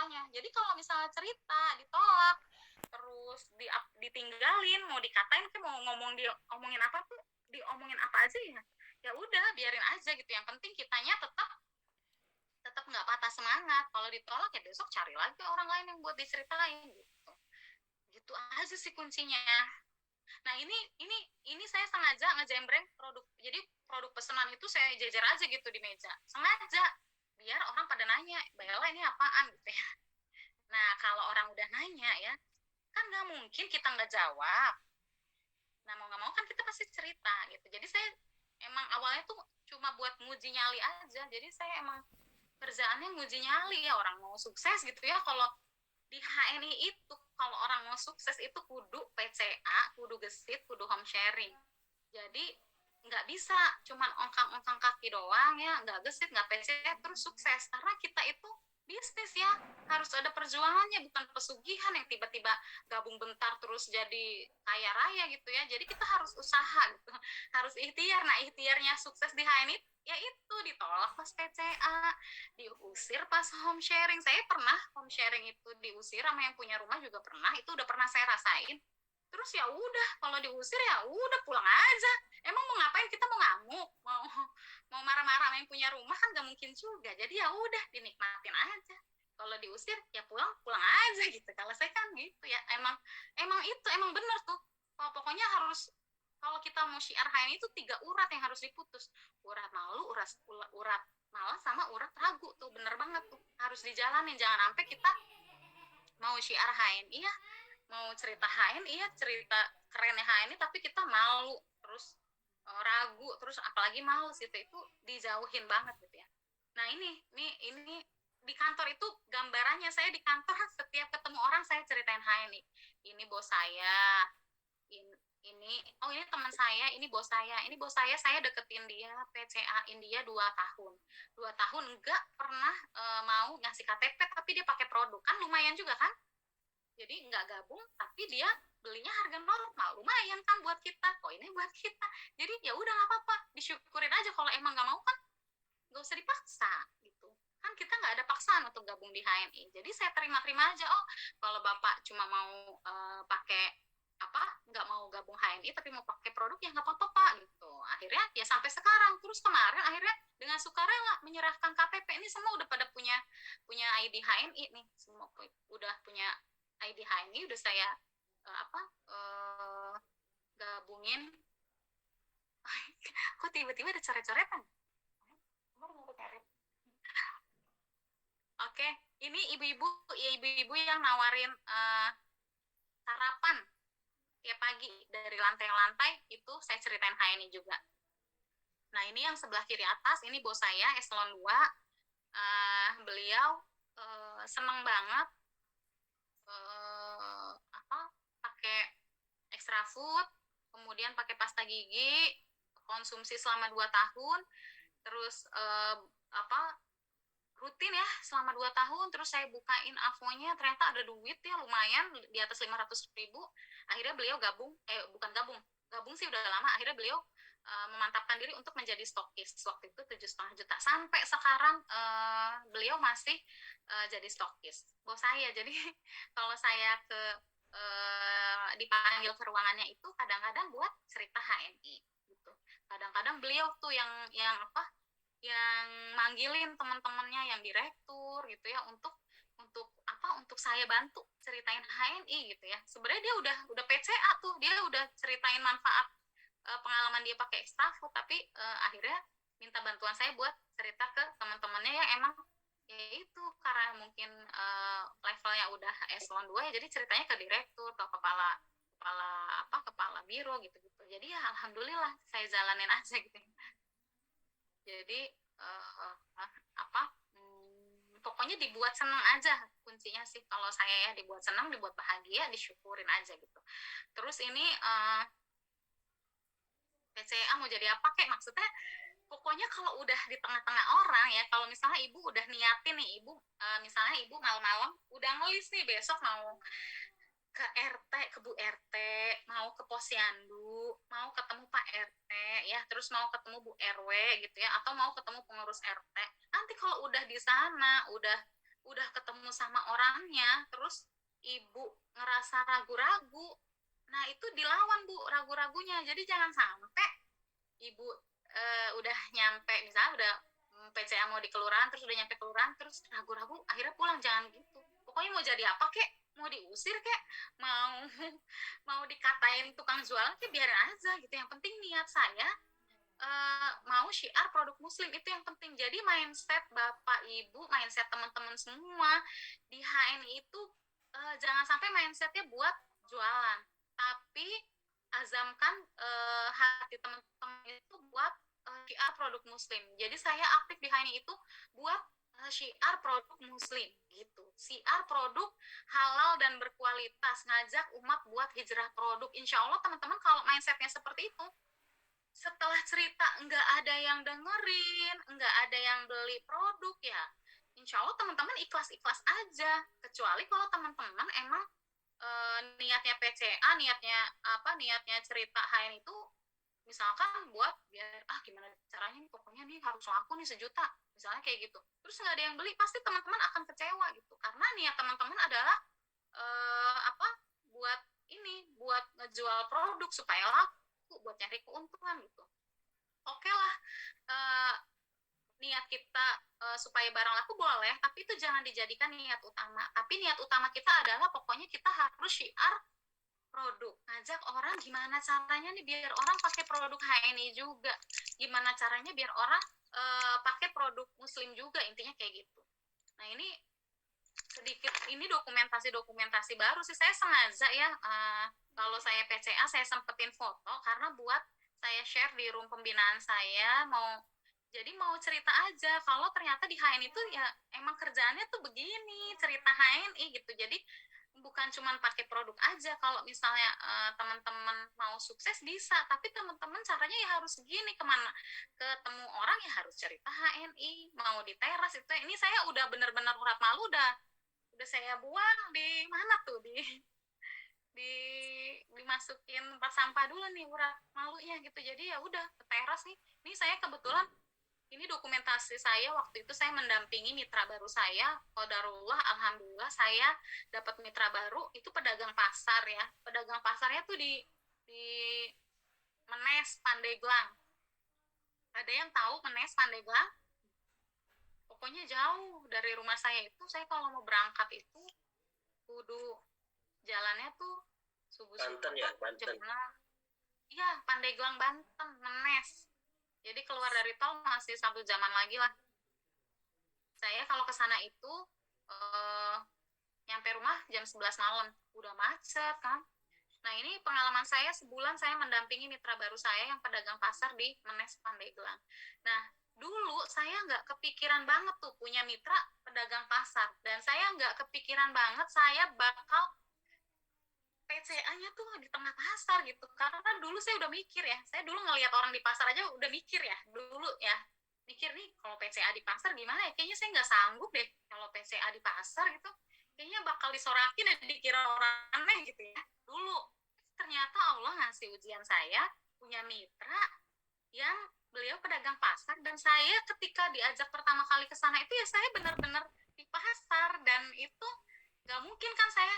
ceritanya. Jadi kalau misalnya cerita ditolak, terus ditinggalin, mau dikatain ke mau ngomongin apa tuh, diomongin apa aja ya, ya udah biarin aja gitu. Yang penting kitanya tetap tetap nggak patah semangat. Kalau ditolak ya besok cari lagi orang lain yang buat diceritain gitu. Gitu aja sih kuncinya. Nah, ini saya sengaja ngejembreng produk. Jadi produk pesanan itu saya jejer aja gitu di meja. Sengaja biar orang pada nanya, "Mbak Ella ini apaan?" gitu ya. Nah, kalau orang udah nanya ya, kan nggak mungkin kita nggak jawab. Nah, mau nggak mau kan kita pasti cerita gitu. Jadi saya emang awalnya tuh cuma buat nguji nyali aja. Jadi saya emang kerjaannya nguji nyali ya, orang mau sukses gitu ya. Kalau di HNI itu kalau orang mau sukses itu kudu PCA, kudu gesit, kudu home sharing. Jadi nggak bisa cuman ongkang-ongkang kaki doang ya, nggak gesit, nggak PCA terus sukses. Karena kita itu bisnis ya, harus ada perjuangannya, bukan pesugihan yang tiba-tiba gabung bentar terus jadi kaya raya gitu ya. Jadi kita harus usaha gitu, harus ikhtiar. Nah, ikhtiarnya sukses di HNI ya itu ditolak pas PCA, diusir pas home sharing. Saya pernah home sharing itu diusir sama yang punya rumah juga pernah, itu udah pernah saya rasain. Terus ya udah, kalau diusir ya udah pulang aja. Emang mau ngapain, kita mau ngamuk, mau marah-marah sama yang punya rumah kan gak mungkin juga. Jadi ya udah dinikmatin aja. Kalau diusir ya pulang aja gitu. Kalau saya kan gitu ya, emang itu emang bener tuh. Pokoknya harus, kalau kita mau syiar HN itu 3 urat yang harus diputus. Urat malu, urat malas, sama urat ragu tuh, bener banget tuh. Harus dijalanin, jangan sampai kita mau syiar HNI ya, mau cerita HNI ya, cerita kerennya HNI tapi kita malu, terus ragu, terus apalagi males gitu, itu dijauhin banget gitu ya. Nah, ini di kantor itu gambarannya, saya di kantor setiap ketemu orang saya ceritain HNI. Ini bos saya, ini teman saya, ini bos saya deketin dia, PCA-in dia 2 tahun. 2 tahun enggak pernah mau ngasih KTP, tapi dia pakai produk. Kan lumayan juga kan? Jadi enggak gabung, tapi dia belinya harga normal. Lumayan kan buat kita. Oh, ini buat kita. Jadi ya udah nggak apa-apa, disyukurin aja. Kalau emang nggak mau kan nggak usah dipaksa gitu. Kan kita nggak ada paksaan untuk gabung di HNI. Jadi saya terima-terima aja. Oh, kalau Bapak cuma mau pakai nggak mau gabung HNI tapi mau pakai produk ya nggak apa-apa Pak gitu. Akhirnya ya sampai sekarang. Terus kemarin akhirnya dengan sukarela menyerahkan KTP. Ini semua udah pada punya ID HNI nih, semua udah punya ID HNI, udah saya gabungin. Kok tiba-tiba ada coret-coretan? Oke, ini ibu-ibu yang nawarin sarapan tiap pagi dari lantai-lantai, itu saya ceritain HNI juga. Nah, ini yang sebelah kiri atas, ini bos saya eselon 2. Beliau seneng banget pakai extra food, kemudian pakai pasta gigi, konsumsi selama 2 tahun, terus rutin ya selama 2 tahun. Terus saya bukain avonya, ternyata ada duit ya lumayan, di atas 500.000. Akhirnya beliau gabung sih udah lama. Akhirnya beliau memantapkan diri untuk menjadi stokis. Waktu itu 7,5 juta. Sampai sekarang beliau masih jadi stokis, bos saya. Jadi kalau saya dipanggil ke ruangannya itu kadang-kadang buat cerita HNI gitu. Kadang-kadang beliau tuh yang manggilin teman-temannya yang direktur gitu ya, untuk saya bantu ceritain HNI gitu ya. Sebenarnya dia udah PCA tuh, dia udah ceritain manfaat pengalaman dia pakai extra food, tapi akhirnya minta bantuan saya buat cerita ke teman-temannya yang emang ya itu, karena mungkin levelnya udah eselon 2 ya, jadi ceritanya ke direktur, ke kepala biro gitu-gitu. Jadi ya alhamdulillah saya jalanin aja gitu. Jadi pokoknya dibuat senang aja kuncinya sih. Kalau saya ya dibuat senang, dibuat bahagia, disyukurin aja gitu. Terus ini PCA mau jadi apa kek, maksudnya pokoknya kalau udah di tengah-tengah orang ya, kalau misalnya ibu udah niatin nih, misalnya ibu malam-malam udah ngelis nih besok mau ke RT, ke Bu RT, mau ke posyandu, mau ketemu Pak RT ya, terus mau ketemu Bu RW gitu ya, atau mau ketemu pengurus RT. Nanti kalau udah di sana, udah ketemu ketemu sama orangnya, terus ibu ngerasa ragu-ragu, nah itu dilawan Bu ragu-ragunya. Jadi jangan sampai ibu udah nyampe, misalnya udah PCA mau di kelurahan, terus udah nyampe kelurahan terus ragu-ragu akhirnya pulang. Jangan gitu, pokoknya mau jadi apa kek, mau diusir kek, mau mau dikatain tukang jualan kek, biarin aja gitu. Yang penting niat saya mau syiar produk muslim, itu yang penting. Jadi mindset bapak ibu, mindset teman-teman semua di HNI itu jangan sampai mindsetnya buat jualan, tapi azamkan hati teman-teman itu buat syiar produk muslim. Jadi saya aktif di HNI itu buat syiar produk muslim gitu, syiar produk halal dan berkualitas, ngajak umat buat hijrah produk. Insya Allah teman-teman kalau mindsetnya seperti itu, setelah cerita nggak ada yang dengerin, nggak ada yang beli produk, ya insya Allah teman-teman ikhlas-ikhlas aja. Kecuali kalau teman-teman emang niatnya PCA, niatnya cerita HN itu misalkan buat biar gimana caranya nih, pokoknya nih harus laku nih 1 juta misalnya kayak gitu, terus nggak ada yang beli, pasti teman-teman akan kecewa gitu. Karena niat teman-teman adalah buat buat ngejual produk supaya laku, buat nyari keuntungan gitu. Oke lah, niat kita supaya barang laku boleh, tapi itu jangan dijadikan niat utama. Tapi niat utama kita adalah pokoknya kita harus syiar produk, ngajak orang gimana caranya nih biar orang pakai produk HNI juga, gimana caranya biar orang pakai produk muslim juga, intinya kayak gitu. Nah ini sedikit, ini dokumentasi baru sih, saya sengaja ya kalau saya PCA saya sempetin foto karena buat saya share di room pembinaan saya, mau cerita aja kalau ternyata di HNI itu ya emang kerjaannya tuh begini, cerita HNI gitu. Jadi bukan cuma pakai produk aja, kalau misalnya teman-teman mau sukses bisa, tapi teman-teman caranya ya harus gini, kemana ketemu orang ya harus cerita HNI, mau di teras itu. Ini saya udah bener-bener urat malu udah saya buang di mana tuh, dimasukin tempat sampah dulu nih urat malunya gitu. Jadi ya udah ke teras nih. Ini saya kebetulan, ini dokumentasi saya waktu itu saya mendampingi mitra baru saya, qadarullah alhamdulillah saya dapat mitra baru, itu pedagang pasar ya. Pedagang pasarnya tuh di Menes Pandeglang. Ada yang tahu Menes Pandeglang? Pokoknya jauh dari rumah saya. Itu saya kalau mau berangkat itu kudu jalannya tuh subuh-subuh ya, Banten. Iya, Pandeglang Banten, Menes. Jadi keluar dari tol masih 1 jaman lagi lah. Saya kalau ke sana itu nyampe rumah jam 11 malam, udah macet kan. Nah ini pengalaman saya, sebulan saya mendampingi mitra baru saya yang pedagang pasar di Menes Pandeglang. Nah dulu saya nggak kepikiran banget tuh punya mitra pedagang pasar, dan saya nggak kepikiran banget saya bakal PCA-nya tuh di tengah pasar gitu. Karena dulu saya udah mikir ya, saya dulu ngelihat orang di pasar aja udah mikir ya, dulu ya mikir nih kalau PCA di pasar gimana ya, kayaknya saya nggak sanggup deh kalau PCA di pasar gitu, kayaknya bakal disorakin dan dikira orang aneh gitu ya dulu. Ternyata Allah ngasih ujian, saya punya mitra yang beliau pedagang pasar, dan saya ketika diajak pertama kali ke sana itu ya saya benar-benar di pasar, dan itu nggak mungkin kan saya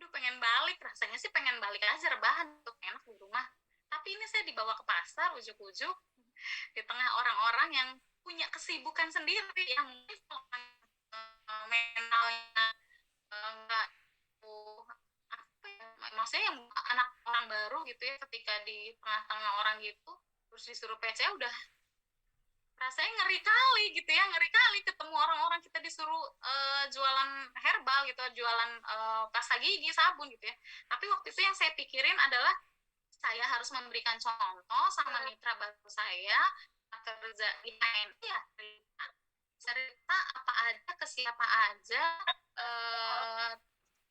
pengen balik, rasanya sih pengen balik aja rebahan untuk enak di rumah. Tapi ini saya dibawa ke pasar ujuk-ujuk di tengah orang-orang yang punya kesibukan sendiri, yang mungkin mentalnya enggak maksudnya yang anak orang baru gitu ya, ketika di tengah-tengah orang gitu terus disuruh PCA udah rasanya ngeri kali ketemu orang-orang kita disuruh jualan herbal gitu, jualan pasta gigi, sabun gitu ya. Tapi waktu itu yang saya pikirin adalah saya harus memberikan contoh sama mitra baru saya kerja di HNI ya, cerita apa aja ke siapa aja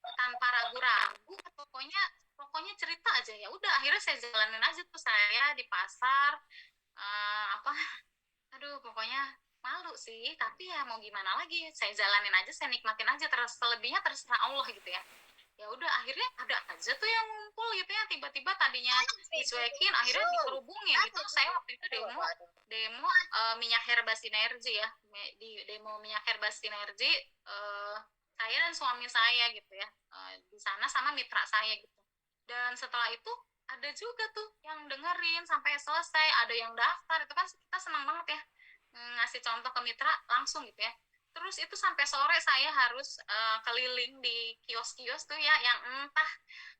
tanpa ragu-ragu, pokoknya cerita aja. Ya udah akhirnya saya jalanin aja tuh, saya di pasar pokoknya malu sih, tapi ya mau gimana lagi, saya jalanin aja, saya nikmatin aja, selebihnya terserah Allah gitu ya. Ya udah akhirnya ada aja tuh yang ngumpul gitu ya, tiba-tiba tadinya dicuekin akhirnya dikerubungin gitu. Saya waktu itu demo minyak herba sinergi ya, di demo minyak herba sinergi saya dan suami saya gitu ya, di sana sama mitra saya gitu. Dan setelah itu ada juga tuh yang dengerin sampai selesai, ada yang daftar, itu kan kita senang banget ya, ngasih contoh ke mitra langsung gitu ya. Terus itu sampai sore saya harus keliling di kios-kios tuh ya, yang entah,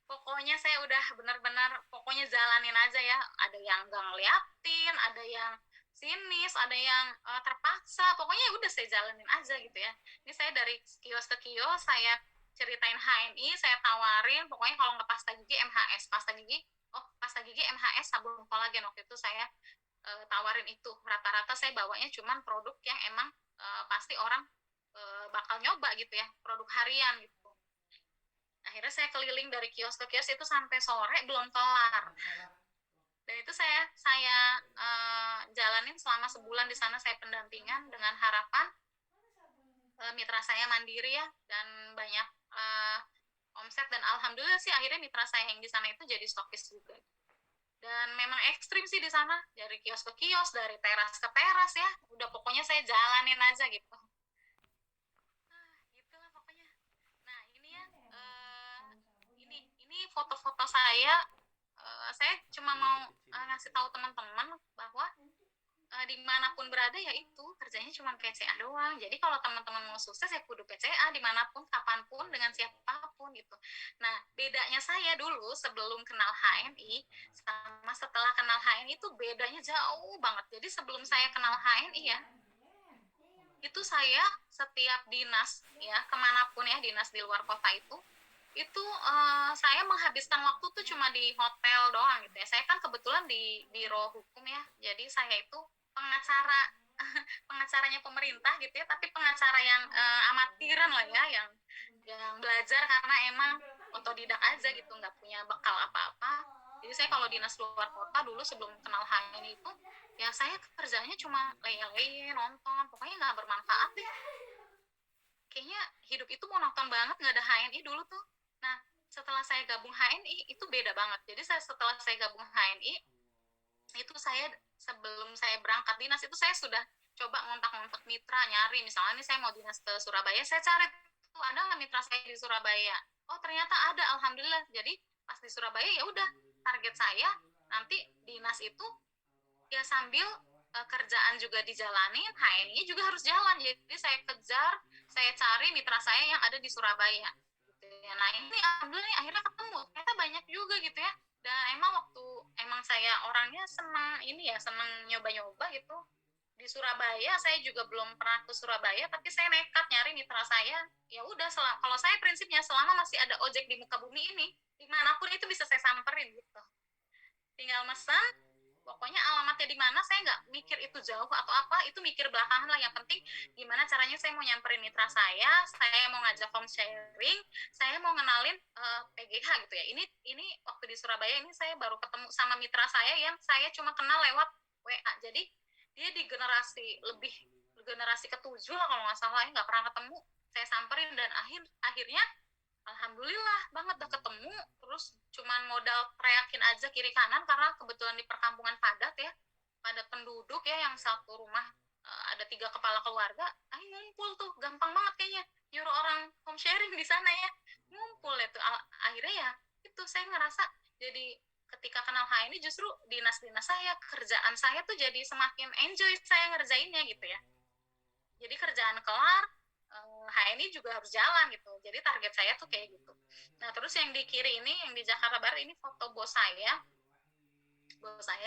pokoknya saya udah benar-benar pokoknya jalanin aja ya. Ada yang gak ngeliatin, ada yang sinis, ada yang terpaksa, pokoknya udah saya jalanin aja gitu ya. Ini saya dari kios ke kios, saya ceritain HNI, saya tawarin, pokoknya kalau nggak pasta gigi MHS, pasta gigi MHS sabun kolagen, waktu itu saya tawarin itu. Rata-rata saya bawanya cuman produk yang emang pasti orang bakal nyoba gitu ya, produk harian gitu. Akhirnya saya keliling dari kios ke kios itu sampai sore belum kelar. Dan itu saya jalanin selama sebulan di sana, saya pendampingan dengan harapan mitra saya mandiri ya, dan banyak omset, dan alhamdulillah sih akhirnya mitra saya yang di sana itu jadi stokis juga. Dan memang ekstrim sih di sana, dari kios ke kios, dari teras ke teras ya, udah pokoknya saya jalanin aja gitu. Gitulah pokoknya. Nah ini ya, ini foto-foto saya cuma mau ngasih tahu teman-teman bahwa dimanapun berada ya itu kerjanya cuma PCA doang. Jadi kalau teman-teman mau sukses ya kudu PCA dimanapun, kapanpun, dengan siapapun gitu. Nah bedanya saya dulu sebelum kenal HNI sama setelah kenal HNI itu bedanya jauh banget. Jadi sebelum saya kenal HNI ya, itu saya setiap dinas ya, kemanapun ya, dinas di luar kota itu saya menghabiskan waktu tuh cuma di hotel doang gitu ya. Saya kan kebetulan di biro hukum ya, jadi saya itu pengacara pengacaranya pemerintah gitu ya, tapi pengacara yang amatiran lah ya, yang belajar karena emang otodidak aja gitu, nggak punya bekal apa-apa. Jadi saya kalau dinas luar kota dulu sebelum kenal HNI itu ya saya kerjanya cuma leye-leye, nonton, pokoknya nggak bermanfaat deh. Kayaknya hidup itu monoton banget, nggak ada HNI dulu tuh. Nah setelah saya gabung HNI itu beda banget. Jadi setelah saya gabung HNI itu saya sebelum saya berangkat dinas itu saya sudah coba ngontak-ngontak mitra, nyari misalnya nih saya mau dinas ke Surabaya, saya cari tuh ada nggak mitra saya di Surabaya. Oh ternyata ada, alhamdulillah. Jadi pas di Surabaya ya udah, target saya nanti dinas itu ya sambil kerjaan juga dijalanin, HNI juga harus jalan. Jadi saya kejar, saya cari mitra saya yang ada di Surabaya gitu ya. Nah ini alhamdulillah akhirnya ketemu, ternyata banyak juga gitu ya. Dan emang saya orangnya senang ini ya, senang nyoba-nyoba gitu. Di Surabaya saya juga belum pernah ke Surabaya, tapi saya nekat nyari mitra saya. Ya udah, kalau saya prinsipnya selama masih ada ojek di muka bumi ini, dimanapun itu bisa saya samperin gitu. Tinggal mesen, pokoknya alamatnya di mana, saya nggak mikir itu jauh atau apa, itu mikir belakangan lah. Yang penting gimana caranya saya mau nyamperin mitra saya mau ngajak home sharing, saya mau ngenalin PGH gitu ya. Ini waktu di Surabaya ini saya baru ketemu sama mitra saya yang saya cuma kenal lewat WA. Jadi dia di generasi ketujuh lah kalau nggak salah, nggak pernah ketemu, saya samperin, dan akhirnya alhamdulillah banget udah ketemu. Terus cuman modal teriakin aja kiri kanan, karena kebetulan di perkampungan padat ya, padat penduduk ya, yang satu rumah ada 3 kepala keluarga, ngumpul tuh gampang banget kayaknya nyuruh orang home sharing di sana ya, ngumpul itu. Akhirnya ya itu saya ngerasa jadi ketika kenal HNI justru dinas-dinas saya, kerjaan saya tuh jadi semakin enjoy saya ngerjainnya gitu ya. Jadi kerjaan kelar, HNI juga harus jalan gitu. Jadi target saya tuh kayak gitu. Nah terus yang di kiri ini, yang di Jakarta Barat ini foto bos saya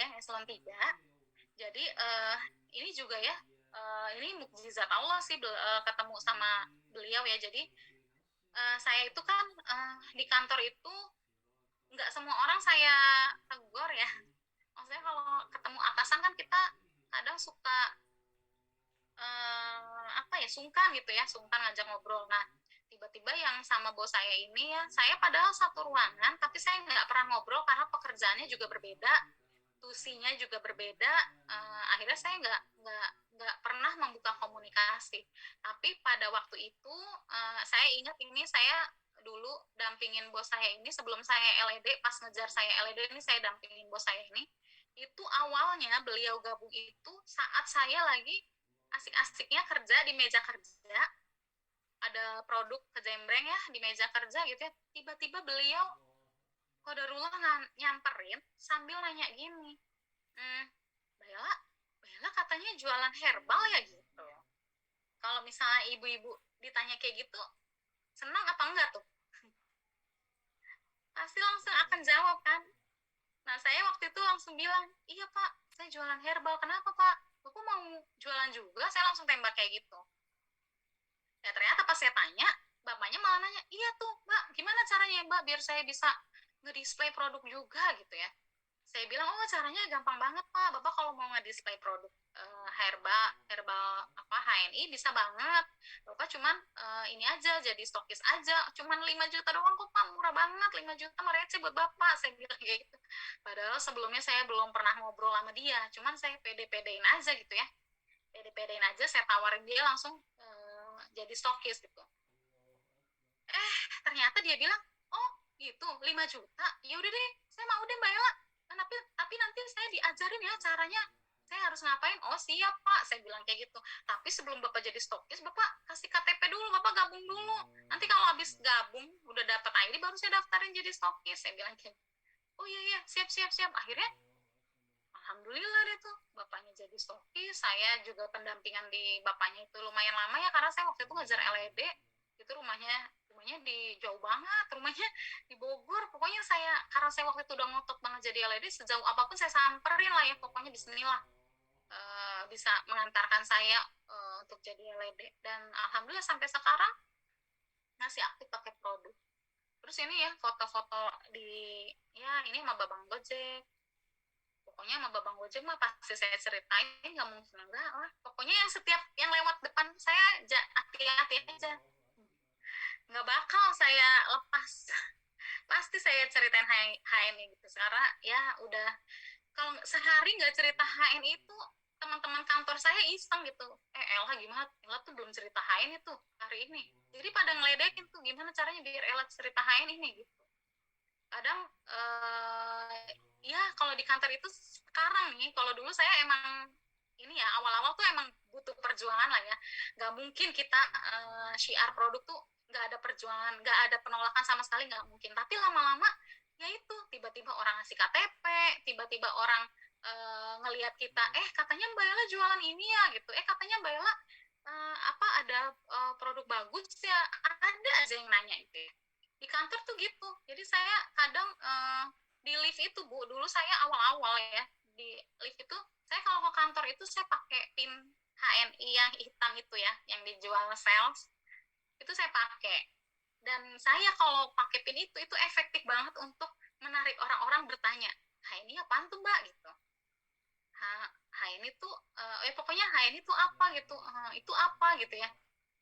yang eselon 3. Jadi ini juga ya, ini mukjizat Allah sih ketemu sama beliau ya. Jadi saya itu kan di kantor itu nggak semua orang saya tegur ya. Maksudnya kalau ketemu atasan kan kita kadang suka sungkan gitu ya, sungkan ngajak ngobrol. Nah tiba-tiba yang sama bos saya ini ya, saya padahal satu ruangan tapi saya nggak pernah ngobrol karena pekerjaannya juga berbeda, tusinya juga berbeda. Akhirnya saya nggak pernah membuka komunikasi. Tapi pada waktu itu saya ingat ini, saya dulu dampingin bos saya ini sebelum saya LED, pas ngejar saya LED ini saya dampingin bos saya ini. Itu awalnya beliau gabung itu saat saya lagi asik-asiknya kerja di meja kerja, ada ada produk kejembreng ya di meja kerja gitu ya, tiba-tiba beliau kodarullah nyamperin sambil nanya gini, Bella, Bella katanya jualan herbal ya gitu. Kalau misalnya ibu-ibu ditanya kayak gitu, senang apa enggak tuh? Pasti langsung akan jawab kan. Nah, saya waktu itu langsung bilang, iya Pak, saya jualan herbal. Kenapa Pak? Bapak mau jualan juga? Saya langsung tembak kayak gitu. Ya ternyata pas saya tanya, bapaknya malah nanya, iya tuh Mbak, gimana caranya Mbak biar saya bisa nge-display produk juga gitu ya. Saya bilang, oh caranya gampang banget Pak, Bapak kalau mau nge-display produk herbal apa HNI bisa banget. Bapak cuman ini aja jadi stokis aja, cuman 5 juta doang kok Pak, murah banget, 5 juta mah receh buat Bapak, saya bilang kayak gitu. Padahal sebelumnya saya belum pernah ngobrol sama dia, cuman saya pede-pedein aja gitu ya. Pede-pedein aja, saya tawarin dia langsung jadi stokis gitu. Ternyata dia bilang, oh gitu 5 juta, ya udah deh, saya mau deh Mbak Ella, tapi nanti saya diajarin ya caranya, saya harus ngapain. Oh siap Pak, saya bilang kayak gitu. Tapi sebelum Bapak jadi stokis, Bapak kasih KTP dulu, Bapak gabung dulu, nanti kalau habis gabung udah dapat ID baru saya daftarin jadi stokis, saya bilang kayak gitu. Oh iya iya, siap siap siap. Akhirnya alhamdulillah deh tuh bapaknya jadi stokis. Saya juga pendampingan di bapaknya itu lumayan lama ya, karena saya waktu itu ngajar LED. Itu rumahnya di jauh banget, rumahnya di Bogor. Pokoknya karena saya waktu itu udah ngotot banget jadi LED, sejauh apapun saya samperin lah ya, pokoknya bismillah bisa mengantarkan saya untuk jadi LED. Dan alhamdulillah sampai sekarang masih aktif pakai produk. Terus ini ya foto-foto ya ini sama Babang Gojek. Pokoknya sama Babang Gojek mah pasti saya ceritain, nggak mungkin enggak lah. Pokoknya yang setiap yang lewat depan saya hati-hati aja, nggak bakal saya lepas. Pasti saya ceritain HNI gitu. Karena ya udah, kalau sehari nggak cerita HNI itu teman-teman kantor saya iseng gitu. Ella gimana? Ella tuh belum cerita HNI tuh hari ini. Jadi pada ngeledekin tuh gimana caranya biar Ella cerita HNI nih gitu. Kadang ya kalau di kantor itu sekarang nih, kalau dulu saya emang ini ya awal-awal tuh emang butuh perjuangan lah ya. Nggak mungkin kita syiar produk tuh nggak ada perjuangan, nggak ada penolakan sama sekali, nggak mungkin. Tapi lama-lama ya itu tiba-tiba orang ngasih KTP, tiba-tiba orang ngelihat kita, katanya Mbak Ella jualan ini ya gitu, katanya Mbak Ella apa ada produk bagus ya, ada aja yang nanya itu ya. Di kantor tuh gitu. Jadi saya kadang di lift itu Bu, dulu saya awal-awal ya di lift itu, saya kalau ke kantor itu saya pakai pin HNI yang hitam itu ya, yang dijual sales itu saya pakai. Dan saya kalau pakai pin itu efektif banget untuk menarik orang-orang bertanya, HNI apaan tuh Mbak gitu. HNI tuh pokoknya HNI tuh apa gitu, itu apa gitu ya.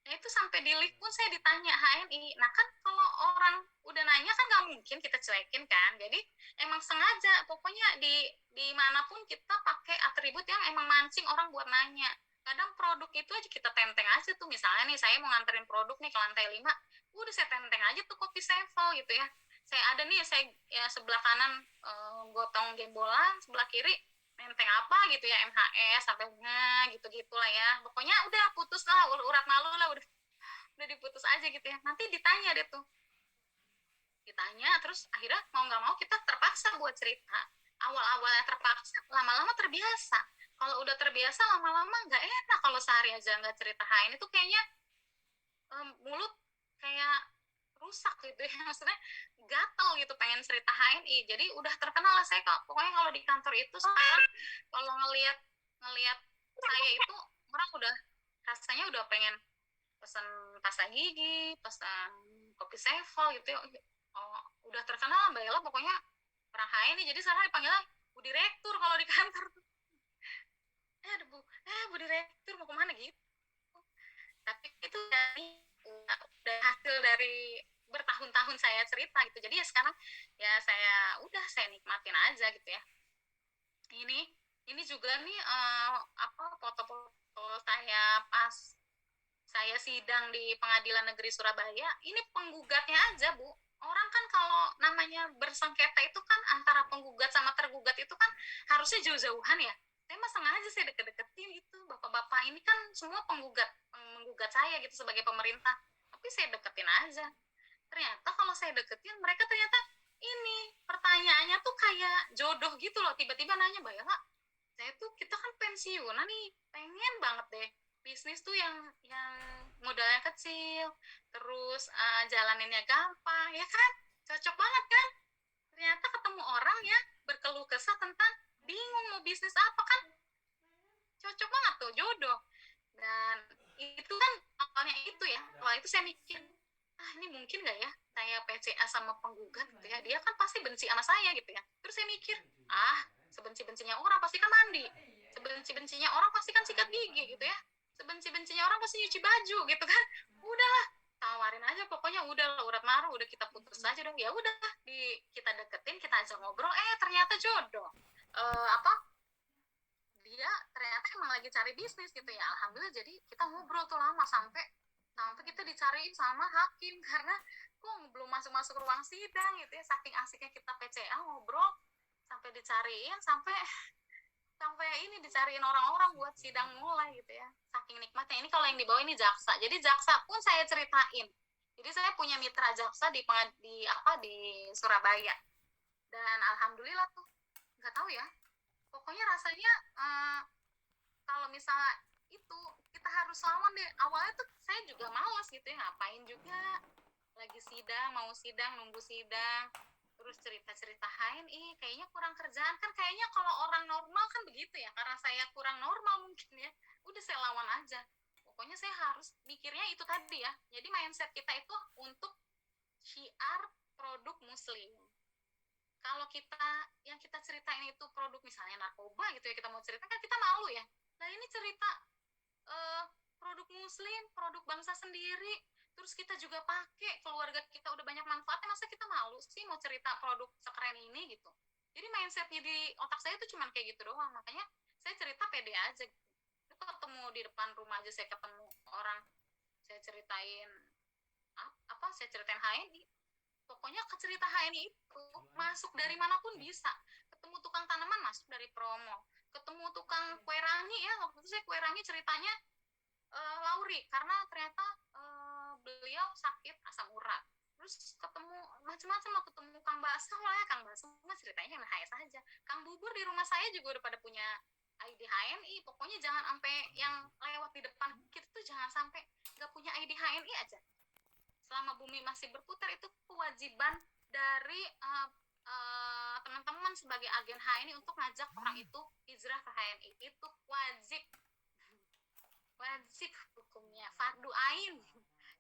Nah itu sampai di lift pun saya ditanya HNI. Nah kan kalau orang udah nanya kan nggak mungkin kita cuekin kan. Jadi emang sengaja pokoknya dimanapun kita pakai atribut yang emang mancing orang buat nanya. Kadang produk itu aja kita tenteng aja tuh. Misalnya nih saya mau nganterin produk nih ke lantai 5, udah saya tenteng aja tuh kopi Sevel gitu ya. Saya ada nih, saya ya sebelah kanan gotong gembolan, sebelah kiri menteng apa gitu ya, MHS sampai gitu-gitu lah ya. Pokoknya udah putus lah, urat malu lah, udah diputus aja gitu ya. Nanti ditanya deh tuh. Ditanya terus akhirnya mau nggak mau kita terpaksa buat cerita. Awal-awalnya terpaksa, lama-lama terbiasa. Kalau udah terbiasa lama-lama nggak enak kalau sehari aja nggak cerita HN itu kayaknya mulut kayak rusak gitu ya, maksudnya gatel gitu pengen cerita HNI. Jadi udah terkenal lah saya pokoknya kalau di kantor itu sekarang kalau ngelihat saya itu orang udah rasanya udah pengen pesan pasta gigi, pesan kopi Sevel gitu ya. Oh, udah terkenal Mbak Ella pokoknya orang HNI, jadi sekarang dipanggilnya Bu Direktur kalau di kantor. Bu Direktur mau kemana gitu. Tapi itu udah hasil dari bertahun-tahun saya cerita gitu. Jadi ya sekarang ya saya nikmatin aja gitu ya. Ini juga nih foto-foto saya pas saya sidang di Pengadilan Negeri Surabaya. Ini penggugatnya aja Bu. Orang kan kalau namanya bersengketa itu kan antara penggugat sama tergugat itu kan harusnya jauh-jauhan ya. Saya mah sengaja saya deket-deketin itu bapak-bapak ini kan semua menggugat saya gitu sebagai pemerintah. tapi saya deketin aja. Ternyata kalau saya deketin mereka ternyata ini pertanyaannya tuh kayak jodoh gitu loh. Tiba-tiba nanya, Mbak Ella, saya tuh kita kan pensiunan nih, pengen banget deh bisnis tuh yang modalnya kecil, terus jalaninnya gampang, ya kan? Cocok banget kan? Ternyata ketemu orang ya berkeluh kesah tentang bingung mau bisnis apa kan? Cocok banget tuh, jodoh. Dan itu kan awalnya itu ya, awal itu saya mikir, ini mungkin gak ya saya PCA sama penggugat gitu ya, dia kan pasti benci sama saya gitu ya. Terus saya mikir, sebenci-bencinya orang pasti kan mandi, sebenci-bencinya orang pasti kan sikat gigi gitu ya, sebenci-bencinya orang pasti nyuci baju gitu kan. Udahlah, tawarin aja pokoknya, udah urat maru, udah kita putus aja dong. Ya udah, kita deketin, kita ajak ngobrol, ternyata jodoh. Apa dia ternyata emang lagi cari bisnis gitu ya. Alhamdulillah, jadi kita ngobrol tuh lama sampai kita dicariin sama hakim karena kok belum masuk ruang sidang gitu ya, saking asiknya kita PCA ngobrol sampai dicariin, sampai ini dicariin orang-orang buat sidang mulai gitu ya, saking nikmatnya. Ini kalau yang dibawa ini jaksa, jadi jaksa pun saya ceritain, jadi saya punya mitra jaksa di Surabaya, dan alhamdulillah tuh nggak tahu ya, pokoknya rasanya kalau misalnya itu kita harus lawan deh. Awalnya tuh saya juga malas gitu ya, ngapain juga lagi sidang, mau sidang, nunggu sidang, terus cerita-cerita HNI, kayaknya kurang kerjaan kan, kayaknya kalau orang normal kan begitu ya, karena saya kurang normal mungkin ya, udah saya lawan aja. Pokoknya saya harus mikirnya itu tadi ya, jadi mindset kita itu untuk syiar produk muslim. Kalau yang kita ceritain itu produk misalnya narkoba gitu ya, kita mau cerita kan kita malu ya. Nah ini cerita produk muslim, produk bangsa sendiri, terus kita juga pakai, keluarga kita udah banyak manfaatnya, masa kita malu sih mau cerita produk sekeren ini gitu. Jadi mindsetnya di otak saya itu cuma kayak gitu doang, makanya saya cerita pede aja gitu. Ketemu di depan rumah aja, saya ketemu orang, saya ceritain HNI, pokoknya cerita HNI itu masuk dari manapun bisa. Ketemu tukang tanaman masuk dari promo, ketemu tukang kue rangi ya, waktu itu saya kue rangi ceritanya Lauri, karena ternyata beliau sakit asam urat. Terus ketemu macam-macam, mau ketemu Kang Bakso lah ya, Kang Bakso ceritanya HS aja. Kang Bubur di rumah saya juga udah pada punya ID HNI. Pokoknya jangan sampai yang lewat di depan kita tuh jangan sampai nggak punya ID HNI aja. Selama bumi masih berputar, itu kewajiban dari teman-teman sebagai agen HNI untuk ngajak orang itu hijrah ke HNI. Itu wajib hukumnya, fardu ain.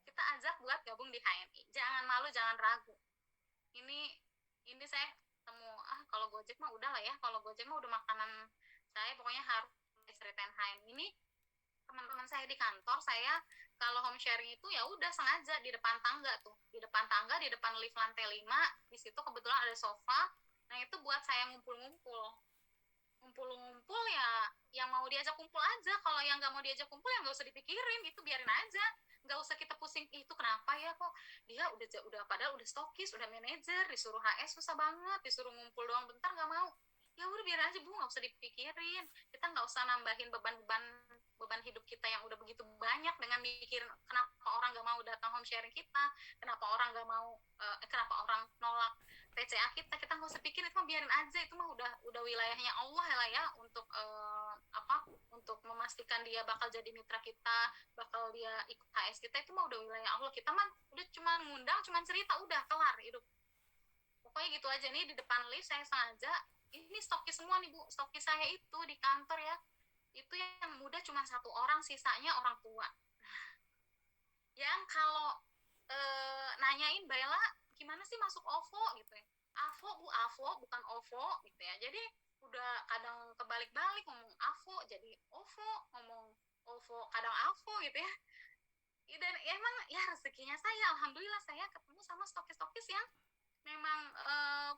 Kita ajak buat gabung di HNI, jangan malu, jangan ragu. Ini saya ketemu, kalau Gojek mah udah lah ya, kalau Gojek mah udah makanan saya, pokoknya harus ceritain HNI. Ini teman-teman saya di kantor, saya kalau home sharing itu ya udah sengaja di depan tangga tuh, di depan lift lantai 5, di situ kebetulan ada sofa. Nah itu buat saya ngumpul-ngumpul ya, yang mau diajak kumpul aja. Kalau yang nggak mau diajak kumpul ya nggak usah dipikirin, itu biarin aja, nggak usah kita pusing, itu kenapa ya, kok dia udah padahal udah stokis, udah manajer, disuruh HS susah banget, disuruh ngumpul doang bentar nggak mau. Ya udah biar aja Bu, nggak usah dipikirin, kita nggak usah nambahin beban hidup kita yang udah begitu banyak dengan mikir kenapa orang nggak mau datang home sharing kita, kenapa orang nggak mau kenapa orang nolak PCA kita nggak usah pikir, itu mah biarin aja, itu mah udah wilayahnya Allah lah ya, untuk untuk memastikan dia bakal jadi mitra kita, bakal dia ikut HS kita, itu mah udah wilayah Allah. Kita mah udah cuma ngundang, cuma cerita, udah kelar hidup. Pokoknya gitu aja. Nih di depan lift saya sengaja, ini stokis semua nih Bu, stokis saya itu di kantor ya, itu yang muda cuma 1 orang, sisanya orang tua. Yang kalau nanyain, Bella gimana sih masuk OVO gitu ya, AVO bukan OVO gitu ya. Jadi udah kadang kebalik-balik, ngomong AVO jadi OVO, ngomong OVO kadang AVO gitu ya. Dan emang ya rezekinya saya, alhamdulillah saya ketemu sama stokis-stokis yang memang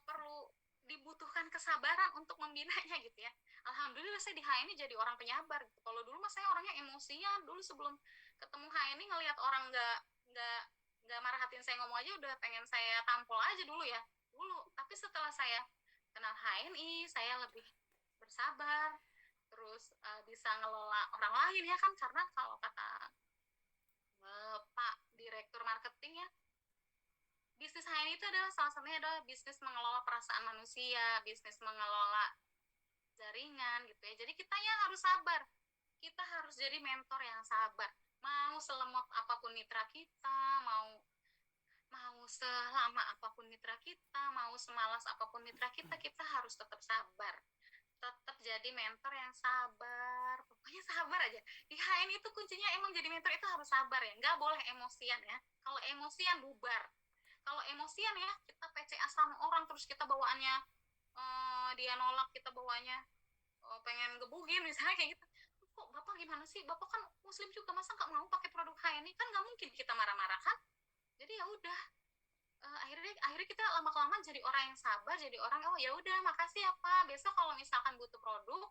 perlu dibutuhkan kesabaran untuk membinanya gitu ya. Alhamdulillah saya di HNI jadi orang penyabar gitu. Kalau dulu mah saya orangnya emosian, dulu sebelum ketemu HNI ngelihat orang nggak marahatin saya ngomong aja udah pengen saya tampol aja dulu ya, tapi setelah saya kenal HNI saya lebih bersabar, terus bisa ngelola orang lain ya kan, karena kalau kata Pak Direktur Marketing ya, bisnis HN itu adalah salah satunya adalah bisnis mengelola perasaan manusia, bisnis mengelola jaringan gitu ya. Jadi kita yang harus sabar, kita harus jadi mentor yang sabar. Mau selemot apapun mitra kita, mau mau selama apapun mitra kita, mau semalas apapun mitra kita, kita harus tetap sabar, tetap jadi mentor yang sabar, pokoknya sabar aja. Di HN itu kuncinya emang jadi mentor itu harus sabar ya, nggak boleh emosian ya. Kalau emosian bubar, kalau emosian ya kita PCA sama orang terus kita bawaannya dia nolak, kita bawanya pengen gebugin misalnya kayak gitu. Kok bapak gimana sih, bapak kan muslim juga, masa nggak mau pakai produk HN ini, kan nggak mungkin kita marah-marah kan. Jadi ya udah, akhirnya kita lama kelamaan jadi orang yang sabar, jadi orang oh ya udah makasih ya Pak, besok kalau misalkan butuh produk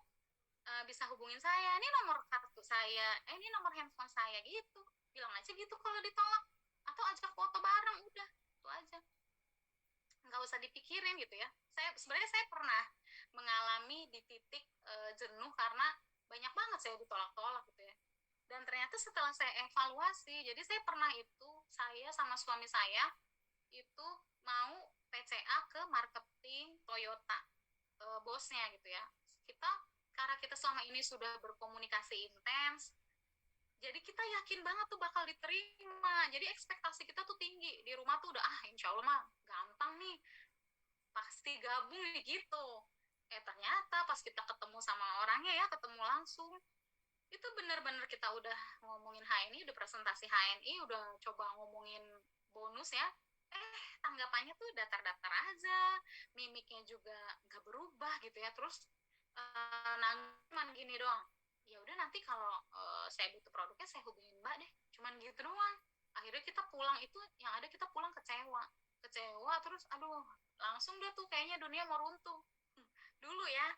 bisa hubungin saya, ini nomor kartu saya, ini nomor handphone saya gitu, bilang aja gitu kalau ditolak, atau ajak foto bareng, udah itu aja, nggak usah dipikirin gitu ya. Sebenarnya saya pernah mengalami di titik jenuh karena banyak banget saya ditolak-tolak gitu ya. Dan ternyata setelah saya evaluasi, jadi saya pernah itu, saya sama suami saya itu mau PCA ke marketing Toyota, bosnya gitu ya. Karena kita selama ini sudah berkomunikasi intens, jadi kita yakin banget tuh bakal diterima. Jadi ekspektasi kita tuh tinggi. Di rumah tuh udah insya Allah mah gampang nih, pasti gabung nih gitu. Ternyata pas kita ketemu sama orangnya ya, ketemu langsung, itu bener-bener kita udah ngomongin HNI, udah presentasi HNI, udah coba ngomongin bonus ya, tanggapannya tuh datar-datar aja, mimiknya juga nggak berubah gitu ya. Terus cuman gini doang, ya udah nanti kalau saya butuh produknya saya hubungin Mbak deh, cuman gitu doang. Akhirnya kita pulang itu, yang ada kita pulang kecewa terus, aduh langsung deh tuh kayaknya dunia mau runtuh. Dulu ya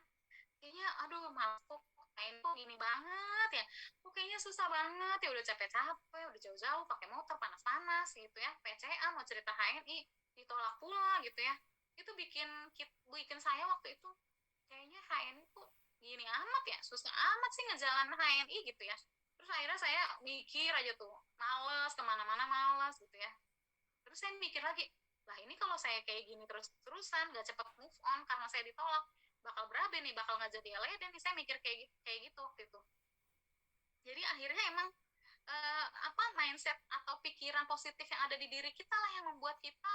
kayaknya aduh malas kok kok gini banget ya, kok kayaknya susah banget ya, udah capek-capek, udah jauh-jauh pakai motor panas-panas gitu ya, PCA mau cerita HNI ditolak pula gitu ya. Itu bikin saya waktu itu kayaknya HNI tuh gini amat ya, susah amat sih ngejalan HNI gitu ya. Terus akhirnya saya mikir aja tuh, males kemana-mana, males gitu ya. Terus saya mikir lagi, lah ini kalau saya kayak gini terus-terusan gak cepet move on karena saya ditolak, bakal berabe nih, bakal nggak jadi LED nih. Saya mikir kayak gitu waktu itu. Jadi akhirnya emang mindset atau pikiran positif yang ada di diri kita lah yang membuat kita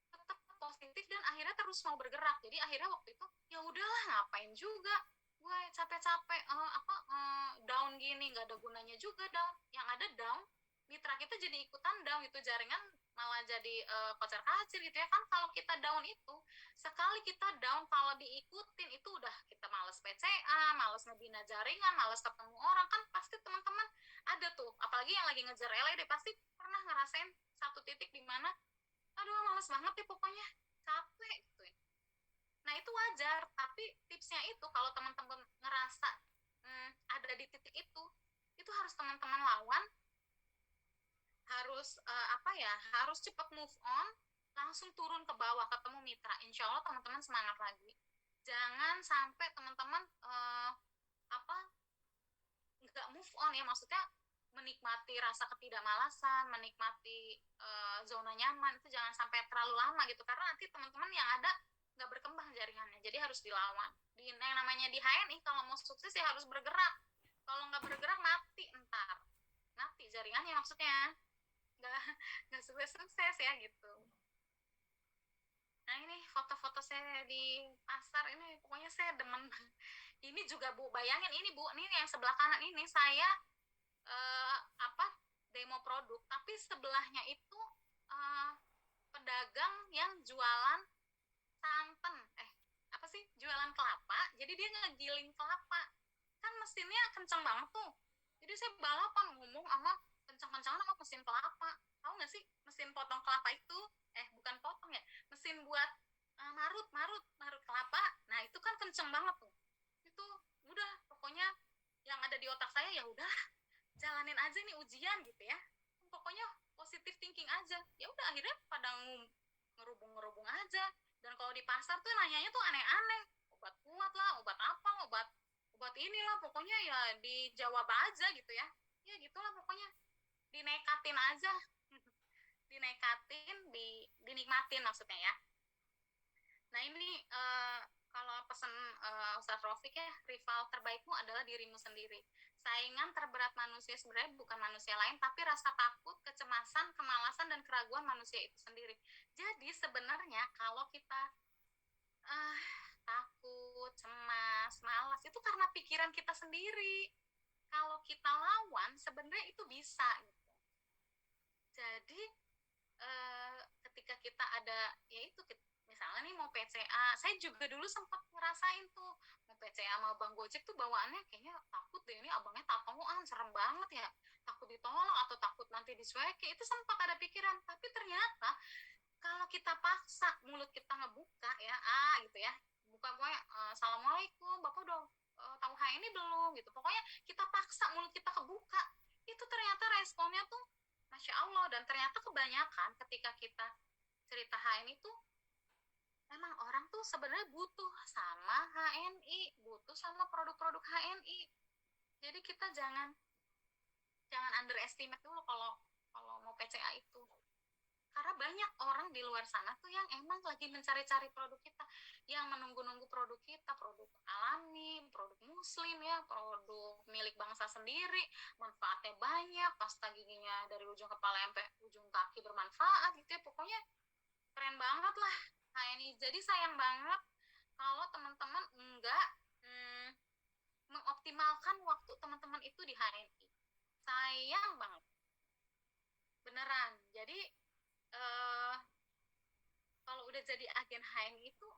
tetap positif dan akhirnya terus mau bergerak. Jadi akhirnya waktu itu ya udahlah, ngapain juga gue capek-capek down gini, nggak ada gunanya juga down. Yang ada down, mitra kita jadi ikutan down gitu, jaringan malah jadi kocar kacir gitu ya kan. Kalau kita down itu, sekali kita down kalau diikutin itu udah kita males PCA, males ngebina jaringan, males ketemu orang kan. Pasti teman-teman ada tuh, apalagi yang lagi ngejar LED pasti pernah ngerasain satu titik di mana aduh males banget deh pokoknya, capek gitu ya. Nah itu wajar, tapi tipsnya itu kalau teman-teman ngerasa ada di titik itu harus teman-teman lawan, harus harus cepat move on, langsung turun ke bawah ketemu mitra. Insya Allah teman-teman semangat lagi. Jangan sampai teman-teman nggak move on ya, maksudnya menikmati rasa ketidakmalasan, menikmati zona nyaman itu jangan sampai terlalu lama gitu, karena nanti teman-teman yang ada nggak berkembang jaringannya. Jadi harus dilawan. Yang namanya di HNI kalau mau sukses ya harus bergerak. Kalau nggak bergerak mati jaringannya, maksudnya nggak sukses ya gitu. Nah ini foto-foto saya di pasar ini, pokoknya saya demen. Ini juga Bu, bayangin ini Bu, ini yang sebelah kanan ini saya demo produk, tapi sebelahnya itu pedagang yang jualan santan, jualan kelapa. Jadi dia ngegiling kelapa, kan mesinnya kenceng banget tuh. Jadi saya balapan ngomong sama kencang-kencangan sama mesin kelapa. Tahu nggak sih mesin potong kelapa itu? Bukan potong ya, mesin buat marut kelapa. Nah itu kan kenceng banget tuh. Itu udah pokoknya yang ada di otak saya, ya udah jalanin aja nih ujian gitu ya. Pokoknya positive thinking aja. Ya udah akhirnya pada ngerubung aja. Dan kalau di pasar tuh nanyanya tuh aneh-aneh. Obat kuat lah, obat apa, obat inilah, pokoknya ya dijawab aja gitu ya. Ya gitulah pokoknya. dinekatin aja. Dinekatin, dinikmatin maksudnya ya. Nah ini kalau pesan Ustadz Rafiq ya, rival terbaikmu adalah dirimu sendiri. Saingan terberat manusia sebenarnya bukan manusia lain, tapi rasa takut, kecemasan, kemalasan, dan keraguan manusia itu sendiri. Jadi sebenarnya kalau kita takut, cemas, malas, itu karena pikiran kita sendiri. Kalau kita lawan, sebenarnya itu bisa. Gitu. Jadi ketika kita ada, yaitu misalnya nih mau PCA, saya juga dulu sempat ngerasain tuh mau PCA sama Bang Gojek tuh bawaannya kayaknya takut deh, ini abangnya tatoan, serem banget ya, takut ditolak atau takut nanti disueki, itu sempat ada pikiran. Tapi ternyata kalau kita paksa mulut kita ngebuka ya, gitu ya, buka pokoknya assalamualaikum, bapak udah tahu HNI belum gitu, pokoknya kita paksa mulut kita kebuka, itu ternyata responnya tuh Masya Allah. Dan ternyata kebanyakan ketika kita cerita HNI tuh memang orang tuh sebenarnya butuh sama HNI, butuh sama produk-produk HNI. Jadi kita jangan underestimate dulu kalau mau PCA itu. Karena banyak orang di luar sana tuh yang emang lagi mencari-cari produk kita, yang menunggu-nunggu produk kita, produk alami, produk muslim ya, produk milik bangsa sendiri, manfaatnya banyak, pasta giginya dari ujung kepala sampai ujung kaki bermanfaat gitu ya, pokoknya keren banget lah HNI. Jadi sayang banget kalau teman-teman enggak mengoptimalkan waktu teman-teman itu di HNI. Sayang banget. Beneran. Jadi kalau udah jadi agen HNI itu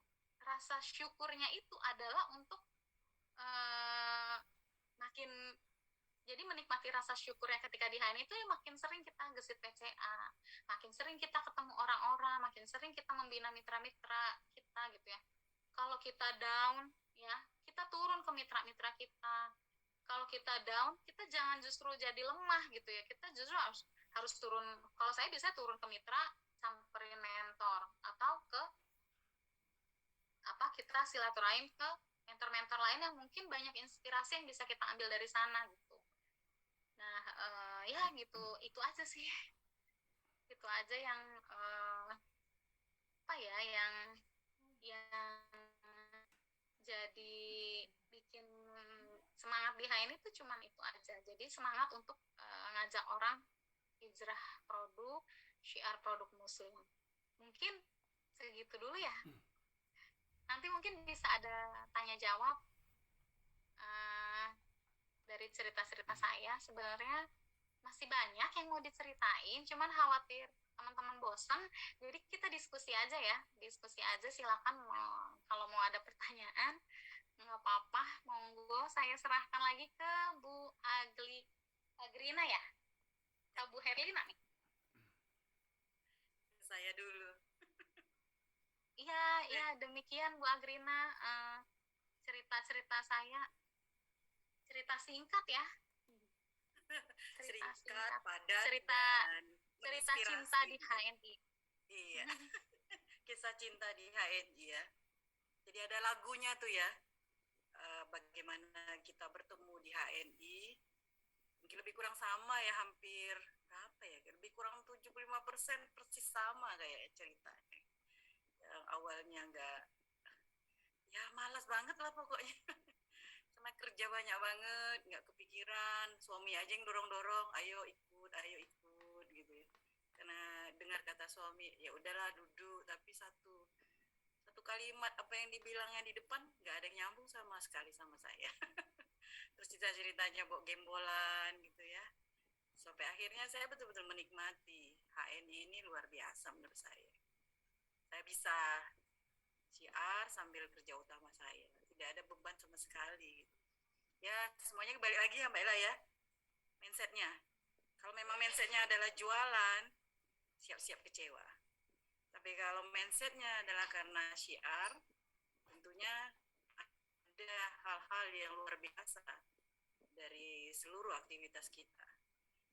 rasa syukurnya itu adalah untuk makin jadi menikmati rasa syukurnya ketika di HNI itu ya makin sering kita gesit PCA, makin sering kita ketemu orang-orang, makin sering kita membina mitra-mitra kita gitu ya. Kalau kita down ya, kita turun ke mitra-mitra kita. Kalau kita down, kita jangan justru jadi lemah gitu ya. Kita justru harus turun. Kalau saya biasanya turun ke mitra, samperin mentor, atau ke kita silaturahim ke mentor-mentor lain yang mungkin banyak inspirasi yang bisa kita ambil dari sana gitu. Nah ya gitu, itu aja sih, itu aja yang yang jadi bikin semangat di HNI itu cuman itu aja. Jadi semangat untuk ngajak orang hijrah produk, syiar produk muslim. Mungkin segitu dulu ya. Nanti mungkin bisa ada tanya jawab dari cerita-cerita saya. Sebenarnya masih banyak yang mau diceritain, cuman khawatir teman-teman bosan, jadi kita diskusi aja ya, silakan kalau mau ada pertanyaan nggak apa-apa, monggo. Saya serahkan lagi ke Bu Agrina ya, atau Bu Herlina nih? Saya dulu. Iya demikian Bu Agrina, cerita saya, cerita singkat ya, cerita singkat, padat, cerita cinta di HNI. Iya. Kisah cinta di HNI ya. Jadi ada lagunya tuh ya, bagaimana kita bertemu di HNI. Mungkin lebih kurang sama ya, hampir berapa ya, lebih kurang 75% persis sama kayak ceritanya. Yang awalnya ya malas banget lah pokoknya. Karena kerja banyak banget, nggak kepikiran, suami aja yang dorong-dorong, ayo ikut gitu ya. Karena dengar kata suami, ya udahlah duduk, tapi satu kalimat apa yang dibilangnya di depan nggak ada yang nyambung sama sekali sama saya. Terus ceritanya bawa gembolan gitu ya, sampai akhirnya saya betul-betul menikmati HNI ini. Luar biasa menurut saya bisa syiar sambil kerja utama saya, tidak ada beban sama sekali ya. Semuanya kembali lagi ya Mbak Ella ya, mindsetnya. Kalau memang mindsetnya adalah jualan, siap-siap kecewa. Tapi kalau mindsetnya adalah karena syiar, tentunya ada hal-hal yang luar biasa dari seluruh aktivitas kita.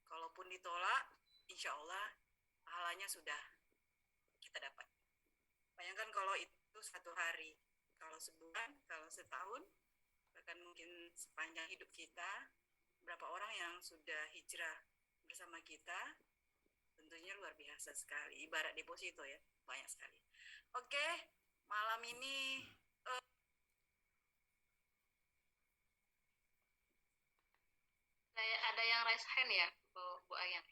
Kalaupun ditolak, insya Allah pahalanya sudah kita dapat. Bayangkan kalau itu satu hari, kalau sebulan, kalau setahun, bahkan mungkin sepanjang hidup kita, berapa orang yang sudah hijrah bersama kita, tentunya luar biasa sekali. Ibarat deposito ya, banyak sekali. Oke, malam ini Ada yang raise hand ya, Bu Ayan?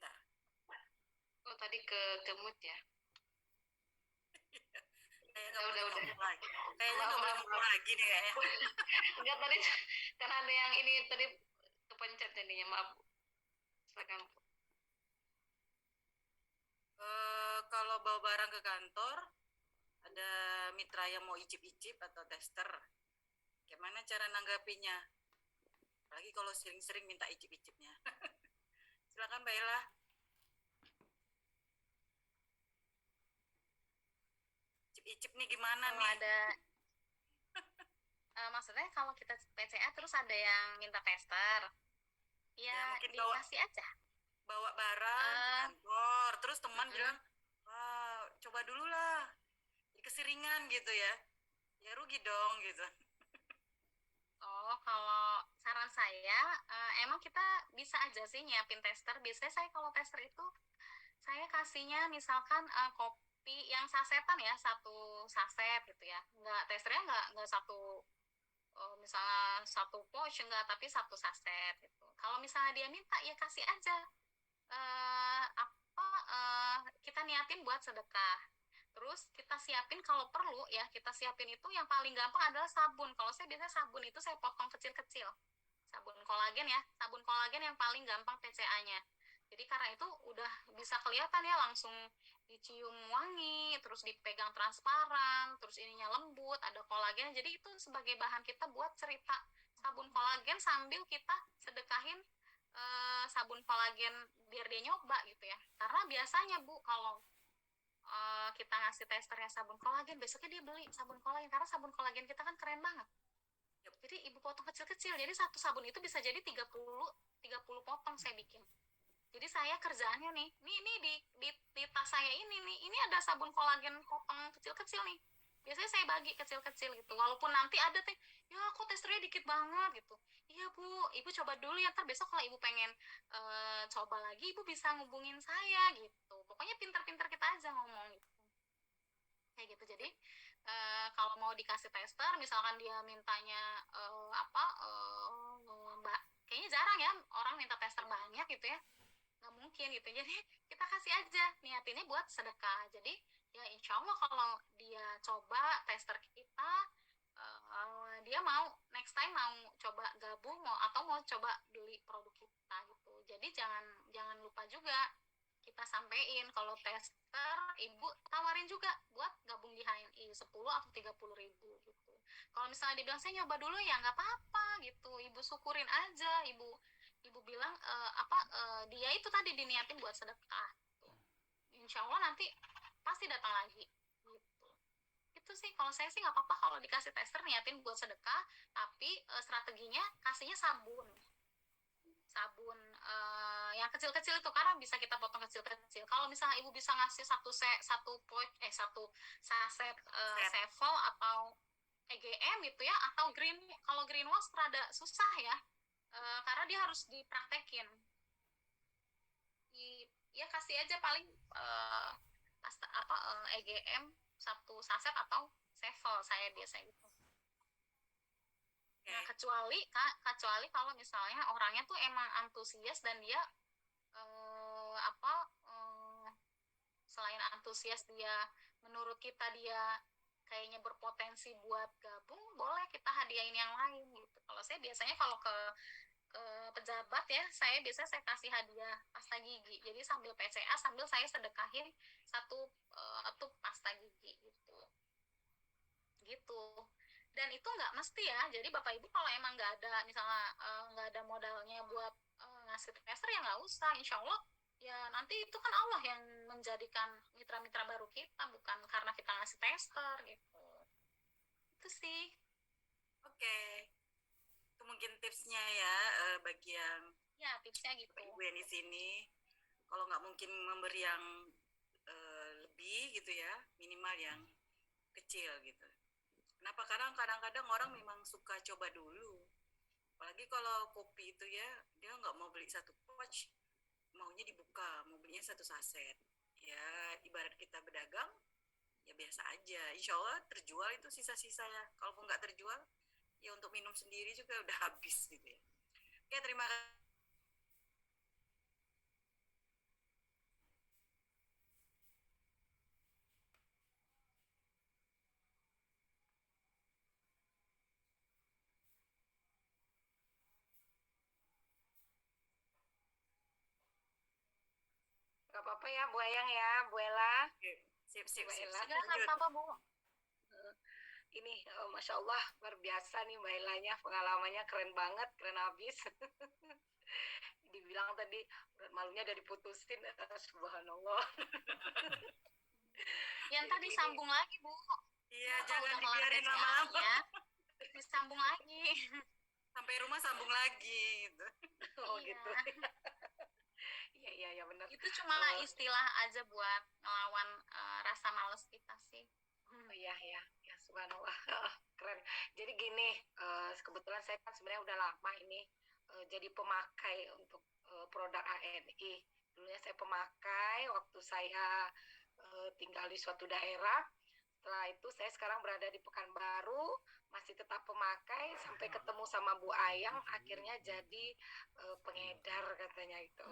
bentar. Oh, tadi ke mood ya? Kayaknya Udah. ngomong lagi. Kayaknya nggak boleh ngomong lagi nih kayaknya. Enggak tadi, karena ada yang ini tadi kepencet jadinya, maaf. Silakan. Kalau bawa barang ke kantor, ada mitra yang mau icip-icip atau tester. Gimana cara nanggapinya? Apalagi kalau sering-sering minta icip-icipnya. Silakan Mbak Ella. Icip-icip nih gimana Kalau nih? ada maksudnya kalau kita PCA terus ada yang minta tester, ya mungkin dikasih aja. bawa barang ke kantor, terus teman bilang, wah coba dulu lah, keseringan gitu ya, ya rugi dong gitu. Oh, kalau saran saya, emang kita bisa aja sih nyiapin tester. Biasanya saya kalau tester itu, saya kasihnya misalkan kopi yang sasetan ya, satu saset gitu ya. Testernya nggak satu, misalnya satu pouch enggak, tapi satu saset gitu. Kalau misalnya dia minta, ya kasih aja. Kita niatin buat sedekah. Terus kita siapin kalau perlu ya, kita siapin itu yang paling gampang adalah sabun. Kalau saya biasanya sabun itu saya potong kecil-kecil. Sabun kolagen ya, sabun kolagen yang paling gampang PCA-nya. Jadi karena itu udah bisa kelihatan ya, langsung dicium wangi, terus dipegang transparan, terus ininya lembut, ada kolagen. Jadi itu sebagai bahan kita buat cerita sabun kolagen sambil kita sedekahin sabun kolagen biar dia nyoba gitu ya. Karena biasanya Bu, kalau kita ngasih testernya sabun kolagen, besoknya dia beli sabun kolagen karena sabun kolagen kita kan keren banget. Jadi ibu potong kecil-kecil, jadi satu sabun itu bisa jadi 30 potong saya bikin. Jadi saya kerjaannya nih di tas saya ini ada sabun kolagen potong kecil-kecil nih. Biasanya saya bagi kecil-kecil gitu. Walaupun nanti ada teh, ya kok testernya dikit banget gitu. Iya Bu, ibu coba dulu ya, ntar besok kalau ibu pengen coba lagi, ibu bisa ngubungin saya gitu. Pokoknya pinter-pinter kita aja ngomong gitu. Kayak gitu. Jadi kalau mau dikasih tester, misalkan dia mintanya mbak, kayaknya jarang ya orang minta tester banyak gitu ya, nggak mungkin gitu. Jadi kita kasih aja, niatinnya buat sedekah. Jadi ya insya Allah kalau dia coba tester kita, dia mau next time mau coba gabung mau coba beli produk kita gitu. Jadi jangan jangan lupa juga kita sampein kalau tester, ibu tawarin juga buat gabung di HNI 10 atau 30 ribu gitu. Kalau misalnya dibilang saya nyoba dulu, ya nggak apa-apa gitu, ibu syukurin aja. Ibu bilang dia itu tadi diniatin buat sedekah gitu. Insya Allah nanti pasti datang lagi gitu. Itu sih kalau saya sih nggak apa-apa kalau dikasih tester niatin buat sedekah, tapi strateginya kasihnya sabun yang kecil-kecil itu karena bisa kita potong kecil-kecil. Kalau misalnya ibu bisa ngasih satu saset Sevol atau EGM gitu ya, atau kalau green wash rada susah ya, karena dia harus dipraktekin. Ya kasih aja paling EGM satu saset atau Sevol saya biasanya gitu. Nah, kecuali kalau misalnya orangnya tuh emang antusias dan dia selain antusias, dia menurut kita dia kayaknya berpotensi buat gabung, boleh kita hadiahin yang lain gitu. Kalau saya biasanya kalau ke pejabat ya, saya kasih hadiah pasta gigi. Jadi sambil PCA sambil saya sedekahin satu tub pasta gigi gitu. Gitu. Dan itu nggak mesti ya. Jadi Bapak Ibu kalau emang nggak ada, misalnya nggak ada modalnya buat ngasih tester, ya nggak usah. Insya Allah ya nanti itu kan Allah yang menjadikan mitra-mitra baru kita, bukan karena kita ngasih tester gitu. Itu sih. Oke. Itu mungkin tipsnya ya, bagi yang Ya tipsnya gitu. ibu yang di sini, kalau nggak mungkin memberi yang lebih gitu ya, minimal yang kecil gitu. Kenapa? Karena kadang-kadang orang memang suka coba dulu. Apalagi kalau kopi itu ya, dia nggak mau beli satu pouch, maunya dibuka, mau belinya satu saset. Ya, ibarat kita berdagang, ya biasa aja. Insya Allah terjual itu sisa-sisanya. Kalaupun nggak terjual, ya untuk minum sendiri juga udah habis gitu ya. Oke, terima kasih. Gak apa-apa ya Bu Ayang ya, Bu Ella. Sip, sip, Mbak sip, Ella. sip. Ya nggak apa-apa Bu. Ini Masya Allah luar biasa nih Mbak Ellanya, pengalamannya keren banget, keren habis. Dibilang tadi urat malunya udah diputusin, subhanallah. Yang tadi sambung lagi Bu. Iya, Kalau jangan udah kelar dibiarin TCA lama-lama. ya, disambung lagi. Sampai rumah sambung lagi gitu. Oh Iya. gitu. Iya benar. Itu cuma istilah aja buat ngelawan rasa males kita sih. Oh iya ya subhanallah. Keren. Jadi gini, kebetulan saya kan sebenarnya udah lama ini jadi pemakai untuk produk ANI. Dulunya saya pemakai waktu saya tinggal di suatu daerah. Setelah itu saya sekarang berada di Pekanbaru, masih tetap pemakai sampai ketemu sama Bu Ayang, akhirnya jadi pengedar katanya itu.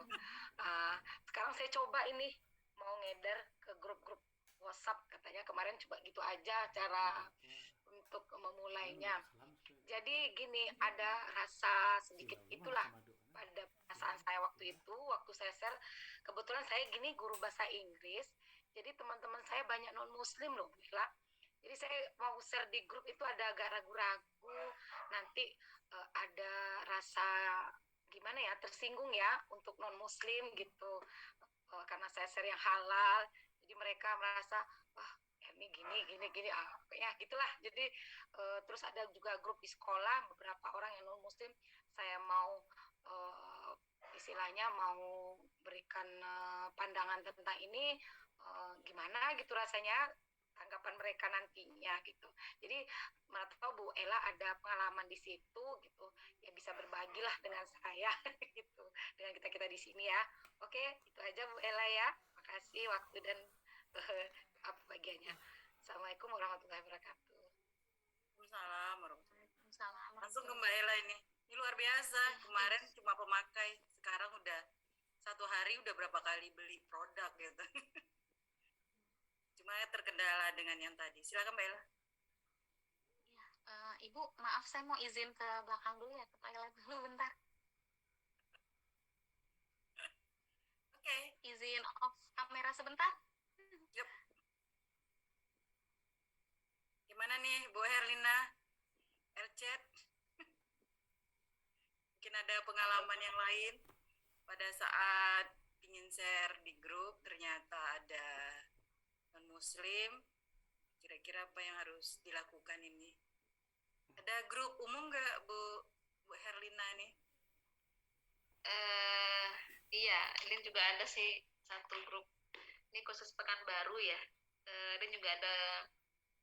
Sekarang saya coba ini mau ngedar ke grup-grup WhatsApp, katanya kemarin coba gitu aja cara untuk memulainya. Jadi gini, ada rasa sedikit itulah pada perasaan saya waktu itu, waktu saya share, kebetulan saya gini guru bahasa Inggris, jadi teman-teman saya banyak non-muslim loh, Bila. Jadi saya mau share di grup itu ada agak ragu-ragu, nanti ada rasa gimana ya, tersinggung ya untuk non-muslim gitu, karena saya share yang halal, jadi mereka merasa, wah ini gini, ya gitulah. Jadi terus ada juga grup di sekolah, beberapa orang yang non-muslim, saya mau istilahnya mau berikan pandangan tentang ini, gimana gitu rasanya tanggapan mereka nantinya gitu. Jadi menurut Bu Ella ada pengalaman di situ gitu, ya bisa berbagilah dengan saya gitu, dengan kita di sini ya. Oke, itu aja Bu Ella ya. Makasih waktu dan apa bagiannya. Assalamualaikum warahmatullahi wabarakatuh. Waalaikumsalam warahmatullahi wabarakatuh. Waalaikumsalam. Langsung ke Mbak Ella ini. Ini luar biasa. Kemarin cuma pemakai, sekarang udah satu hari udah berapa kali beli produk gitu. Cuma terkendala dengan yang tadi. Silakan Mbak Ella. Ya, Ibu, maaf saya mau izin ke belakang dulu ya, ke toilet dulu bentar. Oke. Izin off kamera sebentar. Yuk. Gimana nih Bu Herlina? Elcet? Mungkin ada pengalaman yang lain pada saat ingin share di grup ternyata ada non-muslim, kira-kira apa yang harus dilakukan ini? Ada grup umum nggak Bu Herlina nih? Iya, ini juga ada sih satu grup. Ini khusus Pekanbaru ya. Dan juga ada,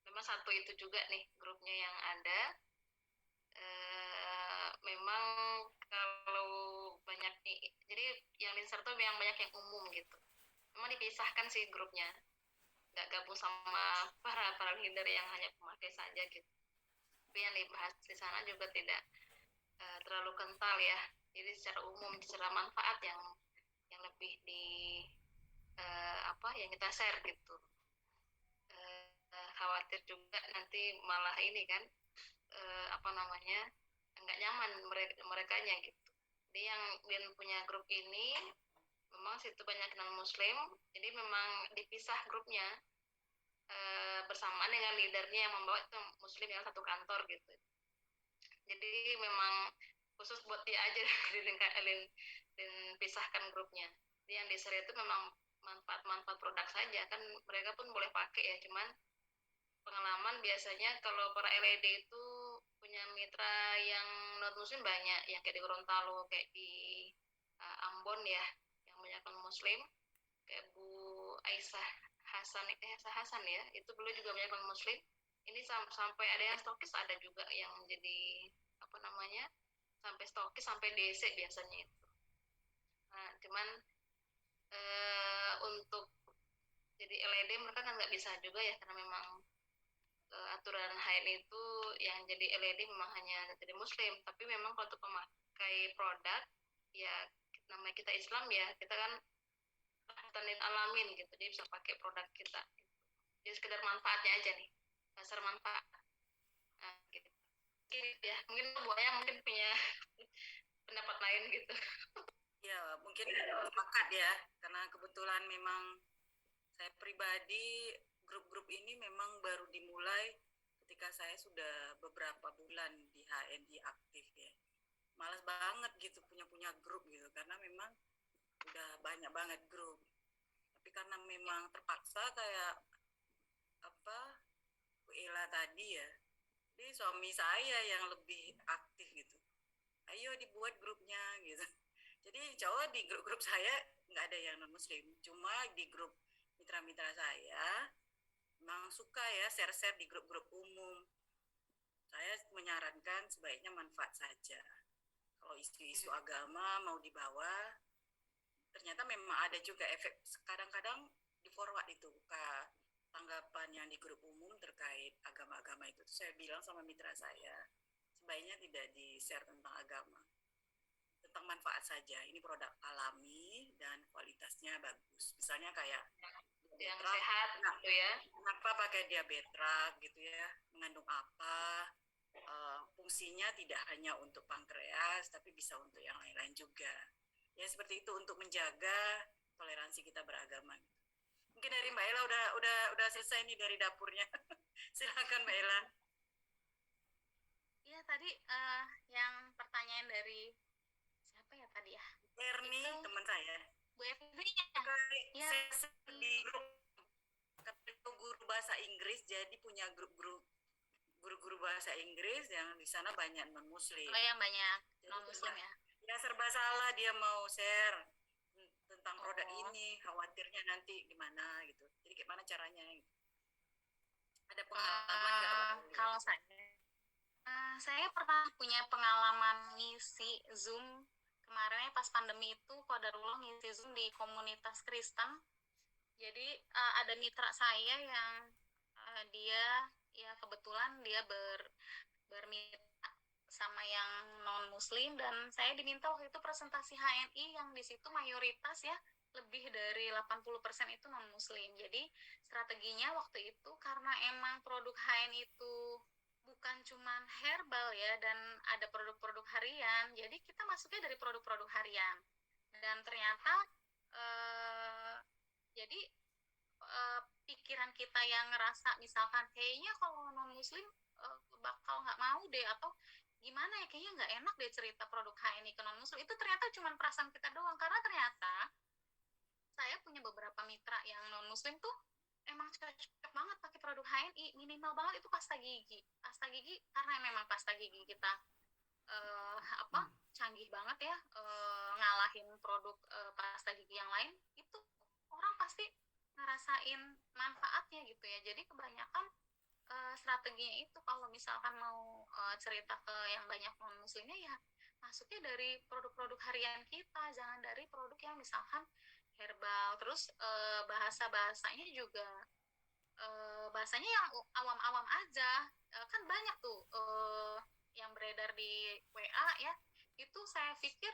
memang satu itu juga nih grupnya yang ada. Memang kalau banyak nih, jadi yang di tuh yang banyak yang umum gitu. Memang dipisahkan sih grupnya, nggak gabung sama para leader yang hanya pemakai saja gitu. Tapi yang dibahas di sana juga tidak terlalu kental ya. Jadi secara umum, secara manfaat yang lebih di yang kita share gitu. Khawatir juga nanti malah ini kan nggak nyaman merekanya gitu. Jadi yang punya grup ini memang situ banyak non muslim, jadi memang dipisah grupnya bersamaan dengan leadernya yang membawa itu muslim yang satu kantor gitu. Jadi memang khusus buat dia aja dan pisahkan grupnya. Jadi yang di share itu memang manfaat produk saja, kan mereka pun boleh pakai ya, cuman pengalaman biasanya kalau para LED itu punya mitra yang non muslim banyak, yang kayak di Gorontalo, kayak di Ambon ya, yang banyak non muslim, kayak Bu Aisyah Hasan ya, itu beliau juga banyak non muslim. Ini sampai ada yang stokis, ada juga yang jadi apa namanya, sampai stokis sampai DC biasanya itu. Nah, cuman untuk jadi LED mereka kan nggak bisa juga ya, karena memang aturan HN itu yang jadi LED memang hanya dari muslim, tapi memang kalau untuk pemakai produk ya, namanya kita Islam ya, kita kan rahmatan alamin gitu, jadi bisa pakai produk kita gitu. Jadi sekedar manfaatnya aja nih, dasar manfaat. Nah, gitu. Gitu ya, mungkin buahnya mungkin punya pendapat lain gitu. Ya, mungkin sepakat ya, karena kebetulan memang saya pribadi grup-grup ini memang baru dimulai ketika saya sudah beberapa bulan di HNI aktif ya. Malas banget gitu punya grup gitu, karena memang udah banyak banget grup. Tapi karena memang terpaksa kayak apa Bu Ella tadi ya, jadi suami saya yang lebih aktif gitu. Ayo dibuat grupnya gitu. Jadi cowok di grup-grup saya nggak ada yang non muslim, cuma di grup mitra-mitra saya memang suka ya share-share di grup-grup umum. Saya menyarankan sebaiknya manfaat saja. Kalau isu-isu agama mau dibawa, ternyata memang ada juga efek, kadang-kadang di forward itu tanggapan yang di grup umum terkait agama-agama itu. Saya bilang sama mitra saya, sebaiknya tidak di-share tentang agama, tentang manfaat saja. Ini produk alami dan kualitasnya bagus. Misalnya kayak yang sehat gitu ya. Kenapa pakai diabetrak gitu ya? Mengandung apa? Fungsinya tidak hanya untuk pankreas, tapi bisa untuk yang lain-lain juga. Ya seperti itu, untuk menjaga toleransi kita beragama. Mungkin dari Mbak Ella udah selesai nih dari dapurnya. Silakan Mbak Ella. Iya tadi yang pertanyaan dari siapa ya tadi ya? Erni, Itu teman saya. Bu Evni ya. Saya di grup guru bahasa Inggris, jadi punya grup-grup guru-guru bahasa Inggris yang di sana banyak non muslim. Oh yang banyak non muslim ya. Ya serba salah dia mau share tentang produk ini, khawatirnya nanti gimana gitu. Jadi gimana caranya? Gitu. Ada pengalaman nggak? Kalau saya pernah punya pengalaman ngisi Zoom kemarin pas pandemi itu, qadarullah ngisi Zoom di komunitas Kristen. Jadi ada mitra saya yang dia ya kebetulan dia bermitra sama yang non muslim, dan saya diminta waktu itu presentasi HNI yang di situ mayoritas ya lebih dari 80% itu non muslim. Jadi strateginya waktu itu karena emang produk HNI itu bukan cuman herbal ya, dan ada produk-produk harian, jadi kita masuknya dari produk-produk harian. Dan ternyata jadi pikiran kita yang ngerasa misalkan kayaknya kalau non muslim bakal nggak mau deh, atau gimana ya, kayaknya nggak enak deh cerita produk HNI ke non muslim, itu ternyata cuma perasaan kita doang. Karena ternyata saya punya beberapa mitra yang non muslim tuh emang cocok banget pakai produk HNI. Minimal banget itu pasta gigi karena memang pasta gigi kita canggih banget ya, ngalahin produk pasta gigi yang lain, itu orang pasti ngerasain manfaatnya gitu ya. Jadi kebanyakan strateginya itu kalau misalkan mau cerita ke yang banyak non muslimnya ya masuknya dari produk-produk harian kita, jangan dari produk yang misalkan herbal. Terus bahasanya juga bahasanya yang awam-awam aja, kan banyak tuh yang beredar di WA ya, itu saya pikir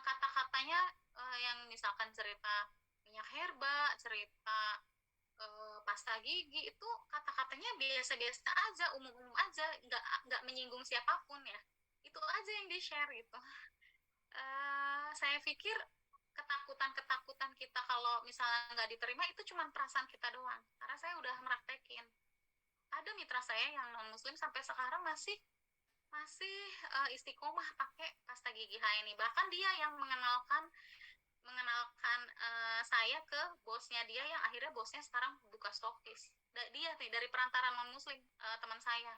kata-katanya yang misalkan cerita minyak herba, cerita pasta gigi, itu kata-katanya biasa-biasa aja, umum-umum aja, nggak menyinggung siapapun ya, itu aja yang di share gitu. Saya pikir ketakutan kita kalau misalnya nggak diterima itu cuma perasaan kita doang, karena saya udah meraktekin. Ada mitra saya yang non muslim sampai sekarang masih istiqomah pakai pasta gigi HNI. Bahkan dia yang mengenalkan saya ke bosnya dia, yang akhirnya bosnya sekarang buka stokis. Dia nih dari perantara non muslim, teman saya.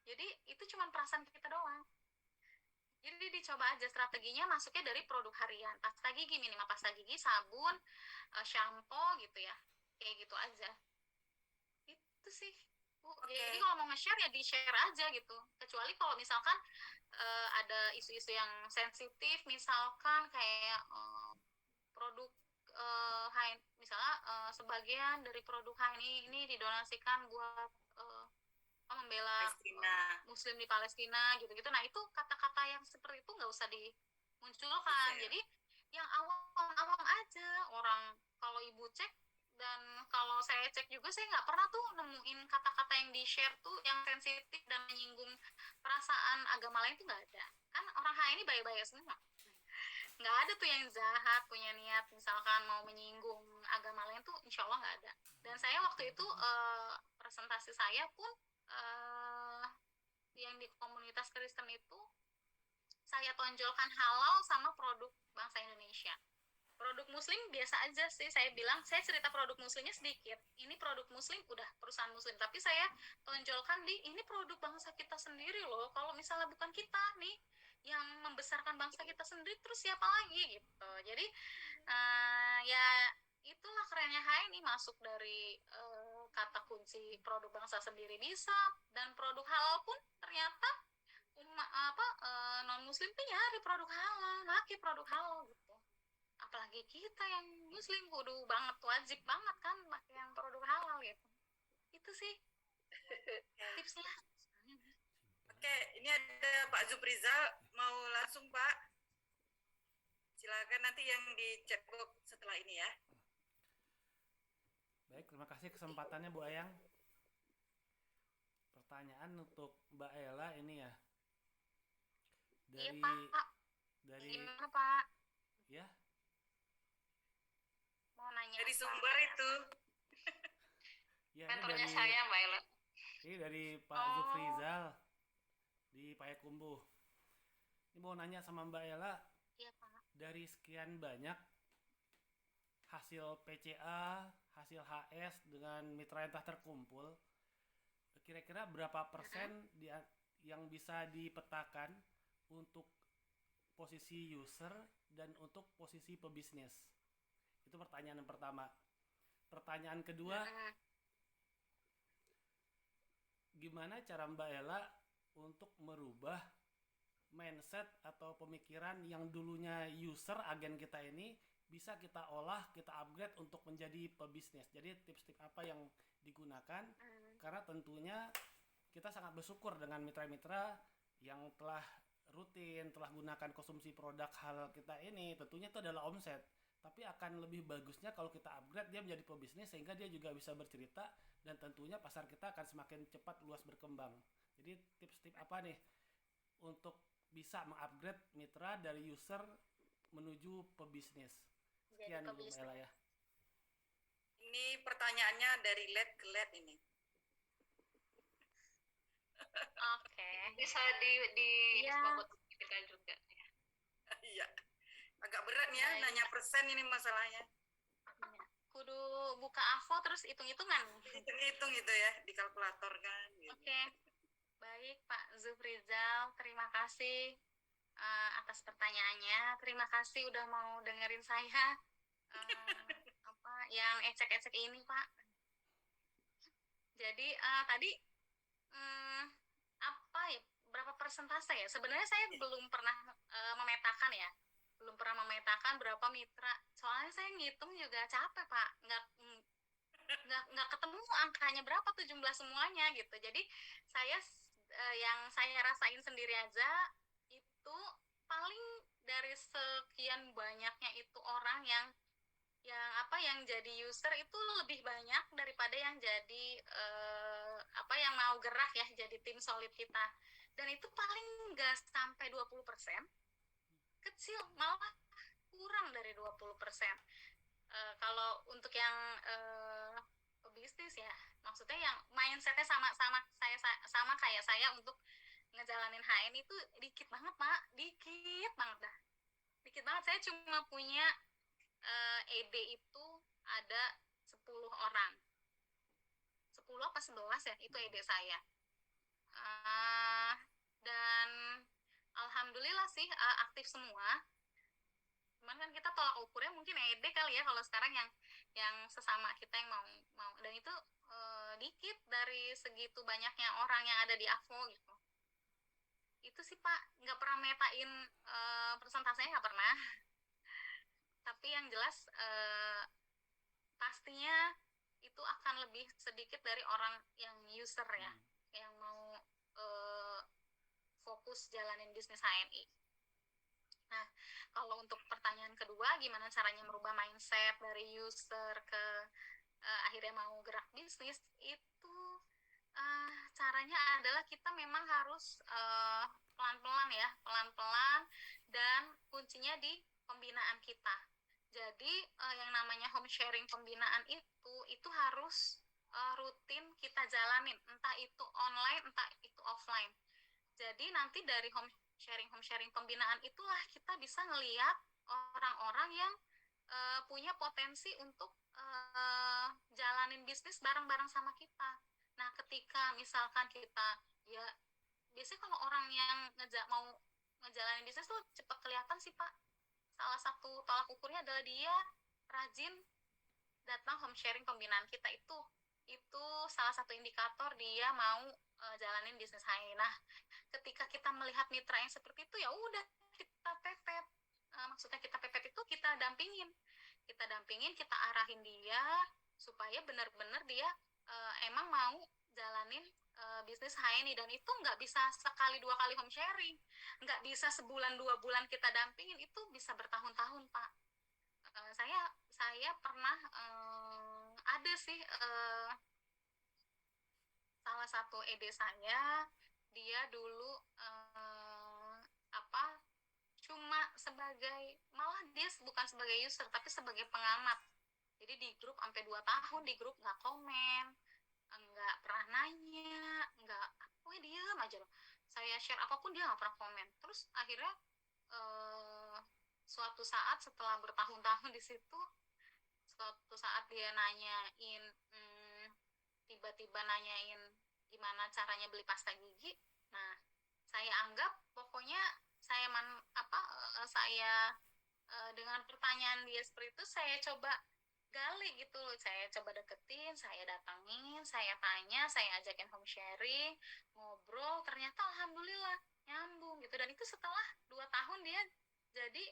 Jadi itu cuma perasaan kita doang. Jadi dicoba aja strateginya, masuknya dari produk harian, pasta gigi, minimal pasta gigi, sabun, shampoo gitu ya, kayak gitu aja. Itu sih Bu. Jadi kalau mau nge-share ya di-share aja gitu, kecuali kalau misalkan ada isu-isu yang sensitif, misalkan kayak produk high, misalnya sebagian dari produk high ini didonasikan buat membela Muslim di Palestina gitu-gitu. Nah itu kata-kata yang seperti itu nggak usah dimunculkan. Jadi yang awam-awam aja. Orang kalau ibu cek dan kalau saya cek juga, saya nggak pernah tuh nemuin kata-kata yang di-share tuh yang sensitif dan menyinggung perasaan agama lain tuh nggak ada. Kan orang HI ini baik-baik semua. Nggak ada tuh yang jahat, punya niat misalkan mau menyinggung agama lain tuh insya Allah nggak ada. Dan saya waktu itu presentasi saya pun yang di komunitas Kristen itu saya tonjolkan halal sama produk bangsa Indonesia. Produk muslim biasa aja sih, saya bilang saya cerita produk muslimnya sedikit, ini produk muslim udah perusahaan muslim, tapi saya tonjolkan ini produk bangsa kita sendiri loh. Kalau misalnya bukan kita nih yang membesarkan bangsa kita sendiri, terus siapa lagi gitu. Jadi ya itulah kerennya HI ini, masuk dari kata kunci produk bangsa sendiri bisa, dan produk halal pun ternyata non muslim tuh nyari produk halal, pakai produk halal gitu. Apalagi kita yang muslim kudu banget, wajib banget kan pakai yang produk halal gitu. Itu sih tipsnya. Oke, ini ada Pak Zufrizal, mau langsung Pak. Silakan nanti yang di chat box setelah ini ya. Baik, terima kasih kesempatannya Bu Ayang. Pertanyaan untuk Mbak Ella ini ya. Iya Pak. Dari gimana Pak? Ya. Mau nanya dari apa? sumber itu. Ya, mentornya saya Mbak Ella. Ini dari Pak Zufrizal di Payakumbuh. Ini mau nanya sama Mbak Ella. Iya Pak. Dari sekian banyak hasil PCA, hasil HS dengan mitra yang telah terkumpul, kira-kira berapa persen yang bisa dipetakan untuk posisi user dan untuk posisi pebisnis? Itu pertanyaan yang pertama. Pertanyaan kedua, gimana cara Mbak Ella untuk merubah mindset atau pemikiran yang dulunya user agen kita ini bisa kita olah, kita upgrade untuk menjadi pebisnis. Jadi tips-tips apa yang digunakan, karena tentunya kita sangat bersyukur dengan mitra-mitra yang telah rutin, telah gunakan konsumsi produk halal kita ini. Tentunya itu adalah omset, tapi akan lebih bagusnya kalau kita upgrade dia menjadi pebisnis, sehingga dia juga bisa bercerita dan tentunya pasar kita akan semakin cepat luas berkembang. Jadi tips-tips apa nih untuk bisa mengupgrade mitra dari user menuju pebisnis? Sekian Bu Ella ya. Ini pertanyaannya dari lab ke lab ini. Oke. Bisa di buat kita juga. Iya. Agak berat ya nanya persen ini masalahnya. Kudu buka AVO terus hitung-hitungan. Hitung-hitung gitu ya, di kalkulator kan. Gitu. Oke. Baik Pak Zufrizal, terima kasih atas pertanyaannya. Terima kasih udah mau dengerin saya yang ecek-ecek ini Pak. Jadi tadi apa ya, berapa persentase ya? Sebenarnya saya belum pernah memetakan ya. Belum pernah memetakan berapa mitra. Soalnya saya ngitung juga capek Pak. Nggak ketemu angkanya berapa tuh jumlah semuanya gitu. Jadi saya yang saya rasain sendiri aja itu paling dari sekian banyaknya itu orang yang jadi user itu lebih banyak daripada yang jadi yang mau gerak ya jadi tim solid kita. Dan itu paling nggak sampai 20%. Kecil, malah kurang dari 20%. Kalau untuk yang bisnis ya, maksudnya yang mindsetnya sama kayak saya untuk ngejalanin HN itu dikit banget Pak, dikit banget dah, dikit banget. Saya cuma punya ED itu ada 10 orang, 10 apa 11 ya, itu ED saya. Uh, dan alhamdulillah sih aktif semua. Cuman kan kita tolak ukurnya mungkin ED kali ya kalau sekarang yang sesama kita yang mau dan itu dikit dari segitu banyaknya orang yang ada di AFO gitu. Itu sih Pak, nggak pernah metain persentasenya, nggak pernah. Tapi yang jelas pastinya itu akan lebih sedikit dari orang yang user ya, yang mau fokus jalanin bisnis HNI. Nah, kalau untuk pertanyaan kedua, gimana caranya merubah mindset dari user ke akhirnya mau gerak bisnis, itu caranya adalah kita memang harus pelan-pelan ya, pelan-pelan, dan kuncinya di pembinaan kita. Jadi yang namanya home sharing pembinaan itu harus rutin kita jalanin, entah itu online, entah itu offline. Jadi nanti dari home sharing pembinaan itulah kita bisa ngelihat orang-orang yang punya potensi untuk jalanin bisnis bareng-bareng sama kita. Nah, ketika misalkan kita ya biasanya kalau orang yang mau ngejalanin bisnis tuh cepat kelihatan sih Pak. Salah satu tolak ukurnya adalah dia rajin datang home sharing pembinaan kita, itu salah satu indikator dia mau jalanin bisnis HNI. Nah, ketika kita melihat mitra yang seperti itu ya udah kita pepet. Maksudnya kita pepet itu kita dampingin, kita arahin dia supaya benar-benar dia emang mau jalanin bisnis HNI, dan itu nggak bisa sekali dua kali home sharing, nggak bisa sebulan 2 bulan kita dampingin, itu bisa bertahun-tahun Pak. Saya pernah ada sih salah satu ED saya, dia dulu cuma malah dia bukan sebagai user tapi sebagai pengamat. Jadi di grup sampai 2 tahun di grup nggak komen, nggak pernah nanya, nggak diam aja loh. Saya share apapun dia nggak pernah komen. Terus akhirnya suatu saat setelah bertahun-tahun di situ, suatu saat dia nanyain, tiba-tiba nanyain gimana caranya beli pasta gigi. Nah, saya anggap pokoknya saya dengan pertanyaan dia seperti itu saya coba gali gitu loh, saya coba deketin, saya datangin, saya tanya, saya ajakin home sharing, ngobrol, ternyata alhamdulillah nyambung gitu. Dan itu setelah 2 tahun dia jadi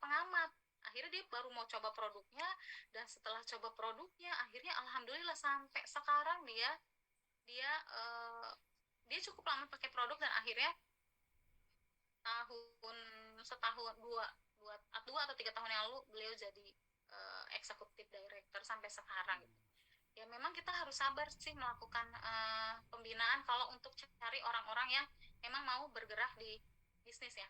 pengamat. Akhirnya dia baru mau coba produknya, dan setelah coba produknya akhirnya alhamdulillah sampai sekarang dia cukup lama pakai produk, dan akhirnya setahun 2 atau 3 tahun yang lalu beliau jadi eksekutif director sampai sekarang gitu. Ya memang kita harus sabar sih melakukan pembinaan kalau untuk cari orang-orang yang memang mau bergerak di bisnis ya.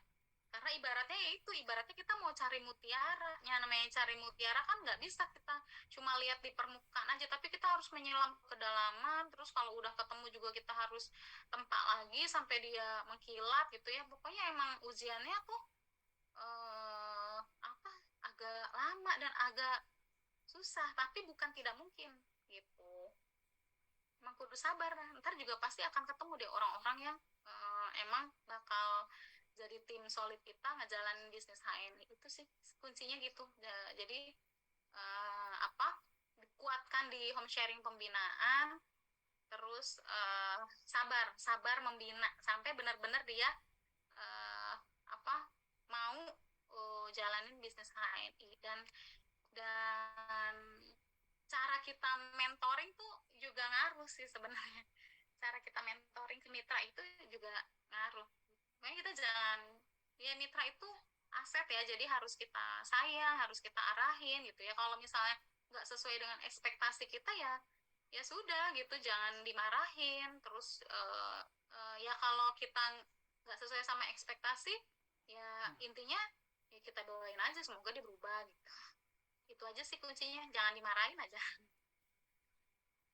Karena ibaratnya kita mau cari mutiara. Ya namanya cari mutiara kan nggak bisa kita cuma lihat di permukaan aja, tapi kita harus menyelam ke kedalaman. Terus kalau udah ketemu juga kita harus tempa lagi sampai dia mengkilat gitu ya. Pokoknya emang ujiannya tuh agak lama dan agak susah, tapi bukan tidak mungkin gitu. Emang kudu sabar, ntar juga pasti akan ketemu deh orang-orang yang emang bakal jadi tim solid kita ngejalanin bisnis HNI. Itu sih kuncinya gitu. Jadi dikuatkan di home sharing pembinaan, terus sabar membina sampai benar-benar dia mau jalanin bisnis HNI. Dan cara kita mentoring tuh juga ngaruh sih sebenarnya. Cara kita mentoring ke mitra itu juga ngaruh. Makanya kita jangan, ya mitra itu aset ya, jadi harus kita sayang, harus kita arahin gitu ya. Kalau misalnya nggak sesuai dengan ekspektasi kita ya sudah gitu, jangan dimarahin. Terus ya kalau kita nggak sesuai sama ekspektasi, ya intinya ya kita doain aja semoga dia berubah gitu. Itu aja sih kuncinya, jangan dimarahin aja.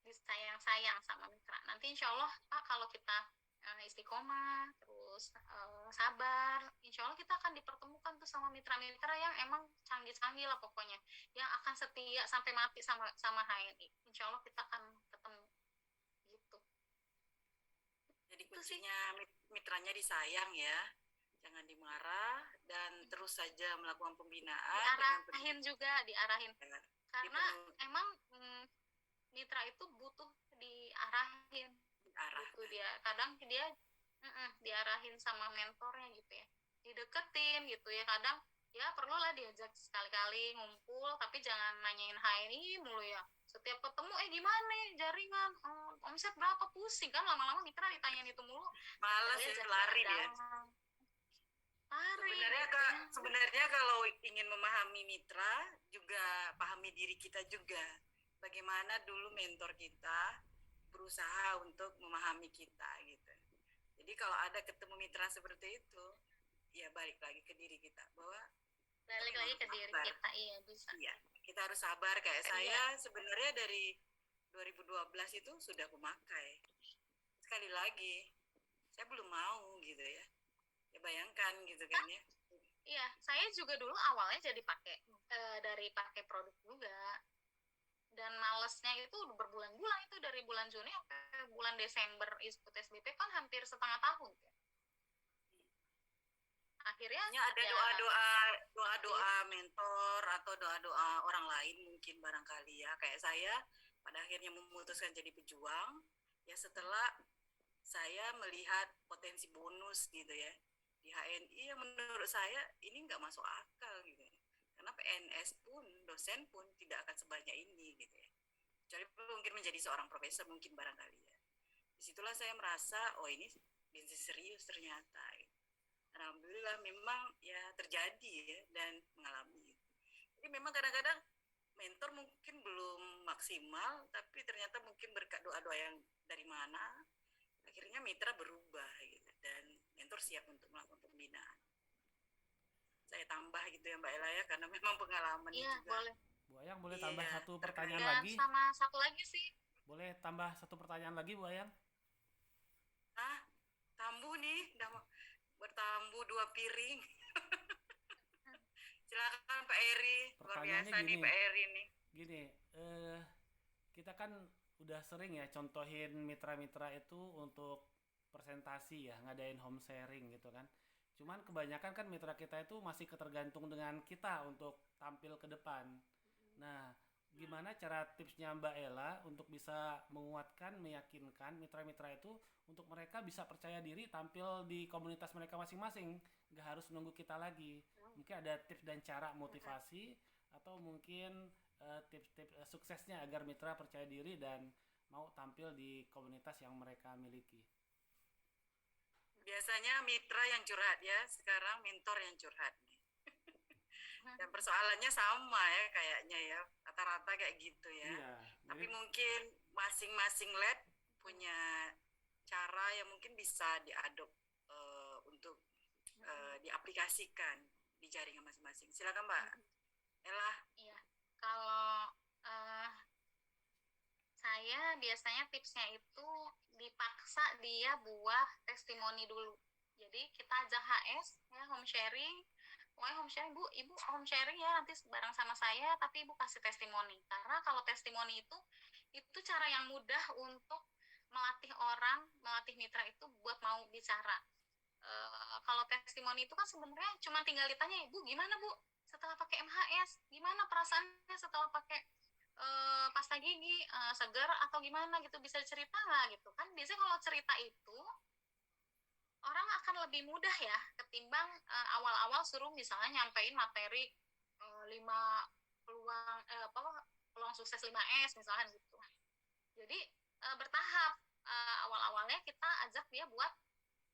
Disayang-sayang sama mitra. Nanti insya Allah Pak, kalau kita istiqomah, terus sabar, insya Allah kita akan dipertemukan tuh sama mitra-mitra yang emang canggih-canggih lah pokoknya, yang akan setia sampai mati sama HNI. Insya Allah kita akan ketemu gitu. Jadi Itu sih. kuncinya mitranya disayang ya, jangan dimarah dan terus saja melakukan pembinaan dengan Diarahin juga, diarahin. pendidikan. Karena emang mitra itu butuh diarahin gitu dia. Kadang dia diarahin sama mentornya gitu ya. Dideketin gitu ya. Kadang ya perlulah diajak sekali-kali ngumpul, tapi jangan nanyain HNI mulu ya. Setiap ketemu gimana jaringan, omset berapa, pusing kan lama-lama mitra ditanyain itu mulu. Malas ya, lari dia. Sebenarnya kalau ingin memahami mitra juga pahami diri kita juga. Bagaimana dulu mentor kita berusaha untuk memahami kita gitu. Jadi kalau ada ketemu mitra seperti itu, ya balik lagi ke diri kita bahwa balik lagi ke diri kita, iya bisa. Iya, kita harus sabar. Kayak saya sebenarnya dari 2012 itu sudah pemakai. Sekali lagi, saya belum mau gitu ya. Ya bayangkan gitu kan ya. Iya, saya juga dulu awalnya jadi dari pakai produk juga. Dan malesnya itu berbulan-bulan, itu dari bulan Juni sampai bulan Desember ikut SBP kan hampir setengah tahun ya. Akhirnya ada doa-doa mentor atau doa-doa orang lain mungkin barangkali ya. Kayak saya pada akhirnya memutuskan jadi pejuang ya setelah saya melihat potensi bonus gitu ya di HNI yang menurut saya ini nggak masuk akal gitu. Karena PNS pun, dosen pun tidak akan sebanyak ini gitu ya. Kecuali mungkin menjadi seorang profesor mungkin barangkali ya. Disitulah saya merasa, oh ini bisnis serius ternyata. Gitu. Alhamdulillah memang ya terjadi ya dan mengalami. Jadi memang kadang-kadang mentor mungkin belum maksimal, tapi ternyata mungkin berkat doa-doa yang dari mana, akhirnya mitra berubah gitu dan mentor siap untuk melakukan pembinaan. Saya tambah gitu ya Mbak Ella ya, karena memang pengalaman juga. Boleh. Bu Ayang boleh tambah satu pertanyaan dan lagi? Sama satu lagi sih. Boleh tambah satu pertanyaan lagi Bu Ayang? Tambu nih, bertambu 2 piring. Silakan Pak Eri, luar biasa nih Pak Eri nih. Gini, kita kan udah sering ya contohin mitra-mitra itu untuk presentasi ya, ngadain home sharing gitu kan. Cuman kebanyakan kan mitra kita itu masih ketergantung dengan kita untuk tampil ke depan. Nah, gimana cara tipsnya Mbak Ella untuk bisa menguatkan, meyakinkan mitra-mitra itu untuk mereka bisa percaya diri tampil di komunitas mereka masing-masing, nggak harus nunggu kita lagi. Mungkin ada tips dan cara motivasi atau mungkin tips-tips suksesnya agar mitra percaya diri dan mau tampil di komunitas yang mereka miliki. Biasanya mitra yang curhat ya, sekarang mentor yang curhat nih. Dan persoalannya sama ya kayaknya ya, rata-rata kayak gitu ya. Iya, tapi mungkin masing-masing lab punya cara yang mungkin bisa diadop untuk diaplikasikan di jaringan masing-masing. Silakan Mbak Ella. Iya, kalau saya biasanya tipsnya itu dipaksa dia buat testimoni dulu. Jadi kita ajak HS ya, home sharing. Pokoknya home sharing, Bu, Ibu home sharing ya nanti bareng sama saya, tapi Ibu kasih testimoni. Karena kalau testimoni itu cara yang mudah untuk melatih mitra itu buat mau bicara. Kalau testimoni itu kan sebenarnya cuma tinggal ditanya, Bu, gimana Bu setelah pakai MHS? Gimana perasaannya setelah pakai pasta gigi, segar atau gimana gitu, bisa cerita nggak gitu kan. Biasanya kalau cerita itu orang akan lebih mudah ya ketimbang awal-awal suruh misalnya nyampein materi 5 peluang sukses 5S misalkan gitu. Jadi bertahap, awal-awalnya kita ajak dia buat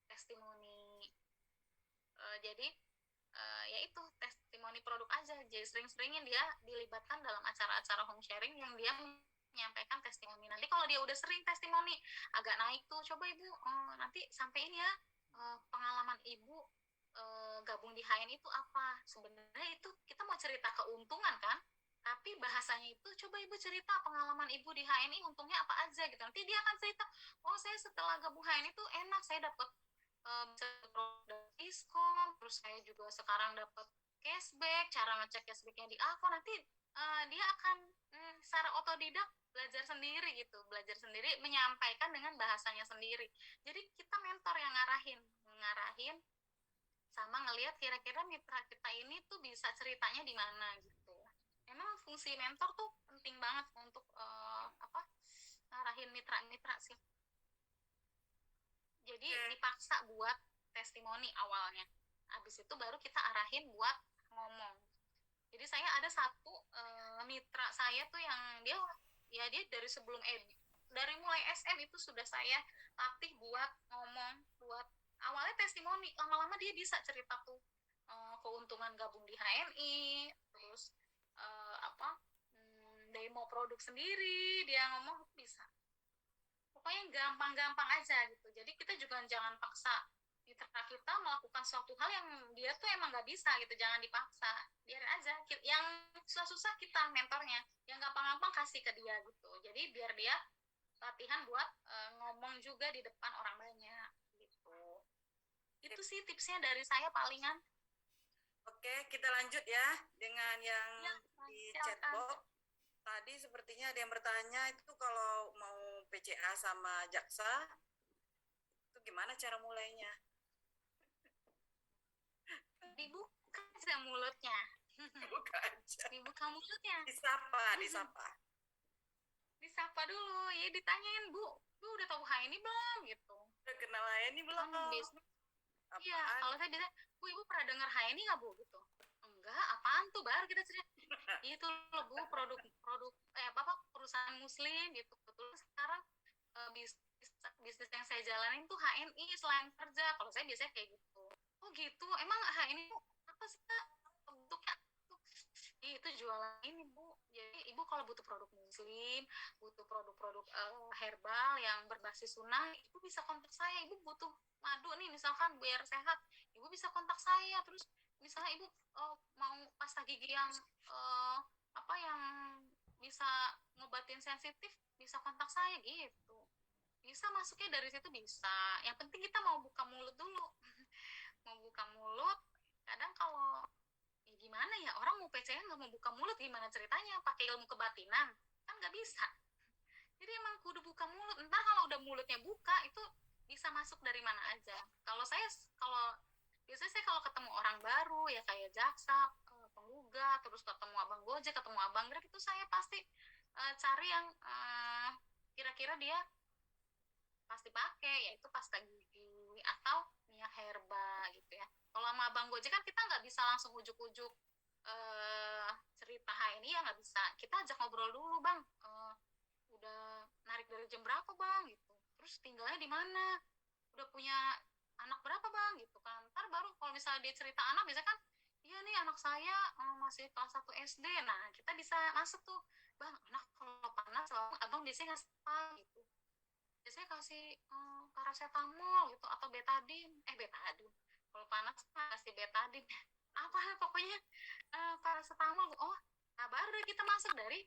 testimoni. Jadi yaitu testimoni produk aja. Jadi sering-seringin dia dilibatkan dalam acara-acara home sharing yang dia menyampaikan testimoni. Nanti kalau dia udah sering testimoni agak naik tuh, coba Ibu nanti sampein ya pengalaman Ibu gabung di HN itu apa. Sebenarnya itu kita mau cerita keuntungan kan, tapi bahasanya itu coba Ibu cerita pengalaman Ibu di HNI untungnya apa aja gitu. Nanti dia akan cerita, oh saya setelah gabung HNI itu enak, saya dapat produk diskon, terus saya juga sekarang dapat cashback, cara ngecek cashbacknya di akun. Nanti dia akan secara otodidak, belajar sendiri gitu, belajar sendiri, menyampaikan dengan bahasanya sendiri. Jadi kita mentor yang ngarahin sama ngelihat kira-kira mitra kita ini tuh bisa ceritanya di mana gitu. Emang fungsi mentor tuh penting banget untuk ngarahin mitra-mitra sih. Jadi dipaksa buat testimoni awalnya. Habis itu baru kita arahin buat ngomong. Jadi saya ada satu mitra saya tuh yang dia dari sebelum dari mulai SM itu sudah saya latih buat ngomong, buat awalnya testimoni, lama-lama dia bisa cerita tuh keuntungan gabung di HNI, terus demo produk sendiri, dia ngomong bisa. Pokoknya gampang-gampang aja gitu. Jadi kita juga jangan paksa mitra kita melakukan suatu hal yang dia tuh emang nggak bisa gitu, jangan dipaksa, biarin aja. Yang susah-susah kita mentornya, yang gampang-gampang kasih ke dia gitu. Jadi biar dia latihan buat ngomong juga di depan orang banyak gitu. Itu sih tipsnya dari saya palingan. Oke, kita lanjut ya dengan yang di silakan. chatbox. Tadi sepertinya ada yang bertanya itu kalau mau PCA sama jaksa itu gimana cara mulainya? Dibuka aja mulutnya. Buka aja. Dibuka mulutnya. Disapa dulu, ya ditanyain, Bu udah tahu HNI belum gitu. Udah kenal HNI belum? Iya, kalau saya bilang, Bu, Ibu pernah dengar HNI nggak, Bu? Gitu. Enggak, apaan tuh? Baru kita cerita. Itu loh, Bu, produk perusahaan muslim gitu. Betul sekarang bisnis yang saya jalanin tuh HNI selain kerja. Kalau saya biasanya kayak gitu. Oh gitu, emang HNI apa sih, Kak? Bentuknya itu jualan ini, Bu. Jadi Ibu kalau butuh produk muslim, butuh produk-produk herbal yang berbasis sunnah, Ibu bisa kontak saya. Ibu butuh madu nih misalkan biar sehat, Ibu bisa kontak saya. Terus misalnya Ibu mau pasta gigi yang yang bisa ngobatin sensitif, bisa kontak saya gitu. Bisa masuknya dari situ bisa. Yang penting kita mau buka mulut dulu. Mau buka mulut, kadang kalau gimana ya, orang mau PCA nggak mau buka mulut, gimana ceritanya? Pakai ilmu kebatinan kan nggak bisa. Jadi emang kudu buka mulut. Ntar kalau udah mulutnya buka, itu bisa masuk dari mana aja. Biasanya saya kalau ketemu orang baru ya kayak jaksa, penggugat, terus ketemu abang Gojek, ketemu abang Grab, itu saya pasti cari yang kira-kira dia pasti pakai, yaitu pasta gigi atau minyak herba gitu ya. Kalau sama abang Gojek kan kita nggak bisa langsung ujuk-ujuk cerita HNI, ya nggak bisa. Kita ajak ngobrol dulu, Bang. Udah narik dari jam berapa, Bang? Gitu. Terus tinggalnya di mana? Udah punya anak berapa, Bang? Gitu kan. Ntar baru kalau misalnya dia cerita anak, biasanya kan, iya nih anak saya masih kelas 1 SD. Nah, kita bisa masuk tuh, Bang, anak kalau panas, abang biasanya ngasih apa gitu. Biasanya kasih paracetamol gitu atau betadine. Kalau panas kasih betadine. Apa pokoknya paracetamol. Oh, nah baru kita masuk dari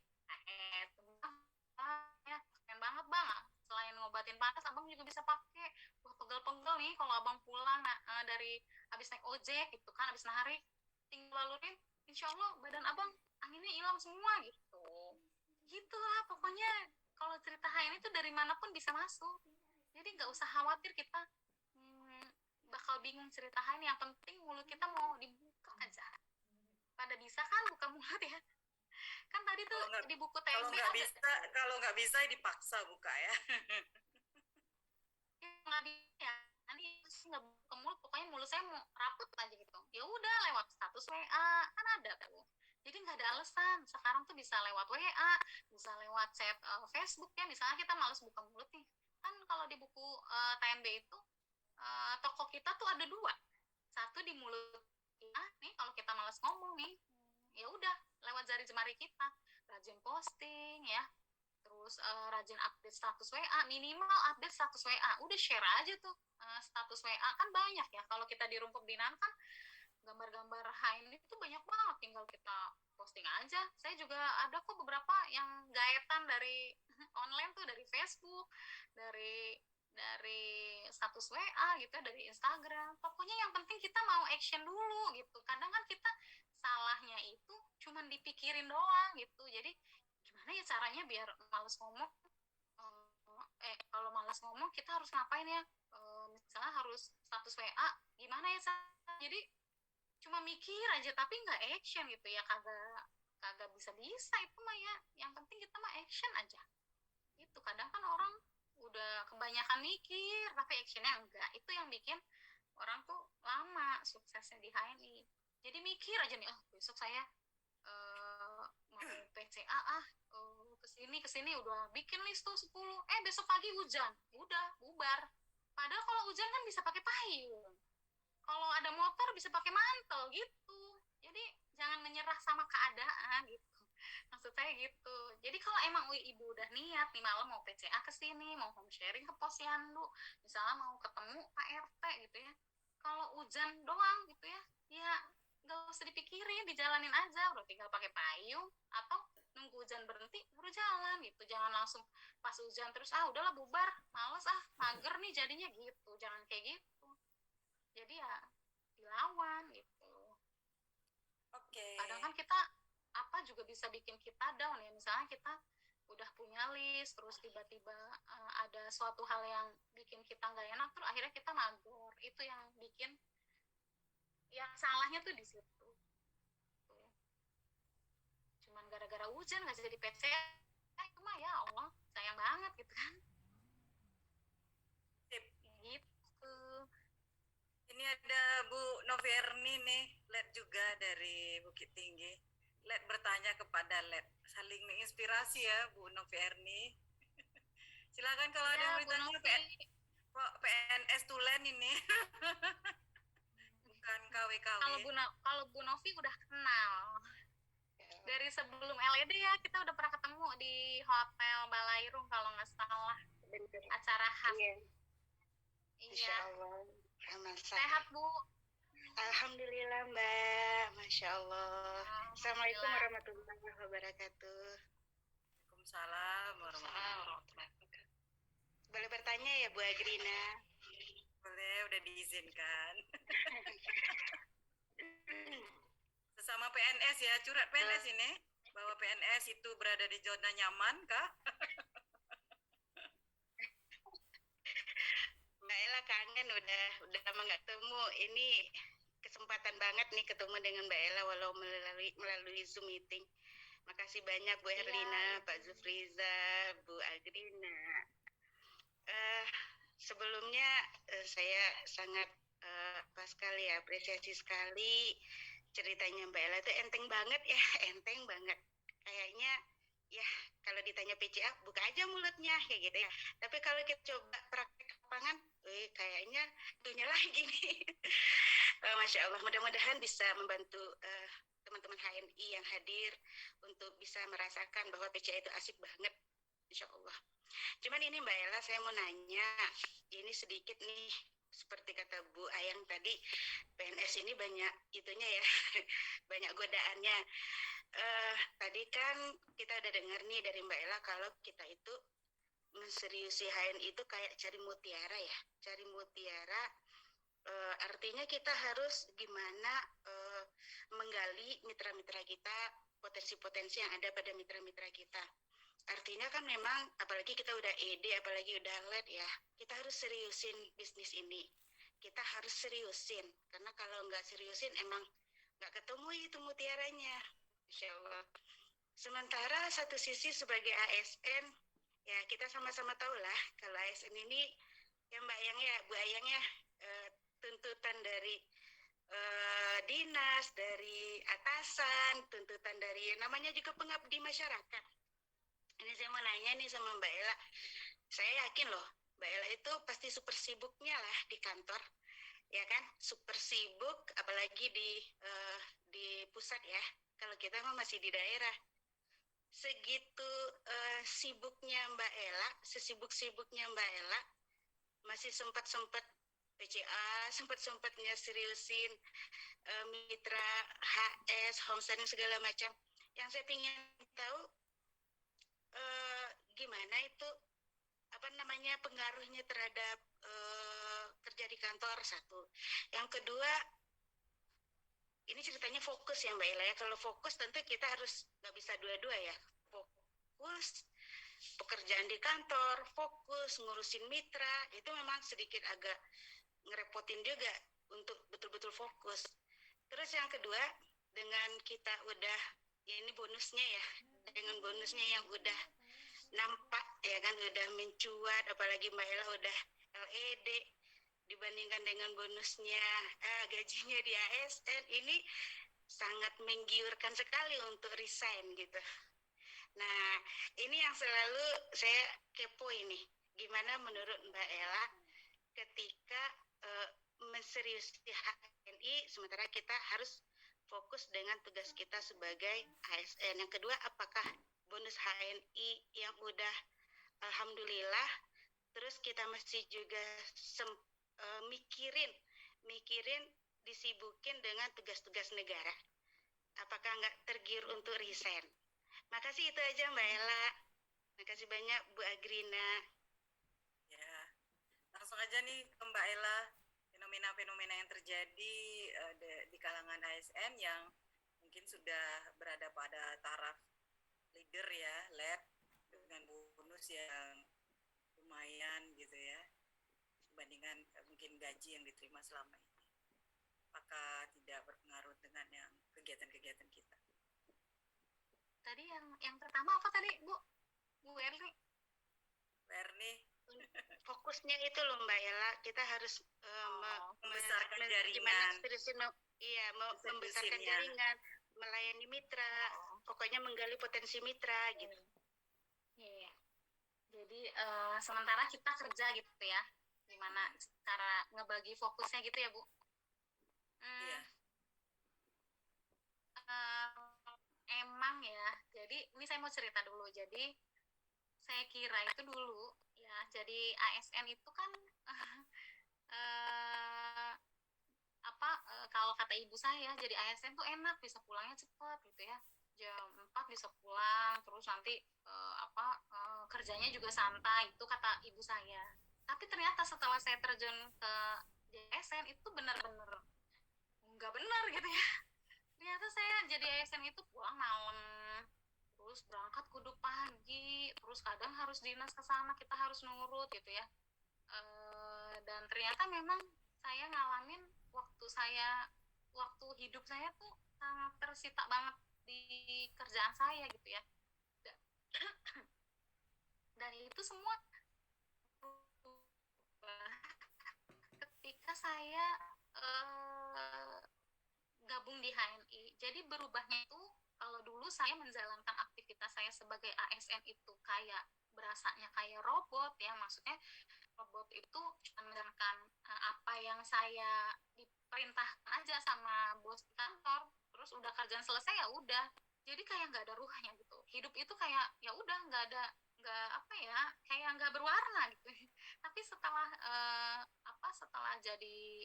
ya keren banget, Bang. Selain ngobatin panas, abang juga bisa pakai buat pegel-pegel nih kalau abang pulang dari habis naik ojek gitu kan, habis narik, tinggal lalurin, insya Allah badan abang anginnya hilang semua gitu lah. Pokoknya kalau cerita HNI itu dari manapun bisa masuk, jadi nggak usah khawatir kita bakal bingung cerita HNI. Yang penting mulut kita mau dibuka aja. Pada bisa kan buka mulut ya? Kan tadi tuh di buku TMB kalau nggak bisa dipaksa buka ya. Nggak bisa ya, nanti nggak buka mulut, pokoknya mulut saya mau rapet aja gitu. Ya udah lewat status WA kan ada tuh. Jadi nggak ada alasan. Sekarang tuh bisa lewat WA, bisa lewat chat Facebook ya. Misalnya kita males buka mulut nih, kan kalau di buku TMB itu toko kita tuh ada 2. Satu di mulut kita nih, kalau kita males ngomong nih, ya udah lewat jari jemari kita, rajin posting ya, terus rajin update status WA, minimal update status WA, udah share aja tuh status WA. Kan banyak ya, kalau kita di Rumput Dinan kan gambar-gambar HNI itu banyak banget, tinggal kita posting aja. Saya juga ada kok beberapa yang gaetan dari online tuh, dari Facebook, dari status WA gitu, dari Instagram. Pokoknya yang penting kita mau action dulu gitu. Kadang kan kita salahnya itu cuman dipikirin doang gitu. Jadi gimana ya caranya caranya biar malas ngomong. Kalau malas ngomong kita harus ngapain ya? Misalnya harus status WA gimana ya, jadi cuma mikir aja tapi nggak action gitu ya, kagak kagak bisa itu mah ya. Yang penting kita mah action aja. Itu kadang kan orang udah kebanyakan mikir tapi actionnya enggak, itu yang bikin orang tuh lama suksesnya di HNI. Jadi mikir aja nih, besok saya mau PCA kesini udah bikin list tuh 10, besok pagi hujan, udah bubar. Padahal kalau hujan kan bisa pakai payung, kalau ada motor bisa pakai mantel gitu. Jadi jangan menyerah sama keadaan gitu, maksud saya gitu. Jadi kalau emang ibu udah niat nih malam mau PCA kesini, mau home sharing ke posyandu, misalnya mau ketemu Pak RT gitu ya, kalau hujan doang gitu ya, ya nggak usah dipikirin, dijalanin aja, udah tinggal pakai payung atau nunggu hujan berhenti baru jalan gitu. Jangan langsung pas hujan terus udahlah bubar, males mager nih jadinya gitu. Jangan kayak gitu, jadi ya dilawan gitu. Oke. Kadang kan kita apa juga bisa bikin kita down ya, misalnya kita udah punya list terus tiba-tiba ada suatu hal yang bikin kita nggak enak, terus akhirnya kita mager. Itu yang bikin, yang salahnya tuh di situ. Cuman gara-gara hujan nggak jadi PC, itu mah ya Allah sayang banget gitu kan. Sip. Gitu. Ini ada Bu Novierni nih, LED juga dari Bukit Tinggi. LED bertanya kepada LED, saling menginspirasi ya Bu Novierni. Silakan kalau ada yang Ya, Bu bertanya. Novi. PNS Tulen ini. Bukan KW-KW. Kalau Bu Novi udah kenal dari sebelum LED ya, kita udah pernah ketemu di Hotel Balairung kalau nggak salah, acara khas. Iya, Iya. Insya Allah. Sehat Bu? Alhamdulillah Mbak, Masya Allah. Assalamualaikum Alhamdulillah. warahmatullahi wabarakatuh. Waalaikumsalam warahmatullahi Wabarakatuh. Boleh bertanya ya Bu Agrina? Boleh, udah diizinkan. Sesama PNS ya, curhat PNS ini. Bahwa PNS itu berada di zona nyaman kah? Mbak Ella kangen, udah lama nggak ketemu. Ini kesempatan banget nih ketemu dengan Mbak Ella walau melalui Zoom meeting. Makasih banyak Bu Erlina, Pak Zufriza, Bu Agrina. Sebelumnya saya sangat sekali apresiasi sekali ceritanya Mbak Ella itu enteng banget ya, enteng banget. Kayaknya ya kalau ditanya PCA buka aja mulutnya kayak gitu ya. Tapi kalau kita coba praktek lapangan, kayaknya itunya lagi nih. Masya Allah, mudah-mudahan bisa membantu teman-teman HNI yang hadir untuk bisa merasakan bahwa PCA itu asik banget, Insya Allah. Cuman ini Mbak Ella, saya mau nanya, ini sedikit nih, seperti kata Bu Ayang tadi, PNS ini banyak itunya ya, banyak godaannya. Tadi kan kita udah dengar nih dari Mbak Ella kalau kita itu menseriusi HNI itu kayak cari mutiara ya, cari mutiara. Artinya kita harus gimana menggali mitra-mitra kita, potensi-potensi yang ada pada mitra-mitra kita. Artinya kan memang apalagi kita udah ED, apalagi udah LED ya, kita harus seriusin bisnis ini. Kita harus seriusin, karena kalau nggak seriusin emang nggak ketemu itu mutiaranya. Insya Allah. Sementara satu sisi sebagai ASN, ya kita sama-sama tahu lah kalau ASN ini ya Mbak Ayang ya, Bu Ayang ya, tuntutan dari dinas, dari atasan, tuntutan dari namanya juga pengabdi masyarakat. Ini saya mau nanya nih sama Mbak Ella, saya yakin loh Mbak Ella itu pasti super sibuknya lah di kantor, ya kan, super sibuk, apalagi di pusat ya. Kalau kita mah masih di daerah. Segitu sibuknya Mbak Ella, sesibuk-sibuknya Mbak Ella, masih sempat PCA, sempat-sempatnya seriusin mitra HS, homesteading segala macam. Yang saya ingin tahu gimana itu pengaruhnya terhadap kerja di kantor, satu. Yang kedua, ini ceritanya fokus ya Mbak Ella ya. Kalau fokus tentu kita harus nggak bisa dua-dua ya. fokus pekerjaan di kantor, fokus ngurusin mitra, itu memang sedikit agak ngerepotin juga untuk betul-betul fokus. Terus yang kedua, dengan kita udah, ini bonusnya ya, dengan bonusnya yang udah nampak ya kan, udah mencuat, apalagi Mbak Ella udah LED, dibandingkan dengan bonusnya gajinya di ASN, ini sangat menggiurkan sekali untuk resign gitu. Nah, ini yang selalu saya kepo ini. Gimana menurut Mbak Ella ketika menseriusi HNI, sementara kita harus fokus dengan tugas kita sebagai ASN. Yang kedua, apakah bonus HNI yang udah alhamdulillah, terus kita masih juga mikirin disibukin dengan tugas-tugas negara. Apakah nggak tergiur untuk resign? Makasih, itu aja Mbak Ella. Makasih banyak Bu Agrina. Ya, langsung aja nih ke Mbak Ella, fenomena-fenomena yang terjadi di kalangan ASN yang mungkin sudah berada pada taraf leader ya, led, dengan bonus yang lumayan gitu ya, dibandingkan mungkin gaji yang diterima selama ini. Apakah tidak berpengaruh dengan yang kegiatan-kegiatan kita? Tadi yang pertama apa tadi, Bu Erli? Erni, Fokusnya itu loh Mbak Ella, kita harus membesarkan jaringan. Gimana membesarkan jaringan, melayani mitra, pokoknya menggali potensi mitra gitu. Iya. Jadi sementara kita kerja gitu ya, gimana cara ngebagi fokusnya gitu ya Bu? Iya. Emang ya, jadi ini saya mau cerita dulu. Jadi saya kira itu dulu ya, jadi ASN itu kan kalau kata ibu saya, jadi ASN tuh enak, bisa pulangnya cepat gitu ya, jam 4 bisa pulang, terus nanti kerjanya juga santai, itu kata ibu saya. Tapi ternyata setelah saya terjun ke ASN itu benar-benar nggak benar gitu ya. Ternyata saya jadi ASN itu pulang malam, terus berangkat kudu pagi, terus kadang harus dinas ke sana, kita harus nurut gitu ya. Dan ternyata memang saya ngalamin waktu hidup saya tuh sangat tersita banget di kerjaan saya gitu ya. Dan itu semua ketika saya gabung di HNI. Jadi berubahnya itu, kalau dulu saya menjalankan aktivitas saya sebagai ASN itu kayak berasanya kayak robot ya, maksudnya robot itu cuma menjalankan apa yang saya diperintahkan aja sama bos di kantor, terus udah kerjaan selesai ya udah, jadi kayak nggak ada ruhnya gitu. Hidup itu kayak ya udah nggak kayak nggak berwarna gitu. Tapi setelah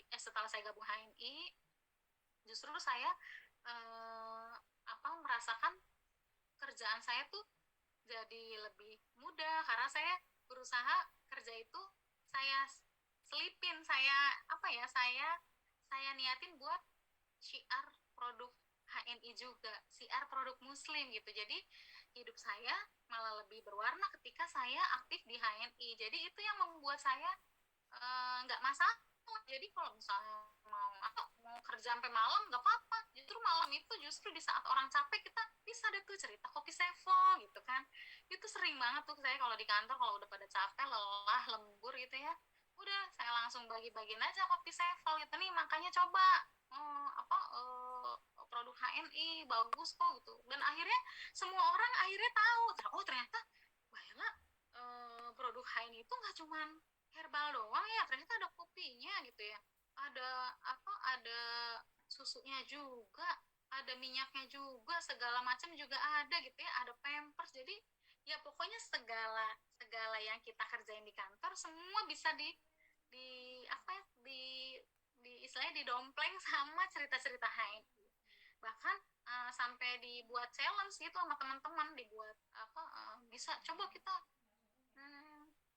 setelah saya gabung HNI, justru saya merasakan kerjaan saya tuh jadi lebih mudah, karena saya berusaha kerja itu saya selipin, saya niatin buat syiar produk HNI juga, syiar produk muslim gitu. Jadi hidup saya malah lebih berwarna ketika saya aktif di HNI. Jadi itu yang membuat saya nggak masalah. Jadi kalau misalnya mau kerja sampai malam nggak apa-apa, justru malam itu justru di saat orang capek kita bisa deh tuh cerita kopi sevo gitu kan. Itu sering banget tuh saya kalau di kantor, kalau udah pada capek, lelah, lembur gitu ya, udah saya langsung bagi-bagiin aja kopi sevo gitu nih, makanya coba produk HNI bagus kok gitu. Dan akhirnya semua orang akhirnya tahu, oh ternyata Bayla produk HNI itu nggak cuman herbal doang ya, ternyata ada kopinya gitu ya, ada susunya juga, ada minyaknya juga, segala macam juga ada gitu ya, ada pampers. Jadi ya pokoknya segala yang kita kerjain di kantor semua bisa di istilahnya didompleng sama cerita-cerita HNI. Bahkan sampai dibuat challenge gitu sama teman-teman, dibuat bisa coba kita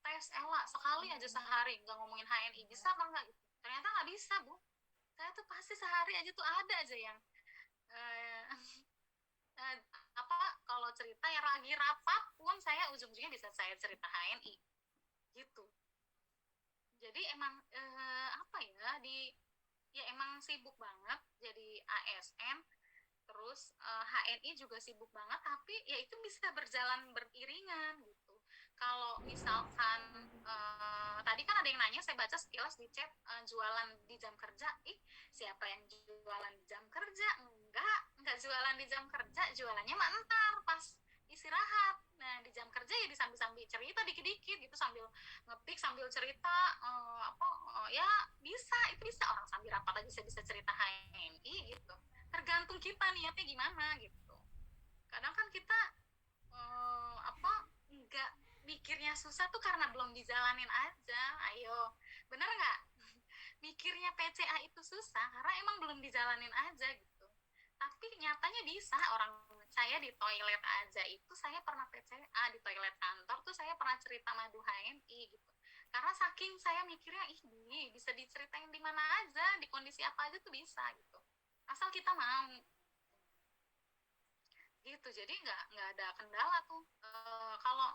tes Ella sekali aja sehari, nggak ngomongin HNI, bisa apa enggak gitu. Ternyata nggak bisa Bu, saya tuh pasti sehari aja tuh ada aja yang kalau kalau cerita ya lagi rapat pun saya ujung-ujungnya bisa saya cerita HNI gitu. Jadi emang apa ya, ya emang sibuk banget jadi ASN, terus HNI juga sibuk banget, tapi ya itu bisa berjalan beriringan gitu. Kalau misalkan tadi kan ada yang nanya, saya baca sekilas di chat, jualan di jam kerja. Siapa yang jualan di jam kerja? Enggak jualan di jam kerja, jualannya mah ntar pas istirahat. Nah, di jam kerja ya disambil-sambil cerita dikit-dikit gitu, sambil ngetik, sambil cerita ya itu bisa orang sambil rapat aja saya bisa cerita HNI gitu. Tergantung kita niatnya gimana gitu. Kadang kan kita nggak mikirnya susah tuh karena belum dijalanin aja. Ayo, bener nggak? Mikirnya PCA itu susah karena emang belum dijalanin aja gitu. Tapi nyatanya bisa. Orang saya di toilet aja itu saya pernah PCA, di toilet kantor tuh saya pernah cerita madu HNI gitu. Karena saking saya mikirnya ini bisa diceritain di mana aja, di kondisi apa aja tuh bisa gitu. Asal kita mau gitu. Jadi nggak ada kendala tuh. Kalau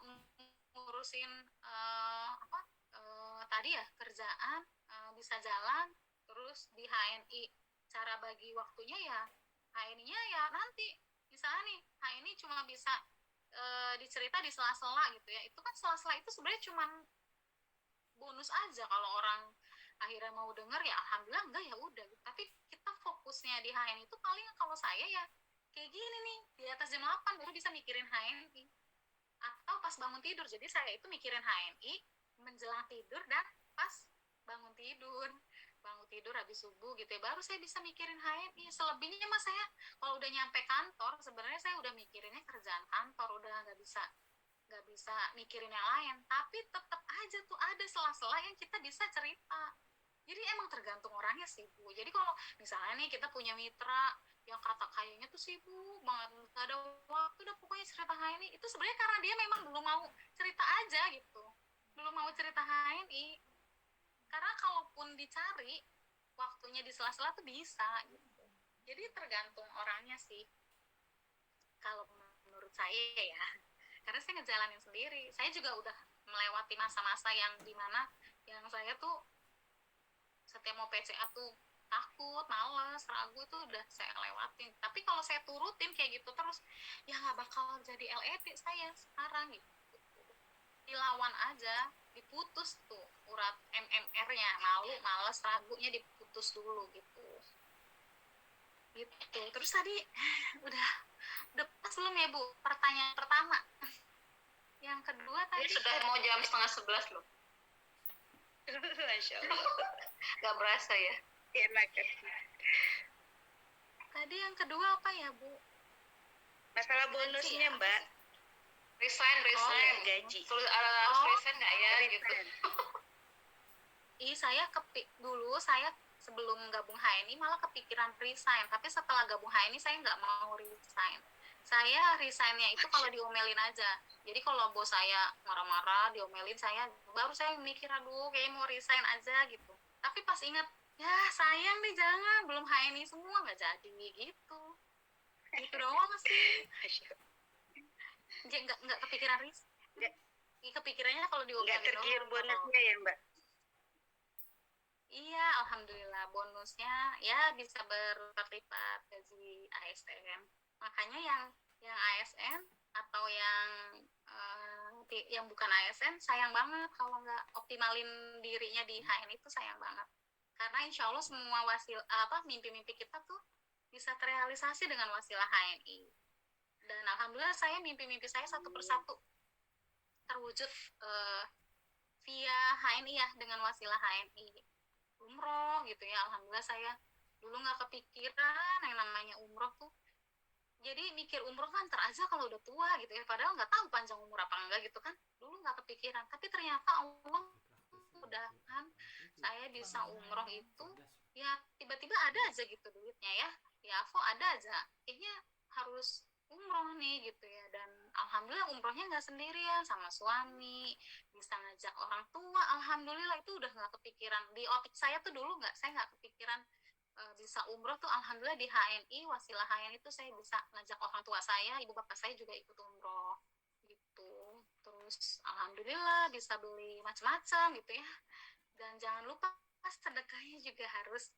ngurusin tadi ya kerjaan bisa jalan, terus di HNI cara bagi waktunya ya HNI-nya ya nanti misalnya nih HNI cuma bisa dicerita di sela-sela gitu ya, itu kan sela-sela itu sebenarnya cuma bonus aja. Kalau orang akhirnya mau denger ya alhamdulillah, enggak ya udah gitu. Tapi kita fokusnya di HNI itu paling kalau saya ya kayak gini nih, di atas jam 8 baru bisa mikirin HNI, atau pas bangun tidur. Jadi saya itu mikirin HNI menjelang tidur dan pas bangun tidur habis subuh gitu ya, baru saya bisa mikirin HNI. Selebihnya mah saya kalau udah nyampe kantor sebenarnya saya udah mikirinnya kerjaan kantor, udah nggak bisa mikirin yang lain. Tapi tetap aja tuh ada sela-sela yang kita bisa cerita. Jadi emang tergantung orangnya sih Bu. Jadi kalau misalnya nih kita punya mitra yang kata kayaknya tuh sibuk banget, gak ada waktu udah pokoknya cerita HNI, itu sebenarnya karena dia memang belum mau cerita aja gitu, belum mau cerita HNI. Karena kalaupun dicari waktunya di sela-sela tuh bisa gitu. Jadi tergantung orangnya sih kalau menurut saya ya, karena saya ngejalanin sendiri. Saya juga udah melewati masa-masa yang dimana yang saya tuh setiap mau PCA tuh takut, males, ragu, itu udah saya lewatin. Tapi kalau saya turutin kayak gitu terus, ya nggak bakal jadi LED saya sekarang gitu. Dilawan aja, diputus tuh urat MMR-nya, malu, males, ragunya diputus dulu gitu. Gitu. Terus tadi udah pas belum ya Bu? Pertanyaan pertama. Yang kedua tadi. Ini sudah mau jam 10:30 loh. Masya Allah. Gak berasa ya. Terima kasih. Tadi yang kedua apa ya Bu? Masalah bonusnya Mbak. Resign. Gaji. Harus resign nggak ya gitu. Saya dulu saya sebelum gabung HNI malah kepikiran resign, tapi setelah gabung HNI saya nggak mau resign. Saya resignnya itu kalau diomelin aja. Jadi kalau bos saya marah-marah, diomelin, baru saya mikir, aduh kayak mau resign aja gitu. Tapi pas ingat, ya sayang nih jangan, belum HNI semua, nggak jadi gitu. Gitu doang sih. Nggak kepikiran resign. Kepikirannya kalau diomelin Nggak tergiur bonusnya ya Mbak? Iya, alhamdulillah bonusnya ya bisa berlipat-lipat gaji ASN. Makanya yang ASN atau yang bukan ASN sayang banget kalau nggak optimalin dirinya di HN, itu sayang banget. Karena insya Allah semua mimpi-mimpi kita tuh bisa terrealisasi dengan wasilah HNI. Dan alhamdulillah saya mimpi-mimpi saya satu persatu terwujud via HNI ya, dengan wasilah HNI. Umroh gitu ya, alhamdulillah saya dulu nggak kepikiran yang namanya umroh tuh. Jadi mikir umroh kan ntar aja kalau udah tua gitu ya, padahal nggak tahu panjang umur apa enggak gitu kan, dulu nggak kepikiran. Tapi ternyata Allah mudahkan saya bisa umroh itu ya, tiba-tiba ada aja gitu duitnya ya Avo ada aja, kayaknya harus umroh nih gitu ya. Dan alhamdulillah umrohnya nggak sendirian, sama suami, bisa ngajak orang tua. Alhamdulillah itu udah nggak kepikiran di otak saya tuh dulu, saya nggak kepikiran bisa umroh tuh alhamdulillah di HNI, wasilah HNI itu saya bisa ngajak orang tua saya, ibu bapak saya juga ikut umroh gitu. Terus alhamdulillah bisa beli macam-macam gitu ya. Dan jangan lupa sedekahnya juga harus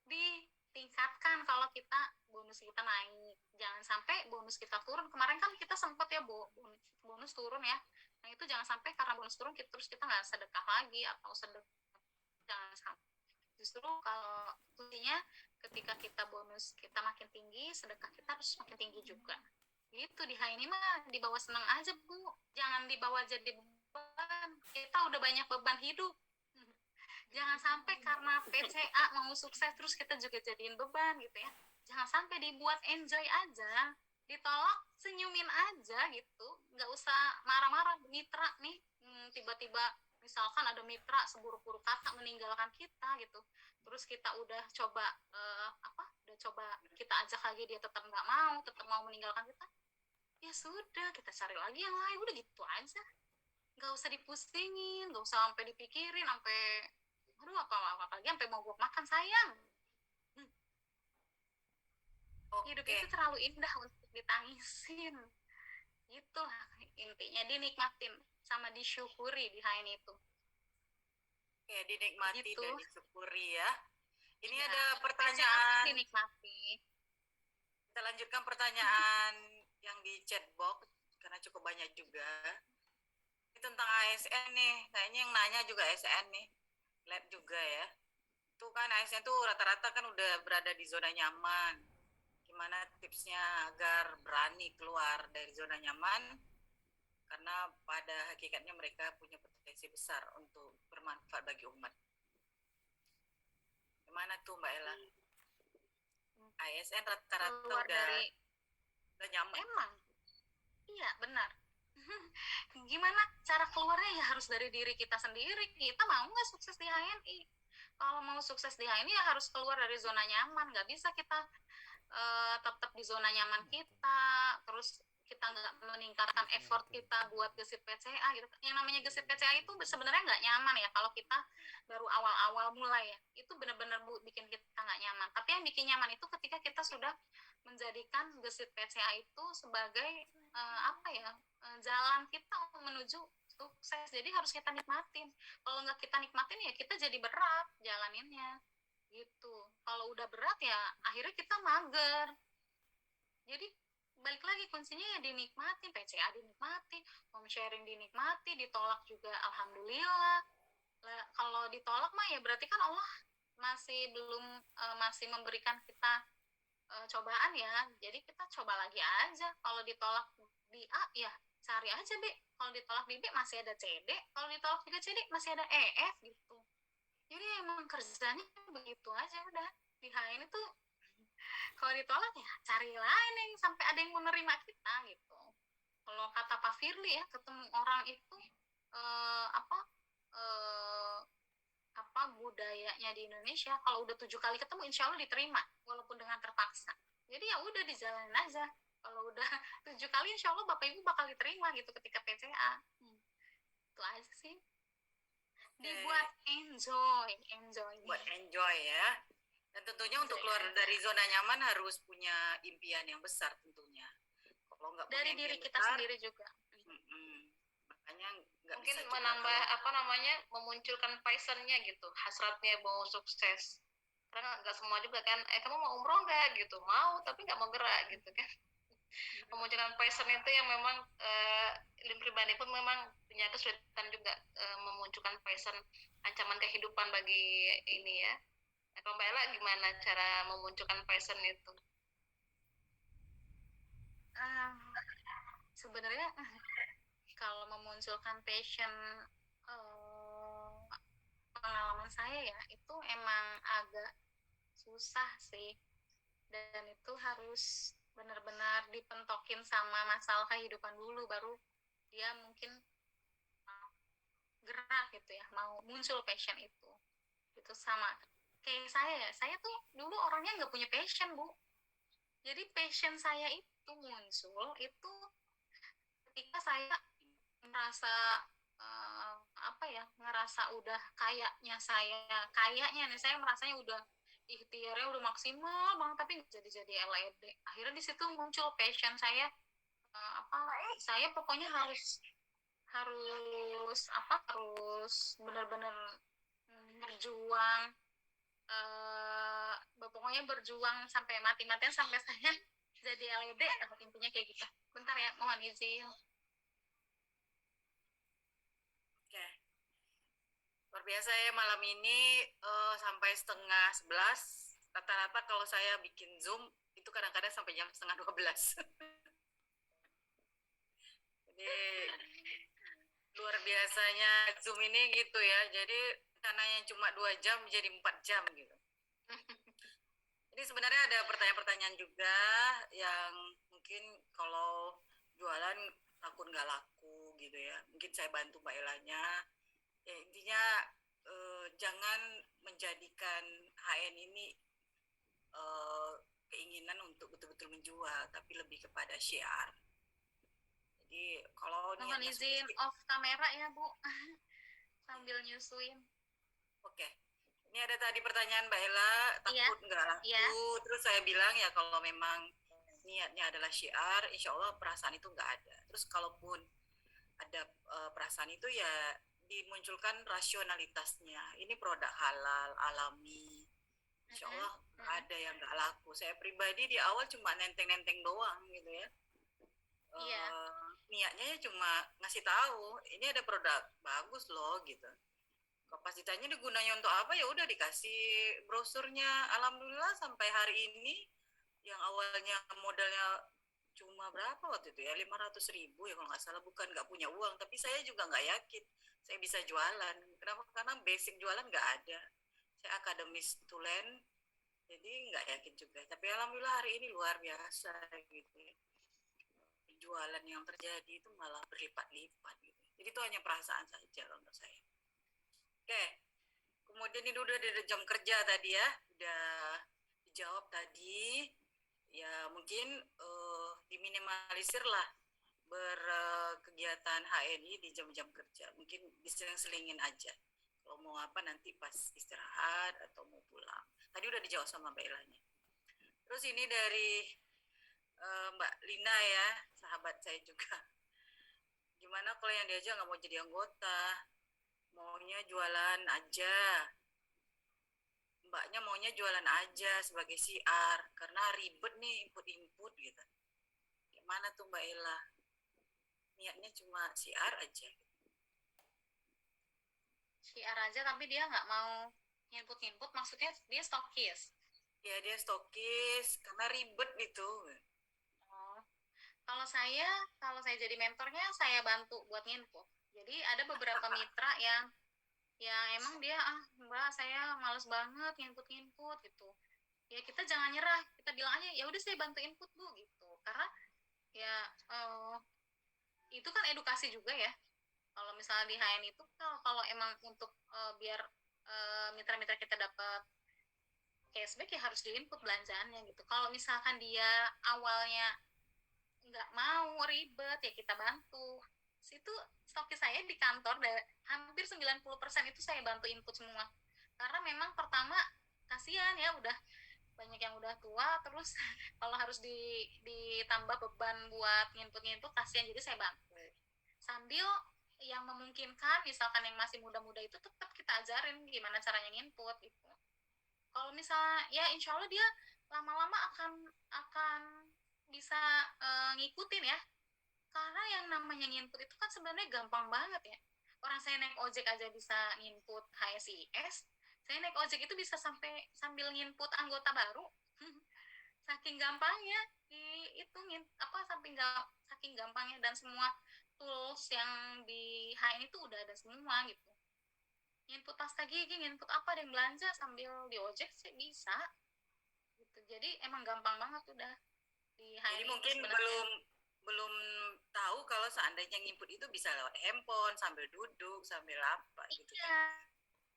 ditingkatkan kalau kita bonus kita naik. Jangan sampai bonus kita turun. Kemarin kan kita sempat ya bonus turun ya. Nah itu jangan sampai karena bonus turun terus kita nggak sedekah lagi atau sedekah, jangan sampai. Justru kalau kuncinya ketika kita bonus kita makin tinggi, sedekah kita harus makin tinggi juga. Gitu di ini mah dibawa senang aja Bu, jangan dibawa jadi beban. Kita udah banyak beban hidup. Jangan sampai karena PCA mau sukses terus kita juga jadiin beban gitu ya. Jangan sampai dibuat enjoy aja, ditolak senyumin aja gitu, nggak usah marah-marah. Mitra nih tiba-tiba misalkan ada mitra seburuk-buruk kata meninggalkan kita gitu, terus kita udah coba udah coba kita ajak lagi dia tetap nggak mau, tetap mau meninggalkan kita, ya sudah kita cari lagi yang lain, udah gitu aja, nggak usah dipusingin, nggak usah sampai dipikirin sampai aduh apalagi sampai mogok makan sayang. Hidup itu terlalu indah untuk ditangisin. Itulah intinya, dinikmatin sama disyukuri di HN itu. Ya, dinikmati Gitu. dan disyukuri ya. Ini Ya, ada pertanyaan. Dinikmati. Kita lanjutkan pertanyaan yang di chat box karena cukup banyak juga. Ini tentang ASN nih. Kayaknya yang nanya juga ASN nih. Lab juga ya. Itu kan ASN tuh rata-rata kan udah berada di zona nyaman. Gimana tipsnya agar berani keluar dari zona nyaman? Karena pada hakikatnya mereka punya potensi besar untuk bermanfaat bagi umat. Gimana tuh Mbak Ella? ASN rata-rata udah nyaman. Emang, iya benar. Gimana cara keluarnya ya harus dari diri kita sendiri. Kita mau nggak sukses di HNI? Kalau mau sukses di HNI ya harus keluar dari zona nyaman. Nggak bisa kita tetap di zona nyaman kita, terus kita nggak meningkatkan effort kita buat gesit PCA gitu. Yang namanya gesit PCA itu sebenarnya nggak nyaman ya kalau kita baru awal-awal mulai ya. Itu benar-benar bikin kita nggak nyaman. Tapi yang bikin nyaman itu ketika kita sudah menjadikan gesit PCA itu sebagai jalan kita menuju sukses. Jadi harus kita nikmatin. Kalau nggak kita nikmatin ya kita jadi berat jalaninnya gitu. Kalau udah berat ya akhirnya kita mager. Jadi balik lagi kuncinya ya dinikmati, PCA dinikmati, home sharing dinikmati, ditolak juga alhamdulillah. Kalau ditolak mah ya berarti kan Allah masih belum masih memberikan kita cobaan ya. Jadi kita coba lagi aja. Kalau ditolak di A ya cari aja B. Kalau ditolak di B masih ada CD. Kalau ditolak juga CD masih ada EF gitu. Jadi emang kerjanya begitu aja udah. Di HN itu kalau ditolak ya cari lain yang sampai ada yang mau nerima kita gitu. Kalau kata Pak Firly ya, ketemu orang itu budayanya di Indonesia, kalau udah 7 kali ketemu insya Allah diterima walaupun dengan terpaksa. Jadi ya udah dijalanin aja. Kalau udah 7 kali insya Allah Bapak Ibu bakal diterima gitu ketika PCA. Itu aja sih. Dibuat enjoy. Buat enjoy ya. Dan tentunya untuk keluar dari zona nyaman harus punya impian yang besar tentunya. Kalau nggak punya dari diri kita besar, sendiri juga. Makanya nggak Mungkin bisa menambah memunculkan passionnya gitu, hasratnya mau sukses. Karena nggak semua juga kan, kamu mau umroh nggak gitu, mau tapi nggak mau gerak gitu kan. Memunculkan passion itu yang memang Lim pribadi pun memang punya kesulitan juga memunculkan passion, ancaman kehidupan bagi ini ya. Nah, kalau Mbak Ella gimana cara memunculkan passion itu? Sebenarnya kalau memunculkan passion pengalaman saya ya itu emang agak susah sih, dan itu harus benar-benar dipentokin sama masalah kehidupan dulu baru dia mungkin gerak gitu ya, mau muncul passion itu sama kayak saya tuh dulu orangnya nggak punya passion Bu. Jadi passion saya itu muncul itu ketika saya merasa ngerasa udah kayaknya nih saya merasanya udah ikhtiarnya udah maksimal banget tapi nggak jadi LED. Akhirnya di situ muncul passion saya, saya pokoknya harus harus harus benar-benar berjuang, pokoknya berjuang sampai mati-matian sampai saya jadi LED, intinya kayak gitu. Bentar ya, mohon izin. Oke. Luar biasa ya malam ini sampai 10:30. Rata-rata kalau saya bikin Zoom itu kadang-kadang sampai jam 11:30. Jadi luar biasanya Zoom ini gitu ya. Jadi rencananya cuma 2 jam jadi 4 jam gitu. Ini sebenarnya ada pertanyaan-pertanyaan juga yang mungkin kalau jualan takut nggak laku gitu ya. Mungkin saya bantu Mbak Elanya. Ya, intinya jangan menjadikan HN ini keinginan untuk betul-betul menjual, tapi lebih kepada syiar. Jadi kalau Mohon niatnya izin spesifik, off kamera ya Bu, sambil nyusuin. oke. Ini ada tadi pertanyaan Mbak Ella, Iya, takut nggak laku. iya. Terus saya bilang ya kalau memang niatnya adalah syiar, insya Allah perasaan itu nggak ada. Terus kalaupun ada perasaan itu ya dimunculkan rasionalitasnya. Ini produk halal, alami. Insya Allah ada yang nggak laku. Saya pribadi di awal cuma nenteng-nenteng doang gitu ya. Iya. Niatnya ya cuma ngasih tahu ini ada produk bagus loh gitu. Kapasitasnya digunanya untuk apa ya udah dikasih brosurnya. Alhamdulillah sampai hari ini yang awalnya modalnya cuma berapa waktu itu ya 500.000 ya kalau nggak salah, bukan nggak punya uang, tapi saya juga nggak yakin saya bisa jualan. Kenapa? Karena basic jualan nggak ada. Saya akademis tulen, jadi nggak yakin juga. Tapi alhamdulillah hari ini luar biasa gitu ya. Jualan yang terjadi itu malah berlipat-lipat gitu. Jadi itu hanya perasaan saja menurut saya. Oke, kemudian ini udah ada jam kerja tadi ya, udah dijawab tadi. Ya mungkin diminimalisir lah berkegiatan HNI di jam-jam kerja. Mungkin diseling-selingin aja. Kalau mau apa nanti pas istirahat atau mau pulang. Tadi udah dijawab sama Mbak Elanya. Terus ini dari Mbak Lina ya, sahabat saya juga. Gimana kalau yang diajak nggak mau jadi anggota, maunya jualan aja. Mbaknya maunya jualan aja sebagai CR karena ribet nih input gitu. Gimana tuh Mbak Ella? Niatnya cuma CR aja. CR aja tapi dia nggak mau input, maksudnya dia stokis. Ya dia stokis karena ribet gitu. Oh. Kalau saya jadi mentornya saya bantu buat nginput. Jadi ada beberapa mitra yang emang dia Mbak saya males banget nginput gitu. Ya kita jangan nyerah, kita bilang aja ya udah saya bantu input Bu gitu. Karena ya itu kan edukasi juga ya. Kalau misalnya di HN itu kalau emang untuk biar mitra-mitra kita dapat cashback ya harus diinput belanjaannya gitu. Kalau misalkan dia awalnya nggak mau ribet ya kita bantu. Itu stokis saya di kantor hampir 90% itu saya bantu input semua. Karena memang pertama kasihan ya udah banyak yang udah tua, terus kalau harus ditambah beban buat nginput kasihan, jadi saya bantu. Sambil yang memungkinkan misalkan yang masih muda-muda itu tetap kita ajarin gimana caranya nginput gitu. Kalau misalnya ya insya Allah dia lama-lama akan bisa ngikutin ya. Karena yang namanya nginput itu kan sebenarnya gampang banget ya. Orang saya naik ojek aja bisa nginput HSIS, saya naik ojek itu bisa sambil nginput anggota baru. Saking gampangnya saking gampangnya, dan semua tools yang di HN itu udah ada semua gitu. Nginput pasta gigi, nginput apa, yang belanja sambil di ojek sih bisa. Gitu. Jadi emang gampang banget udah di HN. Jadi mungkin belum tahu kalau seandainya nginput itu bisa lewat handphone sambil duduk sambil apa gitu kan.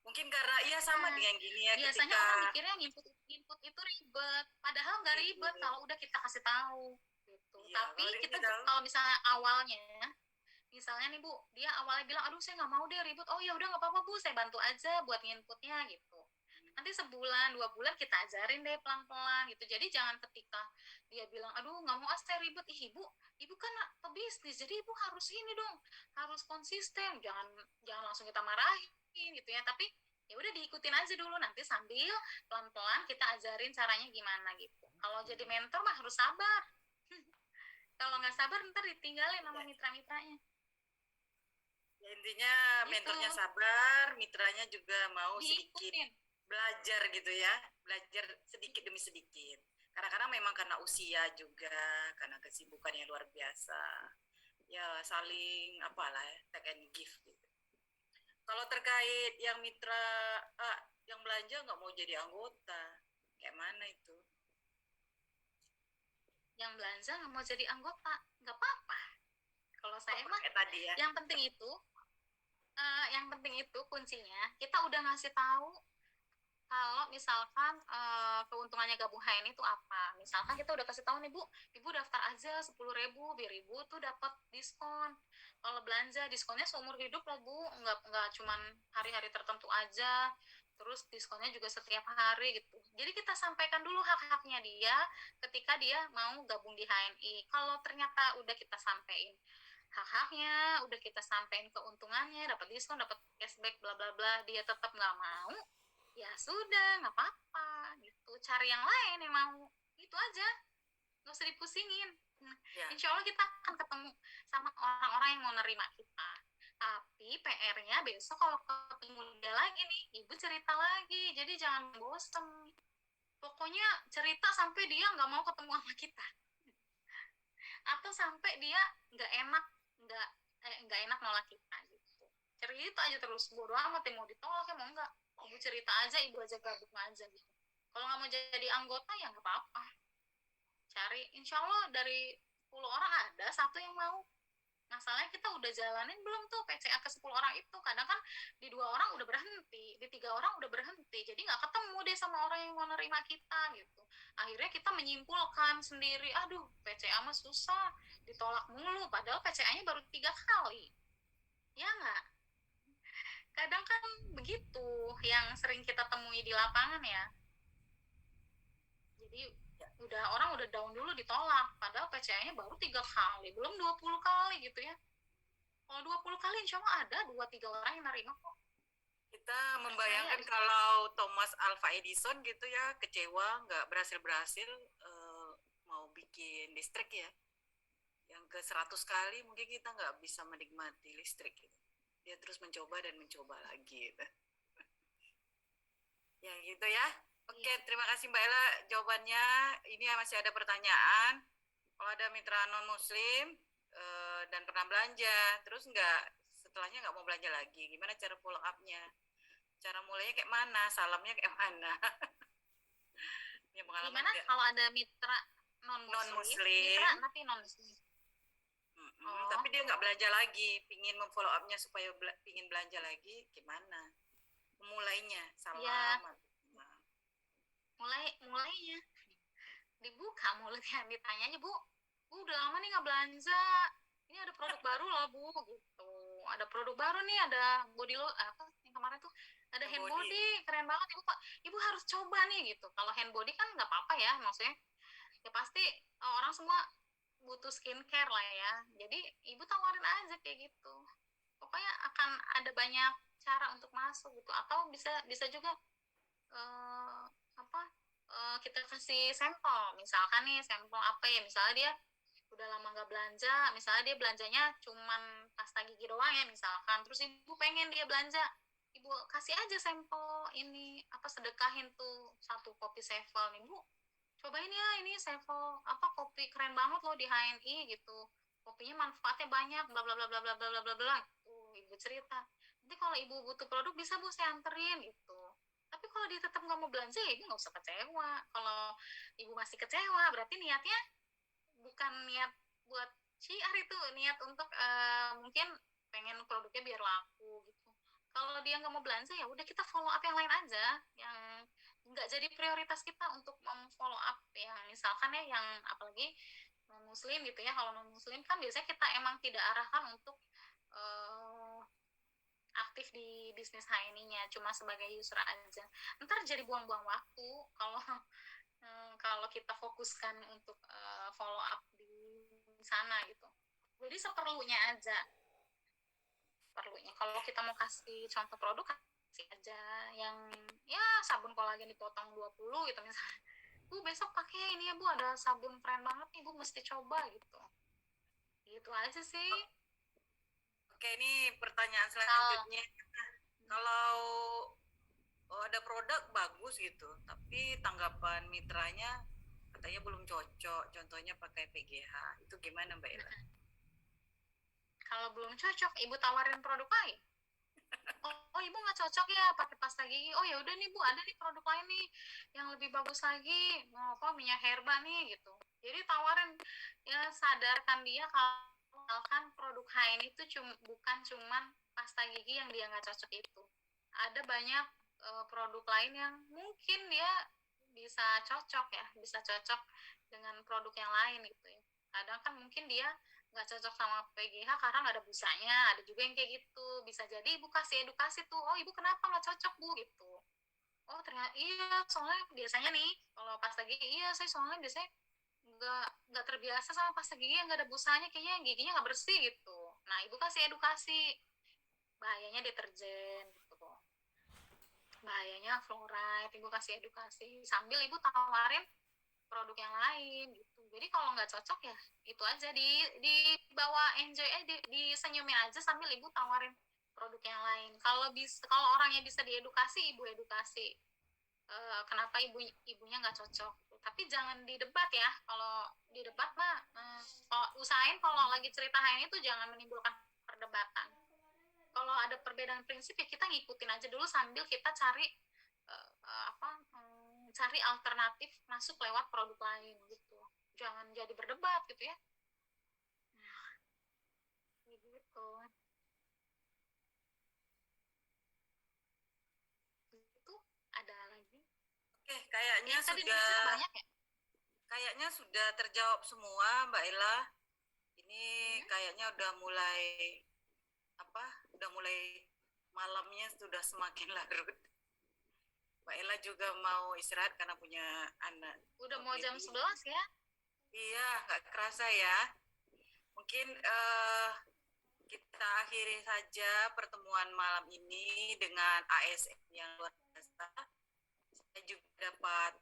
Mungkin karena sama dengan gini ya, biasanya orang mikirnya nginput itu ribet, padahal nggak ribet kalau udah kita kasih tahu gitu. Tapi kita kalau misalnya awalnya misalnya nih Bu, dia awalnya bilang aduh saya nggak mau deh ribet, oh ya udah nggak apa-apa Bu, saya bantu aja buat nginputnya gitu. nanti sebulan 2 bulan kita ajarin deh pelan-pelan gitu. Jadi jangan ketika dia bilang aduh nggak mau saya ribet, ibu kan pebisnis jadi ibu harus ini dong, harus konsisten, jangan langsung kita marahin gitu ya, tapi ya udah diikutin aja dulu, nanti sambil pelan-pelan kita ajarin caranya gimana gitu. Kalau jadi mentor mah harus sabar. Kalau nggak sabar ntar ditinggalin sama mitra-mitranya. Ya, intinya Gitu. mentornya sabar, mitranya juga mau sedikit Diikutin. belajar gitu ya, belajar sedikit demi sedikit. Kadang-kadang memang karena usia juga, karena kesibukan yang luar biasa. Ya saling apalah ya, take and give gitu. Kalau terkait yang mitra, yang belanja nggak mau jadi anggota, kayak mana itu? Yang belanja nggak mau jadi anggota, nggak apa-apa. Kalau saya mah Kayak tadi ya. yang penting itu kuncinya kita udah ngasih tahu kalau misalkan keuntungannya gabung HN itu apa. Misalkan kita udah kasih tahu nih ibu daftar aja 10.000, biar ibu tuh dapat diskon. Kalau belanja diskonnya seumur hidup loh Bu, nggak cuman hari-hari tertentu aja, terus diskonnya juga setiap hari gitu. Jadi kita sampaikan dulu hak-haknya dia ketika dia mau gabung di HNI. Kalau ternyata udah kita sampaikan hak-haknya, udah kita sampaikan keuntungannya, dapat diskon, dapat cashback, bla bla bla, dia tetap nggak mau, ya sudah, nggak apa-apa gitu. Cari yang lain yang mau, itu aja, nggak usah dipusingin. Ya. Insya Allah kita akan ketemu sama orang-orang yang mau nerima kita. Tapi PR-nya besok kalau ketemu dia lagi nih, ibu cerita lagi, jadi jangan bosen. Pokoknya cerita sampai dia nggak mau ketemu sama kita, atau sampai dia nggak enak nolak kita gitu. Cerita aja terus, bodo amat mau ditolak ya mau nggak, ibu cerita aja, ibu aja gabung aja gitu. Kalau nggak mau jadi anggota ya nggak apa-apa, cari, insya Allah dari 10 orang ada satu yang mau. Masalahnya kita udah jalanin belum tuh PCA ke 10 orang itu, kadang kan di 2 orang udah berhenti, di 3 orang udah berhenti, jadi nggak ketemu deh sama orang yang mau nerima kita gitu. Akhirnya kita menyimpulkan sendiri, aduh PCA mah susah, ditolak mulu, padahal PCA-nya baru 3 kali, ya nggak? Kadang kan begitu yang sering kita temui di lapangan ya. Jadi orang udah down dulu ditolak, padahal PCA-nya baru 3 kali, belum 20 kali gitu ya. Kalau 20 kali insya Allah ada 2-3 orang yang nerima kok. Kita membayangkan kalau Thomas Alva Edison gitu ya, kecewa nggak berhasil mau bikin listrik ya, yang ke 100 kali mungkin kita nggak bisa menikmati listrik gitu. Dia terus mencoba dan mencoba lagi gitu. Ya gitu ya. Oke, terima kasih Mbak Ella jawabannya. Ini masih ada pertanyaan. Kalau ada mitra non-muslim dan pernah belanja, terus setelahnya nggak mau belanja lagi, gimana cara follow up-nya? Cara mulainya kayak mana? Salamnya kayak mana? Gimana kalau ada mitra non-muslim? Mitra tapi non-muslim. Tapi dia nggak belanja lagi, pingin memfollow up-nya supaya pingin belanja lagi, gimana? Memulainya, salam. Ya. Mulainya dibuka mulutnya, ditanya aja, Bu udah lama nih nggak belanja, ini ada produk baru loh Bu gitu, ada produk baru nih, ada body lo apa yang kemarin tuh ada hand body keren banget ibu harus coba nih gitu. Kalau hand body kan nggak apa-apa ya, maksudnya ya pasti orang semua butuh skincare lah ya, jadi ibu tawarin aja kayak gitu. Pokoknya akan ada banyak cara untuk masuk gitu, atau bisa juga kita kasih sampel, misalkan nih sampel apa ya, misalnya dia udah lama nggak belanja, misalnya dia belanjanya cuman pasta gigi doang ya misalkan, terus ibu pengen dia belanja, ibu kasih aja sampel ini, sedekahin tuh 1 kopi Sevel nih Bu, cobain ya, ini Sevel kopi keren banget loh di HNI gitu, kopinya manfaatnya banyak, bla bla bla bla bla bla bla bla tuh ibu cerita. Nanti kalau ibu butuh produk bisa Bu saya anterin gitu. Tapi kalau dia tetap nggak mau belanja, ya ibu nggak usah kecewa. Kalau ibu masih kecewa, berarti niatnya bukan niat buat syiar, itu niat untuk mungkin pengen produknya biar laku gitu. Kalau dia nggak mau belanja, ya udah kita follow up yang lain aja, yang nggak jadi prioritas kita untuk follow up yang misalkan ya, yang apalagi non muslim gitu ya. Kalau non muslim kan biasanya kita emang tidak arahkan untuk aktif aktif di bisnis HNI-nya, cuma sebagai user aja. Ntar jadi buang-buang waktu kalau kalau kita fokuskan untuk follow up di sana gitu. Jadi seperlunya aja. Perlunya. Kalau kita mau kasih contoh produk, kasih aja yang ya sabun kolagen dipotong 20 gitu misalnya. Bu, besok pakai ini ya Bu, ada sabun keren banget nih Bu, mesti coba gitu. Gitu aja sih. Oke, ini pertanyaan selanjutnya. Kalau ada produk bagus gitu, tapi tanggapan mitranya katanya belum cocok, contohnya pakai PGH, itu gimana Mbak Ella? Kalau belum cocok, Ibu tawarin produk lain. Oh, Ibu nggak cocok ya pakai pasta gigi. Oh ya udah nih Bu, ada nih produk lain nih yang lebih bagus lagi. Mau apa, minyak herba nih gitu. Jadi tawarin, ya sadarkan dia kalau misalkan produk HN itu bukan cuman pasta gigi yang dia nggak cocok itu. Ada banyak produk lain yang mungkin dia bisa cocok ya, bisa cocok dengan produk yang lain gitu ya. Kadang kan mungkin dia nggak cocok sama PGH karena nggak ada busanya, ada juga yang kayak gitu. Bisa jadi Ibu kasih edukasi tuh, oh Ibu kenapa nggak cocok Bu gitu. Oh ternyata iya, soalnya biasanya nih kalau pasta gigi, iya saya soalnya biasanya nggak terbiasa sama pasta gigi yang nggak ada busanya, kayaknya giginya nggak bersih gitu. Nah Ibu kasih edukasi, bahayanya deterjen gitu, bahayanya fluoride, Ibu kasih edukasi sambil Ibu tawarin produk yang lain gitu. Jadi kalau nggak cocok ya itu aja, dibawa enjoy aja, disenyumin aja sambil Ibu tawarin produk yang lain. Kalau orangnya bisa diedukasi, Ibu edukasi kenapa ibunya nggak cocok. Tapi jangan didebat ya. Kalau didebat mah usahain kalau lagi cerita HN itu jangan menimbulkan perdebatan. Kalau ada perbedaan prinsip ya kita ngikutin aja dulu sambil kita cari cari alternatif masuk lewat produk lain gitu. Jangan jadi berdebat gitu ya. Nah, gitu. Itu ada lagi. Oke, kayaknya Tadi sudah banyak ya? kayaknya sudah terjawab semua Mbak Ella. Ini kayaknya udah mulai malamnya sudah semakin larut. Mbak Ella juga mau istirahat karena punya anak. Udah mau jam 11 ya? Iya, nggak kerasa ya. Mungkin kita akhiri saja pertemuan malam ini dengan ASN yang luar biasa. Saya juga dapat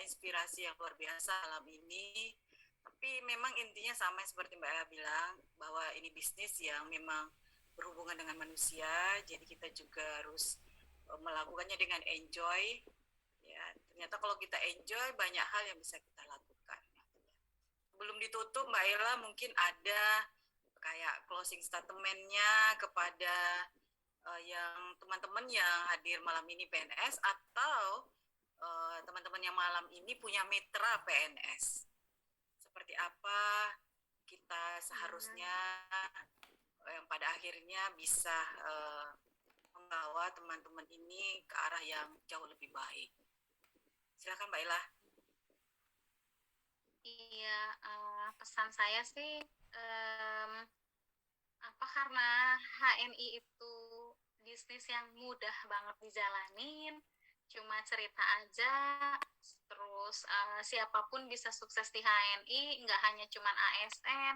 inspirasi yang luar biasa malam ini. Tapi memang intinya sama seperti Mbak Ella bilang, bahwa ini bisnis yang memang berhubungan dengan manusia, jadi kita juga harus melakukannya dengan enjoy. Ya, ternyata kalau kita enjoy banyak hal yang bisa kita lakukan. Belum ditutup Mbak Ella, mungkin ada kayak closing statement-nya kepada yang teman-teman yang hadir malam ini PNS atau teman-teman yang malam ini punya mitra PNS. Seperti apa kita seharusnya yang pada akhirnya bisa membawa teman-teman ini ke arah yang jauh lebih baik. Silakan Mbak Ella. Iya, pesan saya sih karena HNI itu bisnis yang mudah banget dijalanin, cuma cerita aja, terus siapapun bisa sukses di HNI, nggak hanya cuman ASN,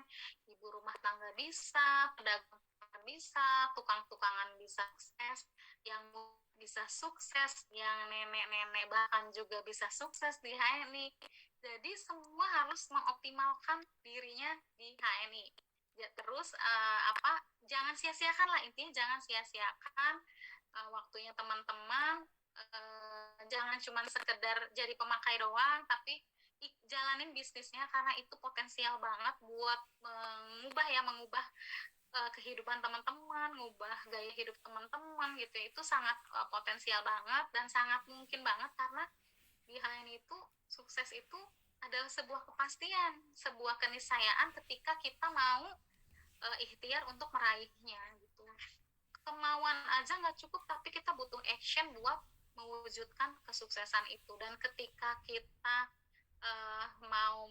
ibu rumah tangga bisa, pedagang bisa, tukang-tukangan bisa sukses, yang bisa sukses, yang nenek-nenek bahkan juga bisa sukses di HNI. Jadi semua harus mengoptimalkan dirinya di HNI. Terus jangan sia-siakan lah, intinya jangan sia-siakan waktunya teman-teman. Jangan cuma sekedar jadi pemakai doang, tapi jalanin bisnisnya karena itu potensial banget buat mengubah kehidupan teman-teman, ngubah gaya hidup teman-teman gitu. Itu sangat potensial banget dan sangat mungkin banget karena di HN itu sukses itu adalah sebuah kepastian, sebuah keniscayaan ketika kita mau ikhtiar untuk meraihnya gitu. Kemauan aja nggak cukup, tapi kita butuh action buat mewujudkan kesuksesan itu. Dan ketika kita mau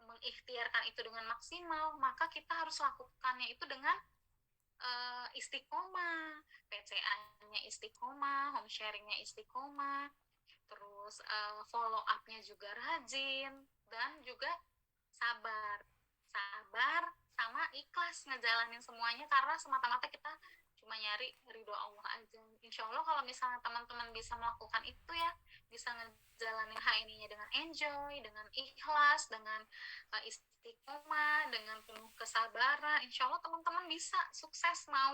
mengikhtiarkan itu dengan maksimal, maka kita harus lakukannya itu dengan istiqomah, PCA-nya istiqomah, home sharing-nya istiqomah, terus follow up-nya juga rajin, dan juga sabar sama ikhlas ngejalanin semuanya, karena semata-mata kita cuma nyari ridho Allah aja. Insya Allah kalau misalnya teman-teman bisa melakukan itu ya, bisa ngejalanin HNI-nya dengan enjoy, dengan ikhlas, dengan istiqomah, dengan penuh kesabaran, insya Allah teman-teman bisa sukses, mau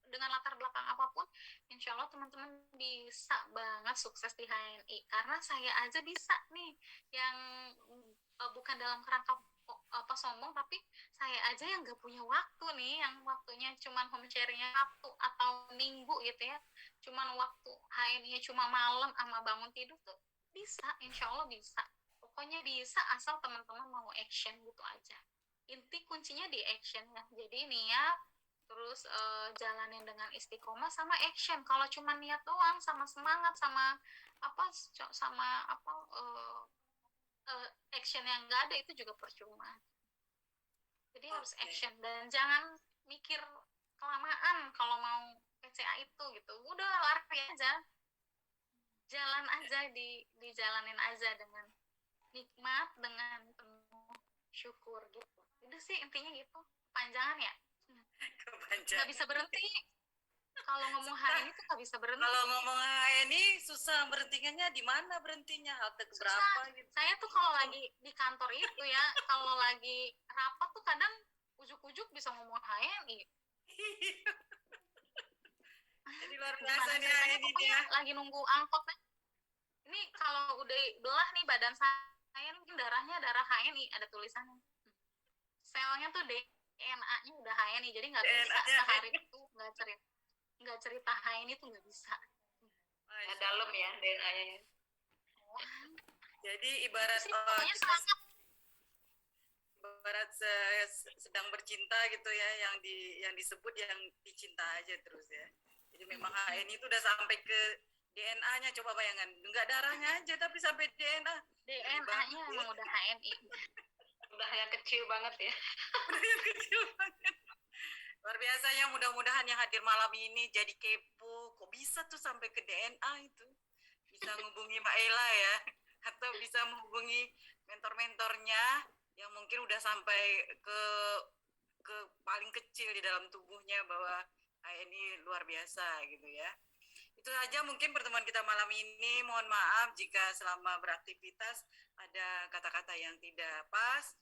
dengan latar belakang apapun, insya Allah teman-teman bisa banget sukses di HNI. Karena saya aja bisa nih, yang bukan dalam kerangka sombong, tapi saya aja yang gak punya waktu nih, yang waktunya cuman home sharingnya Sabtu atau Minggu gitu ya, cuman waktu HNI-nya cuma malam sama bangun tidur tuh bisa, insya Allah bisa. Pokoknya bisa asal teman-teman mau action gitu aja. Inti kuncinya di action ya. Jadi niat, terus jalanin dengan istiqomah sama action. Kalau cuma niat doang sama semangat sama action yang nggak ada, itu juga percuma. Jadi harus action, dan jangan mikir kelamaan kalau mau PCA itu gitu. Udah lari aja, jalan aja, dijalanin aja dengan nikmat, dengan penuh syukur gitu. Itu sih intinya gitu. Panjangan ya? Nggak bisa berhenti. Kalau ngomong HNI itu nggak bisa berhenti. Kalau ngomong HNI susah berhentinya, di mana berhentinya, halte berapa gitu. Saya tuh kalau lagi di kantor itu ya, kalau lagi rapat tuh kadang ujuk-ujuk bisa ngomong HNI. Jadi luar biasa nih HNI dia. Lagi nunggu angkot nih. Ini kalau udah belah nih badan saya, mungkin darahnya darah HNI, ada tulisannya. Selnya tuh DNA-nya udah HNI, jadi nggak bisa sehari itu nggak cerita HNI tuh nggak bisa. Dalam ya DNA-nya. Jadi ibarat sedang bercinta gitu ya, yang disebut yang dicinta aja terus ya. Jadi memang HNI itu udah sampai ke DNA-nya, coba bayangkan, nggak darahnya aja tapi sampai DNA-nya emang udah HNI. Udah yang kecil banget ya. Udah yang kecil banget. Luar biasa ya, mudah-mudahan yang hadir malam ini jadi kepo, kok bisa tuh sampai ke DNA itu. Bisa menghubungi Mbak Ella ya, atau bisa menghubungi mentor-mentornya yang mungkin udah sampai ke paling kecil di dalam tubuhnya, bahwa ini luar biasa gitu ya. Itu saja mungkin pertemuan kita malam ini. Mohon maaf jika selama beraktivitas ada kata-kata yang tidak pas.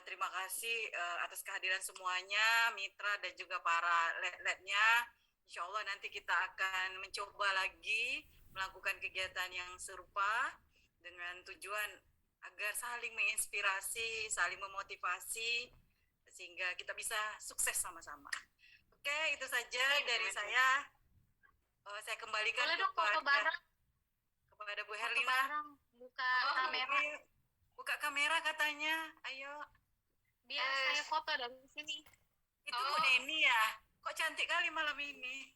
Terima kasih atas kehadiran semuanya, mitra dan juga para led-lednya. Insya Allah nanti kita akan mencoba lagi melakukan kegiatan yang serupa dengan tujuan agar saling menginspirasi, saling memotivasi, sehingga kita bisa sukses sama-sama. Oke, itu saja dari saya. Saya kembalikan kepada Bu Herlina. Buka kamera. Buka kamera katanya, ayo. Biar saya foto dari sini. Itu Bu Neni ya? Kok cantik kali malam ini.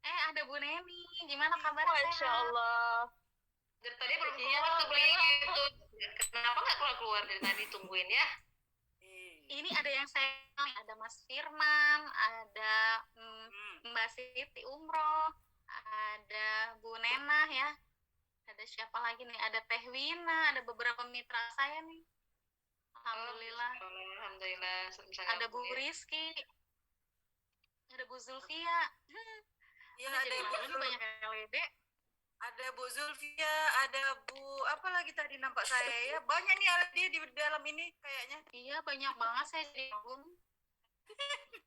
Ada Bu Neni. Gimana kabarnya? Masya Allah. Dari tadi belum keluar tuh belinya gitu. Kenapa nggak keluar dari tadi, tungguin ya. Ini ada yang saya, ada Mas Firman, ada Mbak Siti Umroh, ada Bu Nena ya. Ada siapa lagi nih? Ada Teh Wina, ada beberapa mitra saya nih. Alhamdulillah. Alhamdulillah. Ada Bu Rizky, ada Bu Zulfia. Ya, ada Bu banyak LED. Ada Bu Zulfia, ada Bu apa lagi tadi nampak saya ya. Banyak nih LED di dalam ini kayaknya. Iya, banyak banget, saya jadi malu.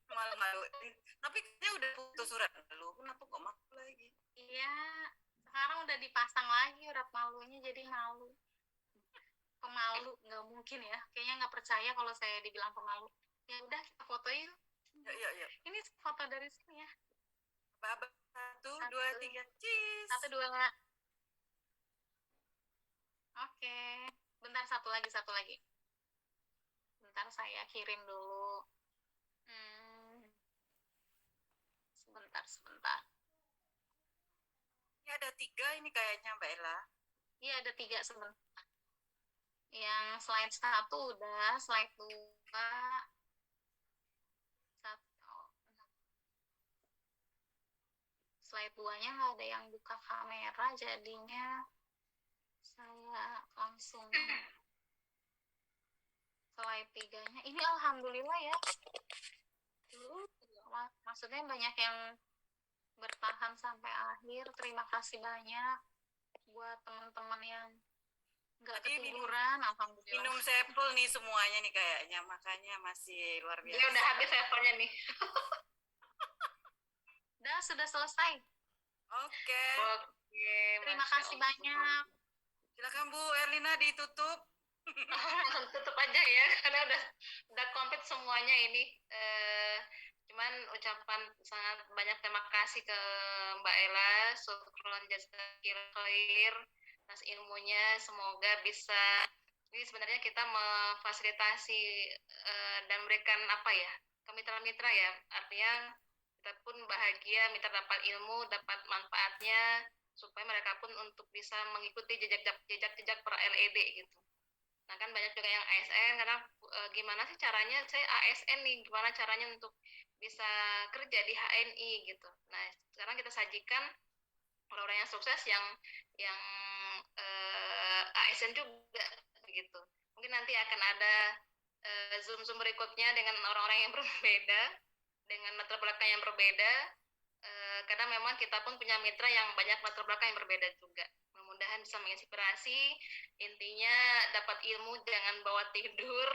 Malu-malu. Tapi dia udah putus surat dulu. Kenapa kok malu lagi? Iya. Sekarang udah dipasang lagi urat malunya, jadi malu. Pemalu, nggak mungkin ya. Kayaknya nggak percaya kalau saya dibilang pemalu. Ya udah, kita foto yuk. Ya. Ini foto dari sini ya. Baba, 1, 2, 3, cheese. 1, 2. Oke. Bentar, satu lagi. Bentar, saya kirim dulu. Sebentar. Ini ada 3 ini kayaknya Mbak Ella. Iya, ada 3 sebentar. Yang slide 1 udah, slide 2. slide 2-nya nggak ada yang buka kamera, jadinya saya langsung slide 3-nya. Ini alhamdulillah ya. Maksudnya banyak yang bertahan sampai akhir. Terima kasih banyak buat teman-teman yang nggak Tadi ketiduran. Alhamdulillah. Minum sepul nih semuanya nih kayaknya, makanya masih luar biasa. Dia udah habis levelnya nih. Sudah selesai. Oke. Oke, Terima Masya kasih Allah. banyak. Silakan Bu Erlina ditutup. Langsung tutup aja ya, karena udah komplit semuanya ini. Cuman ucapan sangat banyak terima kasih ke Mbak Ella, syukron jazakil khair atas ilmunya. Semoga bisa, ini sebenarnya kita memfasilitasi dan memberikan apa ya ke mitra-mitra ya, artinya kita pun bahagia, mitra dapat ilmu, dapat manfaatnya, supaya mereka pun untuk bisa mengikuti jejak-jejak para LED gitu. Nah kan banyak juga yang ASN, karena gimana sih caranya, saya ASN nih, gimana caranya untuk bisa kerja di HNI gitu. Nah sekarang kita sajikan orang-orang yang sukses yang ASN juga gitu. Mungkin nanti akan ada zoom berikutnya dengan orang-orang yang berbeda, dengan latar belakang yang berbeda, karena memang kita pun punya mitra yang banyak latar belakang yang berbeda juga. Mudah-mudahan bisa menginspirasi. Intinya dapat ilmu, jangan bawa tidur.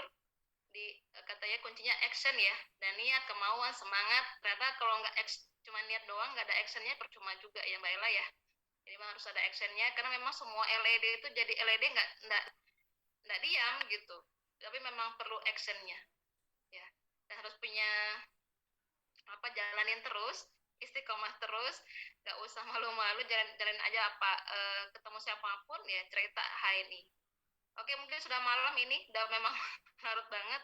Katanya kuncinya action ya, dan niat, kemauan, semangat. Ternyata kalau nggak cuma niat doang, nggak ada actionnya, percuma juga ya Mbak Ella ya. Jadi memang harus ada actionnya, karena memang semua LED itu jadi LED nggak diam gitu, tapi memang perlu actionnya ya, dan harus punya jalanin terus, istiqomah terus, nggak usah malu-malu, jalanin aja apa, ketemu siapapun ya cerita HNI. Oke, mungkin sudah malam ini, udah memang larut banget.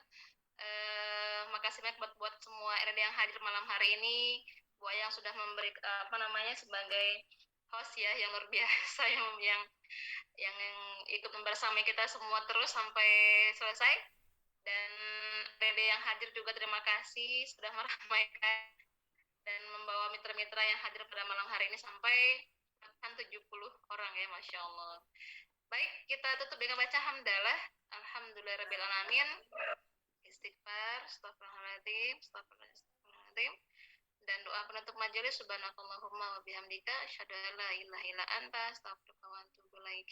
Makasih banyak buat semua RD yang hadir malam hari ini, buat yang sudah memberi sebagai host ya, yang luar biasa, yang ikut membersamai kita semua terus sampai selesai. Dan RD yang hadir juga terima kasih sudah meramaikan dan membawa mitra-mitra yang hadir pada malam hari ini sampai 70 orang ya, Masya Allah. Baik, kita tutup dengan baca hamdalah. Alhamdulillahirrahmanirrahim. Istighfar, astagfirullahaladzim, astagfirullahaladzim. Dan doa penutup majelis, subhanakallahumma wa bihamdika, asyhadu an la ilaha illa anta, astaghfiruka wa atubu ilaik.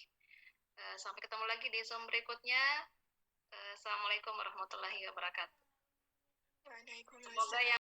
Sampai ketemu lagi di Zoom berikutnya. Assalamualaikum warahmatullahi wabarakatuh. Semoga yang